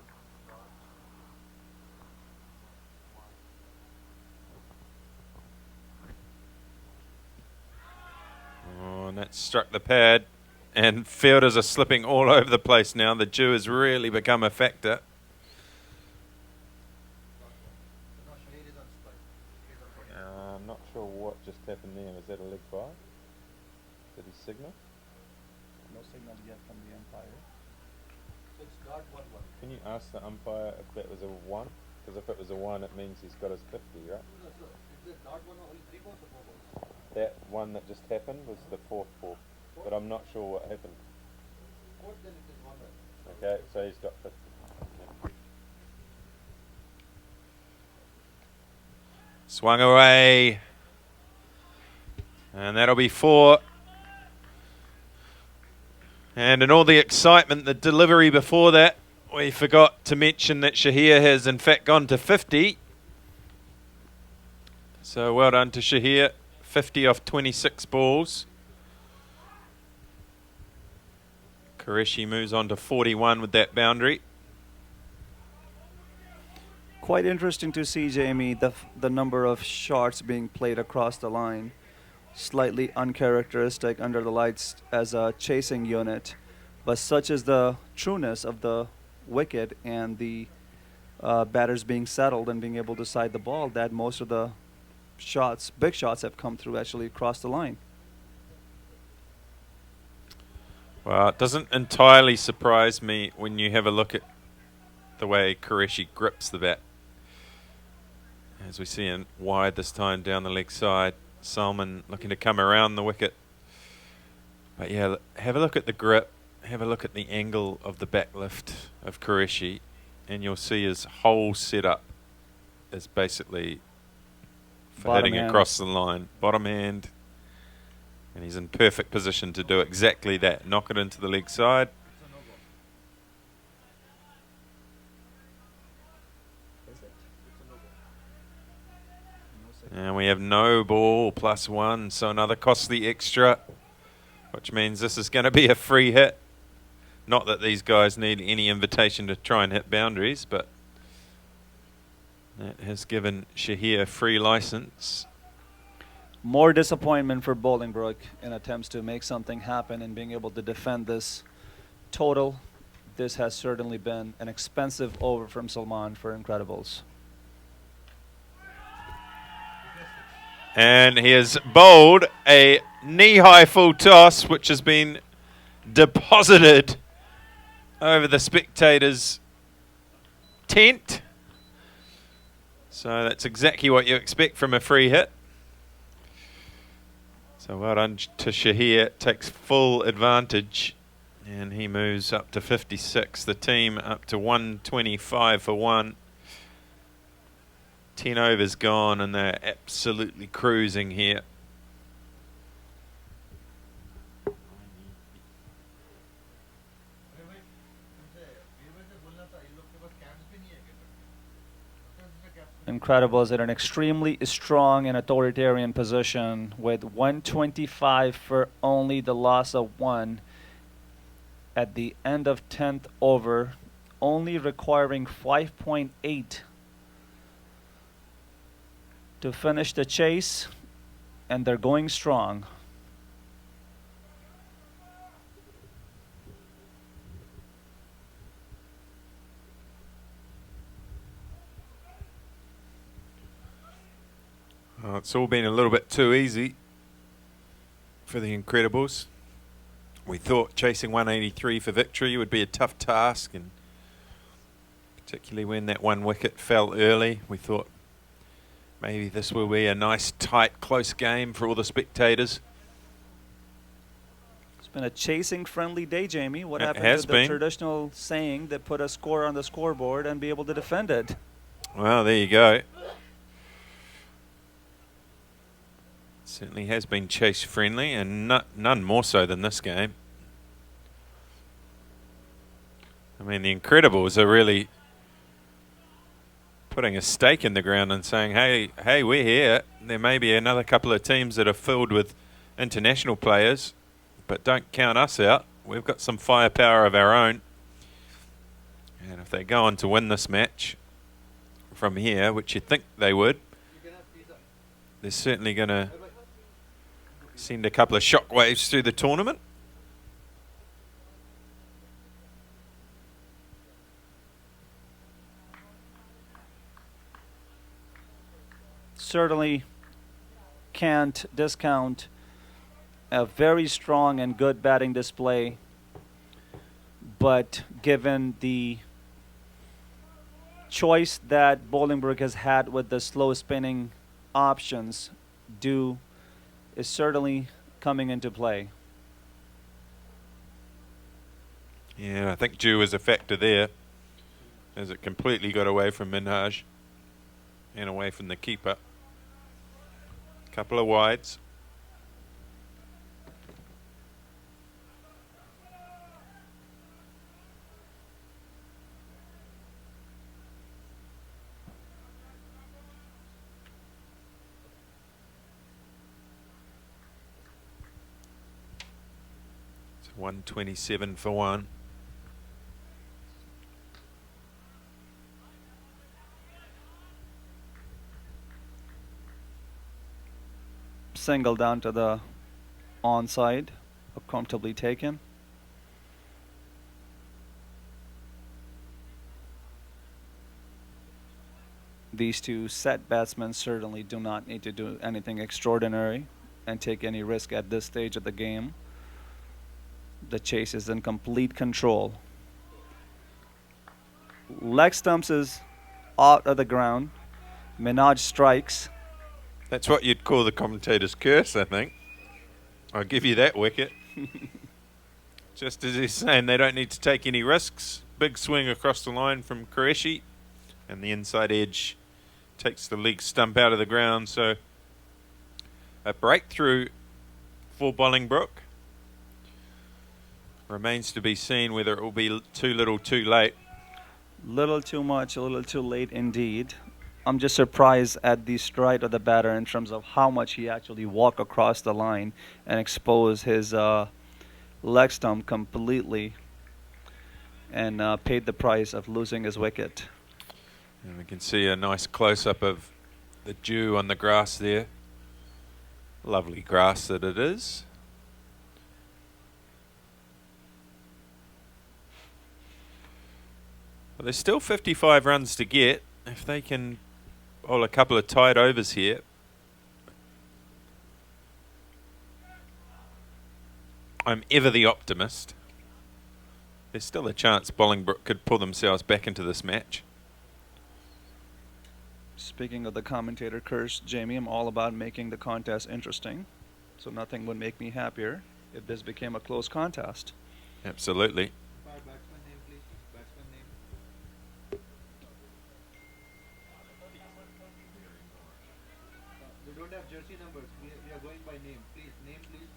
S1: Oh, and that struck the pad. And fielders are slipping all over the place now. The dew has really become a factor. I'm not sure what just happened there. Was that a leg by? Did he signal?
S5: No signal yet from the umpire.
S1: Can you ask the umpire if that was a 1? Because if it was a 1, it means he's got his 50, right? That one that just happened was the 4th ball. But I'm not sure what happened. Okay, so he's got 50. Swung away. And that'll be 4. And in all the excitement, the delivery before that, we forgot to mention that Shahir has in fact gone to 50. So well done to Shahir. 50 off 26 balls. Qureshi moves on to 41 with that boundary.
S5: Quite interesting to see, Jamie, the number of shots being played across the line. Slightly uncharacteristic under the lights as a chasing unit, but such is the trueness of the wicket and the batters being settled and being able to side the ball that most of the shots, big shots, have come through actually across the line.
S1: Well, it doesn't entirely surprise me when you have a look at the way Qureshi grips the bat. As we see him wide this time down the leg side. Salman looking to come around the wicket. But yeah, have a look at the grip. Have a look at the angle of the back lift of Qureshi. And you'll see his whole setup is basically for hitting across the line. Bottom hand. And he's in perfect position to do exactly that. Knock it into the leg side. And we have no ball, +1, so another costly extra, which means this is going to be a free hit. Not that these guys need any invitation to try and hit boundaries, but that has given Shahir free license.
S5: More disappointment for Bolingbrook in attempts to make something happen and being able to defend this total. This has certainly been an expensive over from Salman for Incredibles.
S1: And he has bowled a knee-high full toss, which has been deposited over the spectators' tent. So that's exactly what you expect from a free hit. So well done to Shahir, takes full advantage, and he moves up to 56. The team up to 125 for 1. 10 overs gone, and they're absolutely cruising here.
S5: Incredibles in an extremely strong and authoritarian position with 125 for only the loss of 1 at the end of 10th over, only requiring 5.8 to finish the chase, and they're going strong.
S1: It's all been a little bit too easy for the Incredibles. We thought chasing 183 for victory would be a tough task, and particularly when that 1 wicket fell early, we thought maybe this will be a nice, tight, close game for all the spectators.
S5: Been a chasing friendly day, Jamie. What
S1: It
S5: happened
S1: has
S5: to the
S1: been.
S5: traditional saying that put a score on the scoreboard and be able to defend it?
S1: Well, there you go. Certainly has been chase friendly, and none more so than this game. I mean, the Incredibles are really putting a stake in the ground and saying, hey, we're here. There may be another couple of teams that are filled with international players, but don't count us out. We've got some firepower of our own. And if they go on to win this match from here, which you'd think they would, they're certainly going to send a couple of shockwaves through the tournament.
S5: Certainly can't discount a very strong and good batting display, but given the choice that Bolingbrook has had with the slow spinning options, Dew is certainly coming into play.
S1: Yeah, I think Dew was a factor there, as it completely got away from Minhaj and away from the keeper. Couple of wides. It's 127 for one.
S5: Single down to the onside, comfortably taken. These two set batsmen certainly do not need to do anything extraordinary and take any risk at this stage of the game. The chase is in complete control. Leg stumps is out of the ground. Minhaj strikes.
S1: That's what you'd call the commentator's curse, I think. I'll give you that wicket. Just as he's saying, they don't need to take any risks. Big swing across the line from Qureshi, and the inside edge takes the leg stump out of the ground. So a breakthrough for Bolingbrook. Remains to be seen whether it will be too little too late.
S5: Little too much, a little too late indeed. I'm just surprised at the stride of the batter in terms of how much he actually walked across the line and exposed his leg stump completely and paid the price of losing his wicket.
S1: And we can see a nice close-up of the dew on the grass there. Lovely grass that it is. Well, there's still 55 runs to get. If they can bowl a couple of tight overs here. I'm ever the optimist. There's still a chance Bolingbrook could pull themselves back into this match.
S5: Speaking of the commentator curse, Jamie, I'm all about making the contest interesting. So nothing would make me happier if this became a close contest.
S1: Absolutely.
S6: We don't have jersey numbers. We are going by name. Please, name, please.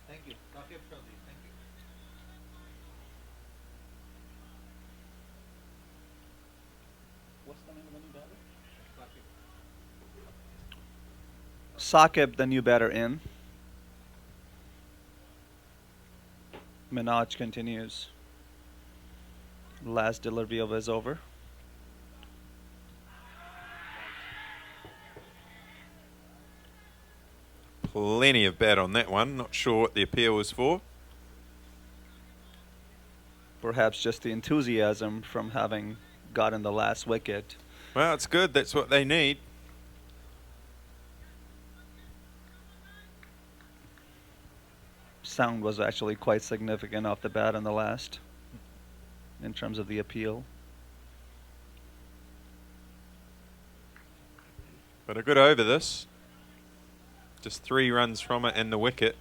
S6: Thank you. Saqib Chaudhary. Thank you.
S5: What's the name of the new batter? Saqib, the new batter in. Minhaj continues. Last delivery of his over.
S1: Plenty of bat on that one. Not sure what the appeal was for.
S5: Perhaps just the enthusiasm from having gotten the last wicket.
S1: Well, it's good. That's what they need.
S5: Sound was actually quite significant off the bat on the last in terms of the appeal.
S1: But a good over this. Just 3 runs from it and the wicket.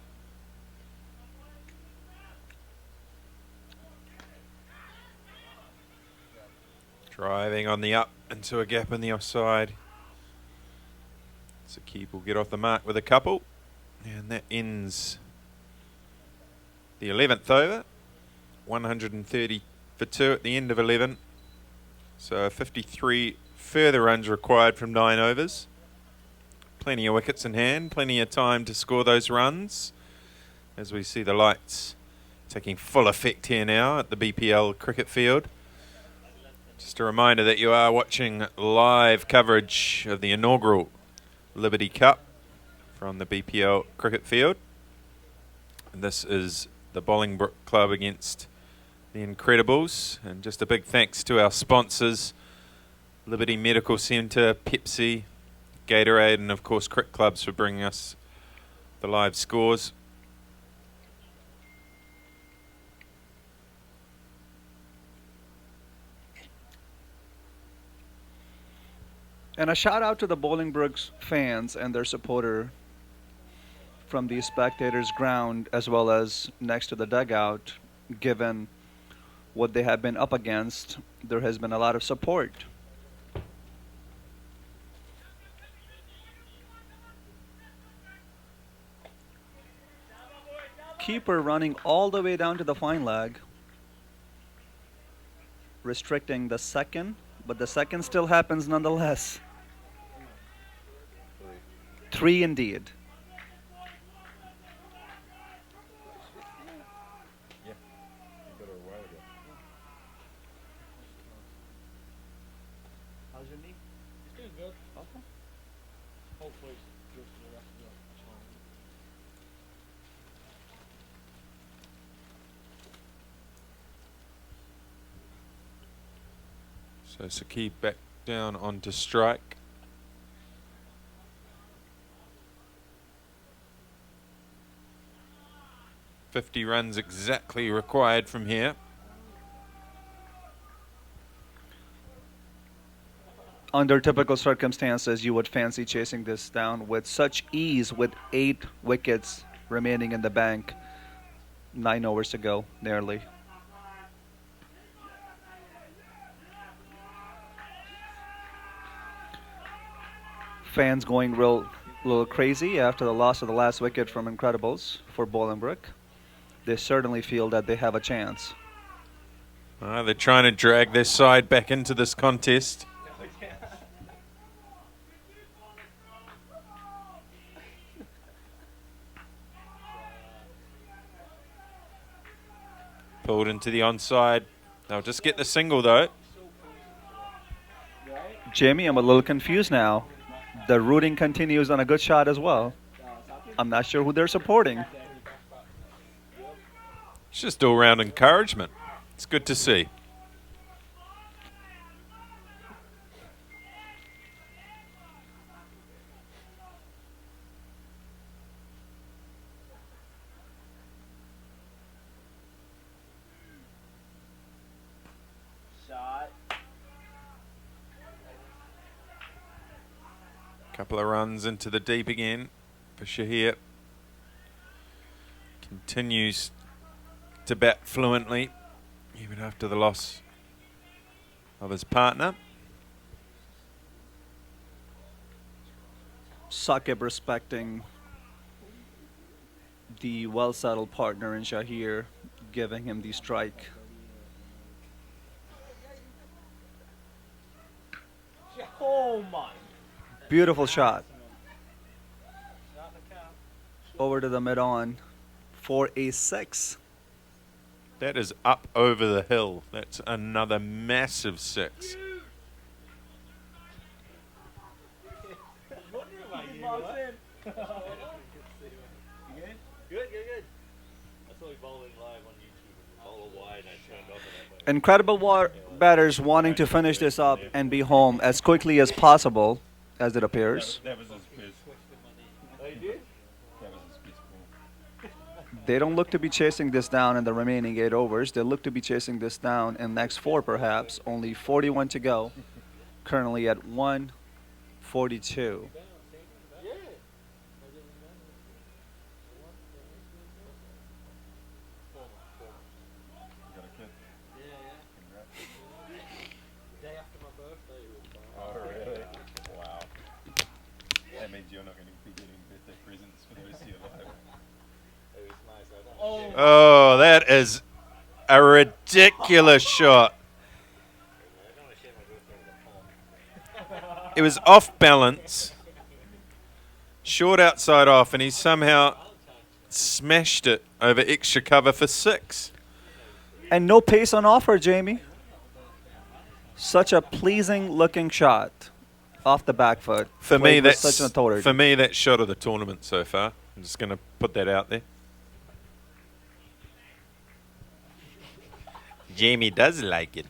S1: Driving on the up into a gap in the offside. Sakib will get off the mark with a couple. And that ends the 11th over. 130 for 2 at the end of 11. So 53 further runs required from 9 overs. Plenty of wickets in hand, plenty of time to score those runs. As we see the lights taking full effect here now at the BPL cricket field. Just a reminder that you are watching live coverage of the inaugural Liberty Cup from the BPL cricket field. And this is the Bolingbrook Club against the Incredibles. And just a big thanks to our sponsors, Liberty Medical Centre, Pepsi, Gatorade, and of course Cricket Clubs for bringing us the live scores.
S5: And a shout out to the Bolingbrook's fans and their supporter from the spectators' ground as well as next to the dugout. Given what they have been up against, there has been a lot of support. Keeper running all the way down to the fine leg, restricting the second, but the second still happens nonetheless. 3 indeed.
S6: How's your knee? It's doing good. Okay. Hopefully it's good for the rest of the time.
S1: So Sakib back down onto strike. .50 runs exactly required from here.
S5: Under typical circumstances, you would fancy chasing this down with such ease with 8 wickets remaining in the bank. 9 overs to go, nearly. Fans going little crazy after the loss of the last wicket from Incredibles for Bolingbrook. They certainly feel that they have a chance.
S1: They're trying to drag their side back into this contest. Pulled into the onside. They'll just get the single though.
S5: Jamie, I'm a little confused now. The rooting continues on a good shot as well. I'm not sure who they're supporting.
S1: It's just all-round encouragement. It's good to see. Couple of runs into the deep again for Shahir. Continues to bat fluently even after the loss of his partner.
S5: Saqib respecting the well-settled partner in Shahir, giving him the strike.
S6: Oh my.
S5: Beautiful shot. Over to the mid-on for a 6.
S1: That is up over the hill. That's another massive 6.
S5: Incredible batters wanting to finish this up and be home as quickly as possible, as it appears.
S1: That was his best.
S5: They don't look to be chasing this down in the remaining 8 overs. They look to be chasing this down in the next 4 perhaps. Only 41 to go. Currently at 142.
S1: Oh, that is a ridiculous shot. It was off balance, short outside off, and he somehow smashed it over extra cover for 6.
S5: And no pace on offer, Jamie. Such a pleasing looking shot off the back foot.
S1: For me,
S5: Played with
S1: that's
S5: such an authority.
S1: for me that shot of the tournament so far. I'm just going to put that out there. Jamie does like it.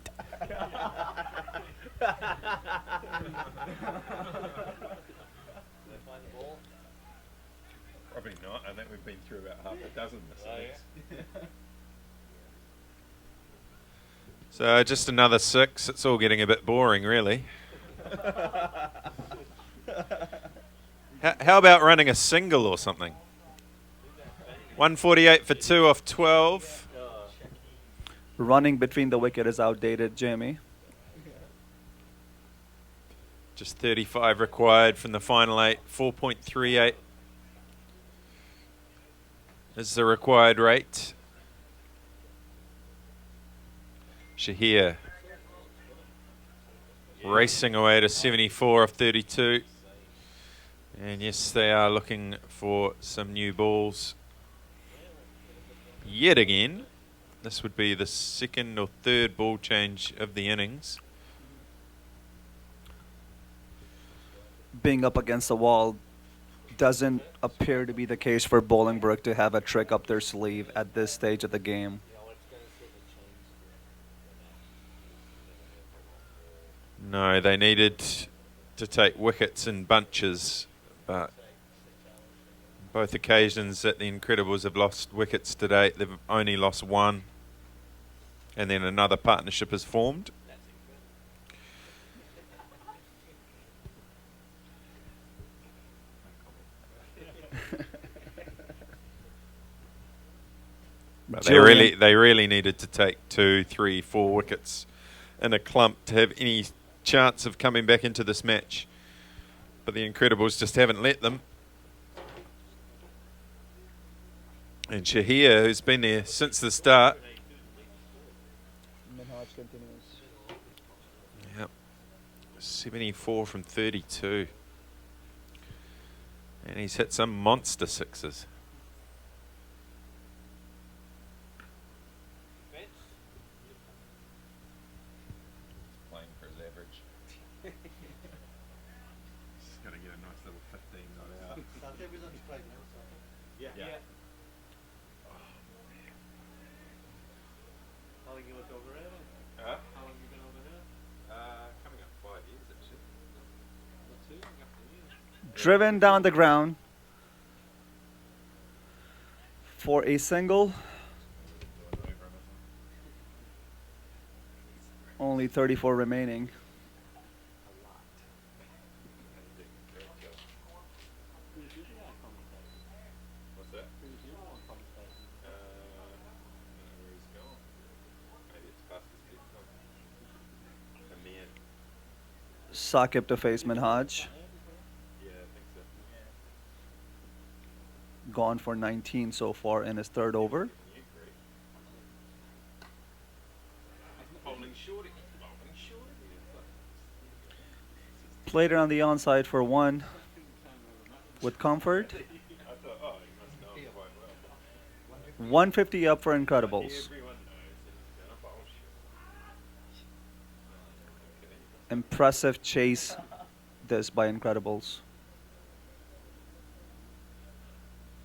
S1: Probably not. I think we've been through about half a dozen mistakes. So just another 6. It's all getting a bit boring, really. How about running a single or something? 148 for 2 off 12.
S5: Running between the wicket is outdated, Jamie.
S1: Just 35 required from the final 8. 4.38 is the required rate. Shahir racing away to 74 off 32. And yes, they are looking for some new balls yet again. This would be the 2nd or 3rd ball change of the innings.
S5: Being up against the wall doesn't appear to be the case for Bolingbrook to have a trick up their sleeve at this stage of the game.
S1: No, they needed to take wickets in bunches, but both occasions that the Incredibles have lost wickets to date, they've only lost 1, and then another partnership is formed. But they really needed to take 2, 3, 4 wickets in a clump to have any chance of coming back into this match. But the Incredibles just haven't let them. And Shahir, who's been there since the start. Yep. 74 from 32. And he's hit some monster 6s. Playing for his average. Just got to get a nice little 15 not out. Yeah.
S2: How long you looked over it?
S1: Huh?
S2: How long you been over there?
S1: Coming up 5 years actually.
S5: Driven down the ground for a single. Only 34 remaining.
S1: What's that? Where he's gone. Maybe it's past his bedtime. Amir.
S5: Saqib to face Minhaj.
S1: Yeah, I think so.
S5: Gone for 19 so far in his 3rd over.
S1: Bowling shorty.
S5: Played around the onside for 1 with comfort.
S1: I thought, oh, he must know him quite well.
S5: 150 up for Incredibles.
S1: Everyone knows that he's gonna bowl short.
S5: Impressive chase this by Incredibles.
S1: So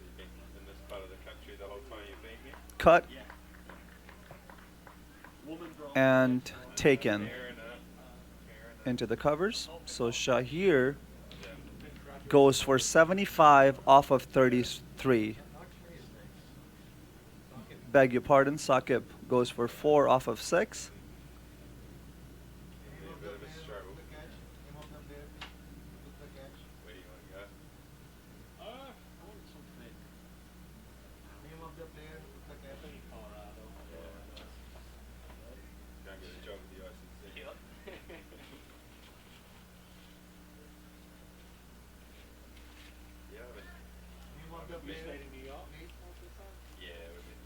S1: you've been in this part of the country the whole time you've been here?
S5: Cut and taken into the covers. So Shahir goes for 75 off of 33. Beg your pardon, Saqib goes for 4 off of 6.
S1: A bit of a struggle. Where do you want to go? Go and get a job with the ICC. Yeah, but yeah, we've been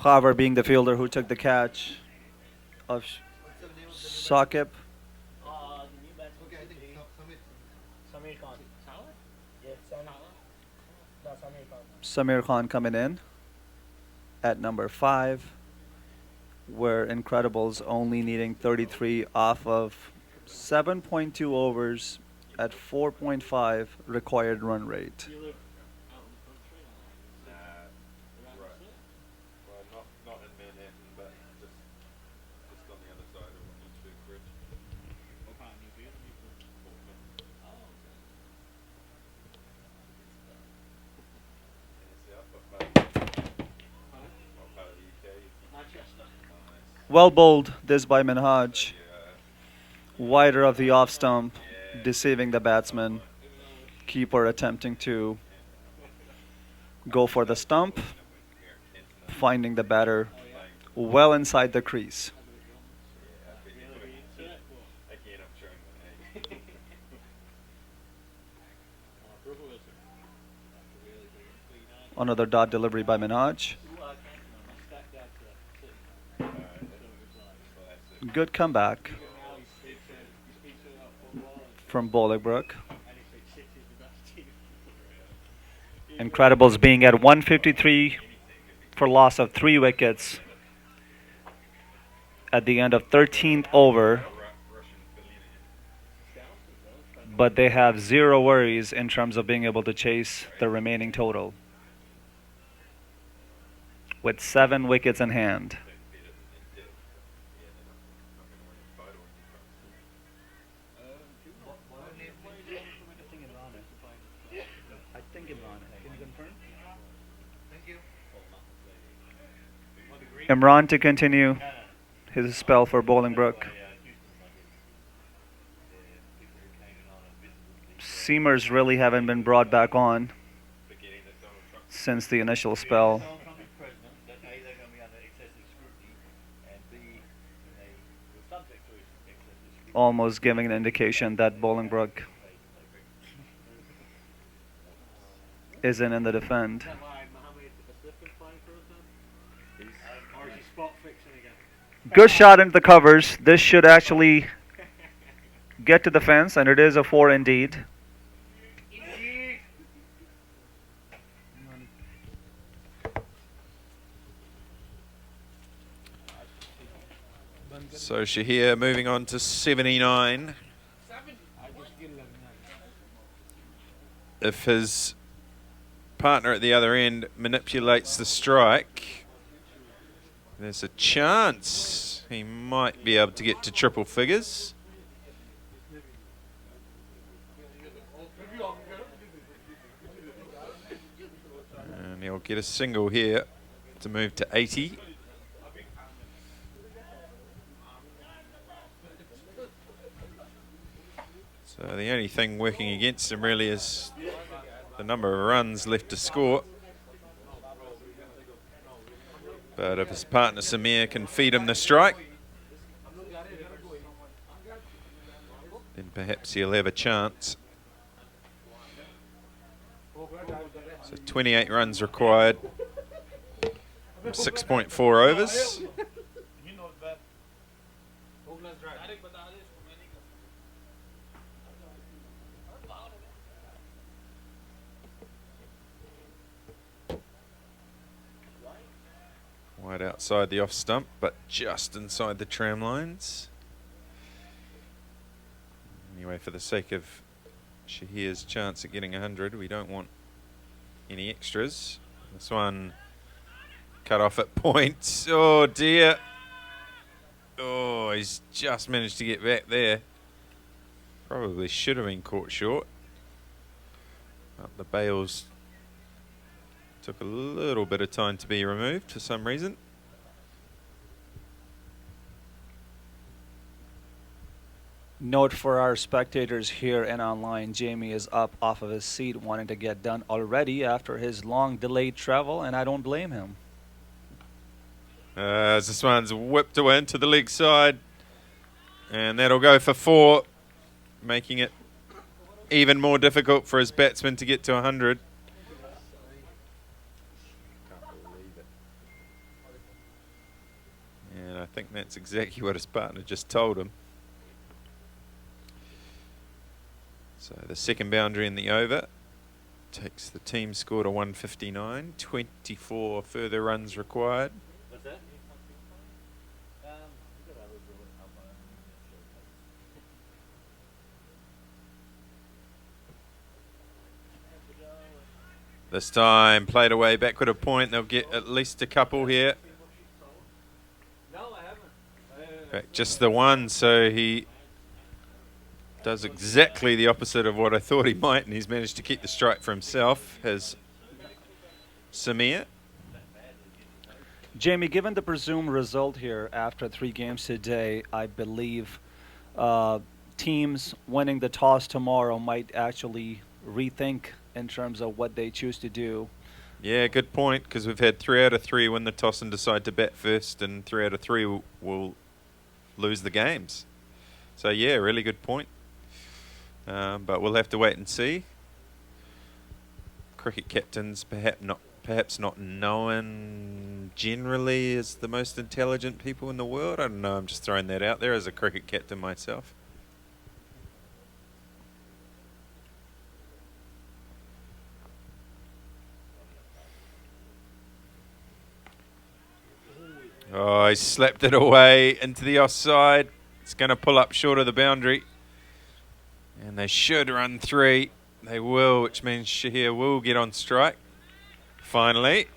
S5: Khavar being the fielder who took the catch of Saqib. Samir Khan coming in at number 5, where Incredibles only needing 33 off of 7.2 overs at 4.5 required run rate.
S1: Not in Manhattan, but just on the other side of Newsburg Bridge.
S5: Well bowled this by Minhaj. Wider of the off stump, deceiving the batsman. Keeper attempting to go for the stump, finding the batter well inside the crease. Another dot delivery by Minhaj. Good comeback from Bolingbrook. Incredibles being at 153 for loss of 3 wickets at the end of 13th over. But they have 0 worries in terms of being able to chase the remaining total, with 7 wickets in hand. Imran to continue his spell for Bolingbrook. Seamers really haven't been brought back on since the initial spell. Almost giving an indication that Bolingbrook isn't in the defend. Good shot into the covers. This should actually get to the fence, and it is a 4 indeed.
S1: So Shahir moving on to 79. If his partner at the other end manipulates the strike, there's a chance he might be able to get to triple figures. And he'll get a single here to move to 80. So the only thing working against him really is the number of runs left to score. But if his partner Samir can feed him the strike, then perhaps he'll have a chance. So 28 runs required from 6.4 overs. Wide outside the off stump, but just inside the tram lines. Anyway, for the sake of Shahir's chance at getting 100, we don't want any extras. This one cut off at point. Oh dear. Oh, he's just managed to get back there. Probably should have been caught short. But the bails took a little bit of time to be removed for some reason.
S5: Note for our spectators here and online, Jamie is up off of his seat wanting to get done already after his long delayed travel, and I don't blame him.
S1: As this one's whipped away into the leg side, and that'll go for 4, making it even more difficult for his batsman to get to 100. And I think that's exactly what his partner just told him. So the second boundary in the over takes the team score to 159. 24 further runs required. This time played away backward a point. They'll get at least a couple here. In fact, just the one, so he does exactly the opposite of what I thought he might, and he's managed to keep the strike for himself, has Samir.
S5: Jamie, given the presumed result here after 3 games today, I believe teams winning the toss tomorrow might actually rethink in terms of what they choose to do.
S1: Yeah, good point, because we've had 3 out of 3 win the toss and decide to bat first, and 3 out of 3 will lose the games. So yeah, really good point. But we'll have to wait and see. Cricket captains perhaps not known generally as the most intelligent people in the world. I don't know, I'm just throwing that out there as a cricket captain myself. Oh, he slapped it away into the offside. It's going to pull up short of the boundary. And they should run 3. They will, which means Shahir will get on strike. Finally.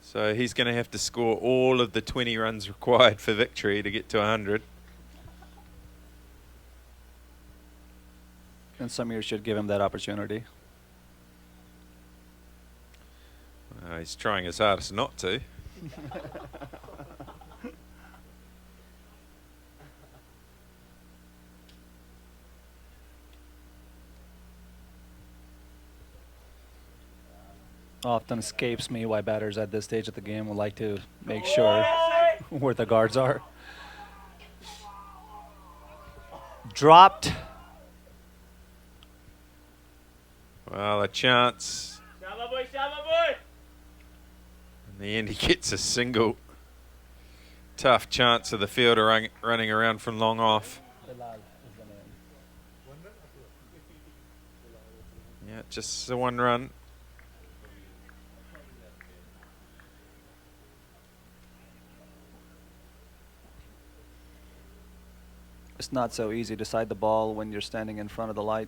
S1: So he's going to have to score all of the 20 runs required for victory to get to 100.
S5: And Samir should give him that opportunity.
S1: He's trying his hardest not to.
S5: Often escapes me why batters at this stage of the game would like to make sure where the guards are. Dropped.
S1: Well, a chance. In the end, he gets a single. Tough chance of the fielder running around from long off. Yeah, just the 1 run.
S5: It's not so easy to side the ball when you're standing in front of the light.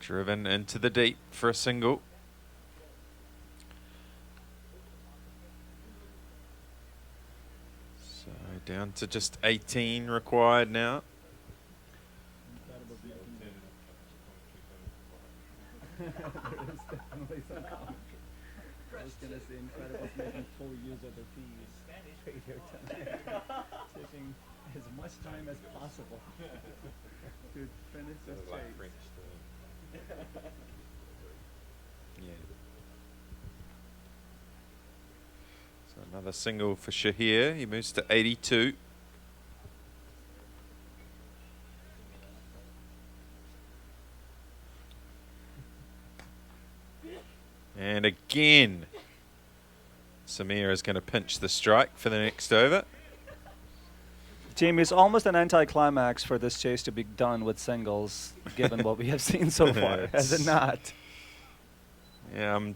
S1: Driven into the deep for a single. So down to just 18 required now.
S5: I was going to say Incredibles making full use of the fees. Taking as much time as possible to finish this chase.
S1: Yeah. So another single for Shahir. He moves to 82. And again, Samir is going to pinch the strike for the next over.
S5: Jamie, it's almost an anticlimax for this chase to be done with singles, given what we have seen so far, has it not?
S1: Yeah, I'm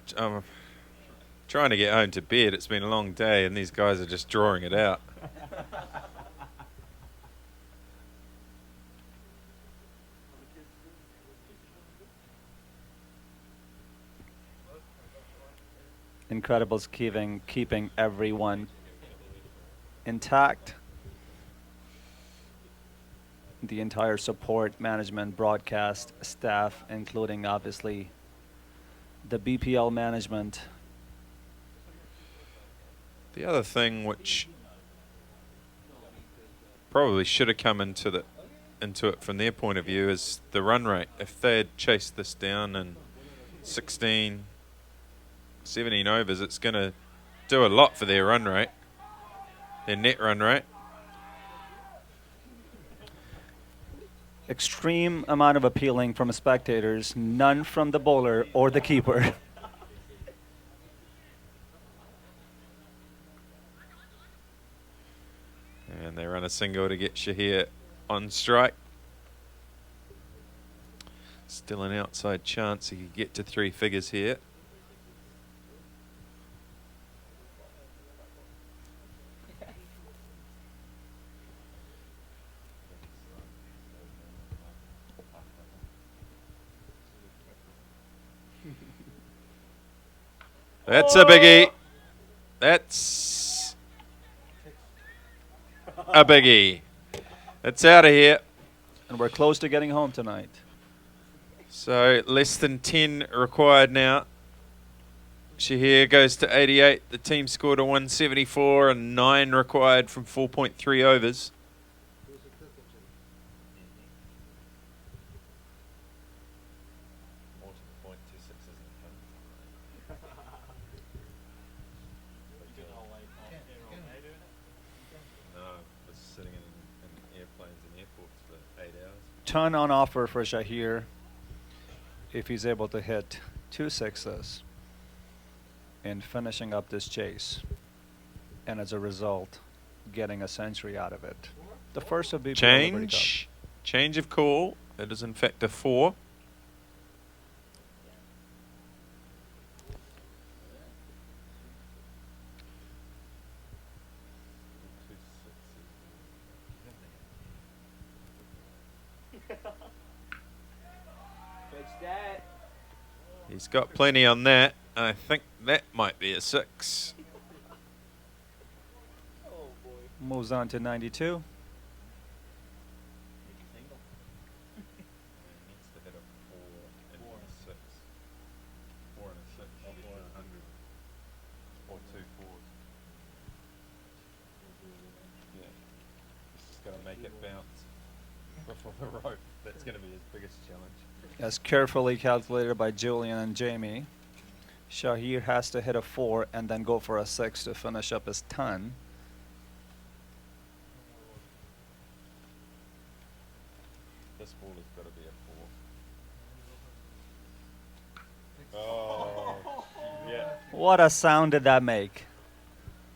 S1: trying to get home to bed. It's been a long day, and these guys are just drawing it out.
S5: Incredibles keeping everyone intact. The entire support, management, broadcast staff, including obviously the BPL management.
S1: The other thing which probably should have come into it from their point of view is the run rate. If they had chased this down in 16, 17 overs, it's going to do a lot for their run rate, their net run rate.
S5: Extreme amount of appealing from spectators, none from the bowler or the keeper.
S1: And they run a single to get Shahir on strike. Still an outside chance he could get to 3 figures here. That's a biggie. That's a biggie. It's out of here.
S5: And we're close to getting home tonight.
S1: So less than 10 required now. Shahir goes to 88. The team scored a 174 and 9 required from 4.3 overs.
S5: Ton on offer for Shahir if he's able to hit 2 sixes in finishing up this chase, and as a result getting a century out of it. The first would be
S1: Change of call. It is in fact a 4. He's got plenty on that. I think that might be a 6.
S5: Moves on to 92.
S1: That's going to be his biggest challenge.
S5: As carefully calculated by Julian and Jamie, Shahir has to hit a 4 and then go for a 6 to finish up his ton.
S1: This ball has got to be a 4. Oh, yeah.
S5: What a sound did that make?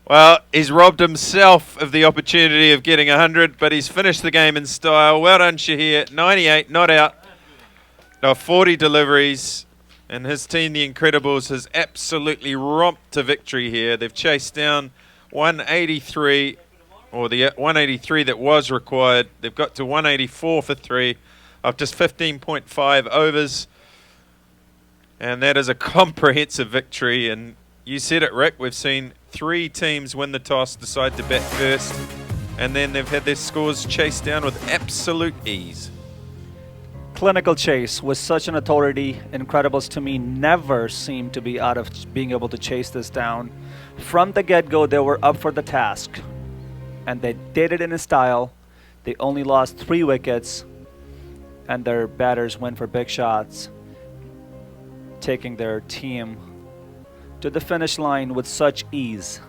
S1: Well, he's robbed himself of the opportunity of getting 100, but he's finished the game in style. Well done, Shahir. 98, not out. Now 40 deliveries, and his team, the Incredibles, has absolutely romped to victory here. They've chased down 183, or the 183 that was required. They've got to 184 for 3 of just 15.5 overs, and that is a comprehensive victory. And you said it, Rick, we've seen 3 teams win the toss, decide to bat first, and then they've had their scores chased down with absolute ease.
S5: Clinical chase with such an authority. Incredibles to me never seem to be out of being able to chase this down. From the get-go, they were up for the task, and they did it in a style. They only lost 3 wickets, and their batters went for big shots, taking their team to the finish line with such ease.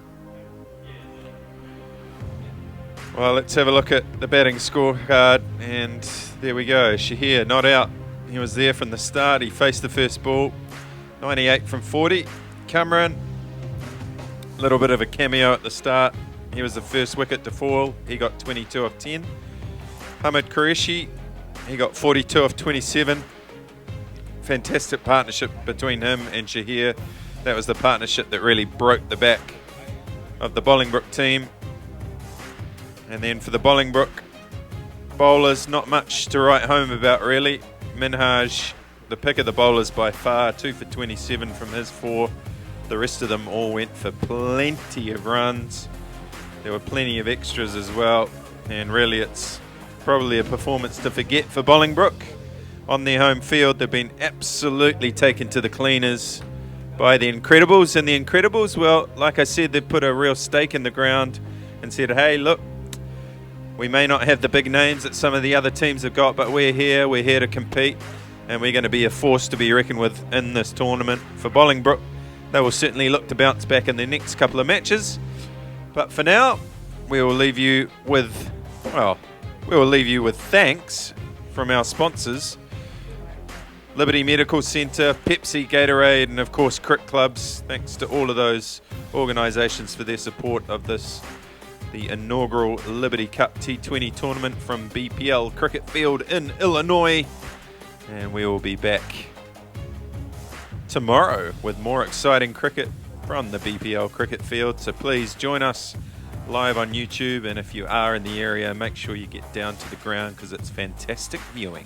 S1: Well, let's have a look at the batting scorecard, and there we go. Shahir not out. He was there from the start. He faced the first ball. 98 from 40. Cameron, a little bit of a cameo at the start. He was the first wicket to fall. He got 22 of 10. Hamid Qureshi, he got 42 of 27. Fantastic partnership between him and Shahir. That was the partnership that really broke the back of the Bolingbrook team. And then for the Bolingbrook bowlers, not much to write home about really. Minhaj, the pick of the bowlers by far, 2 for 27 from his 4. The rest of them all went for plenty of runs. There were plenty of extras as well. And really it's probably a performance to forget for Bolingbrook. On their home field, they've been absolutely taken to the cleaners by the Incredibles. And the Incredibles, well, like I said, they put a real stake in the ground and said, hey, look, we may not have the big names that some of the other teams have got, but we're here to compete, and we're going to be a force to be reckoned with in this tournament. For Bolingbrook, they will certainly look to bounce back in their next couple of matches. But for now, we will leave you with, well, we will leave you with thanks from our sponsors, Liberty Medical Centre, Pepsi, Gatorade, and of course Cricket Clubs. Thanks to all of those organisations for their support of this, the inaugural Liberty Cup T20 tournament from BPL Cricket Field in Illinois. And we will be back tomorrow with more exciting cricket from the BPL Cricket Field. So please join us live on YouTube, and if you are in the area, make sure you get down to the ground because it's fantastic viewing.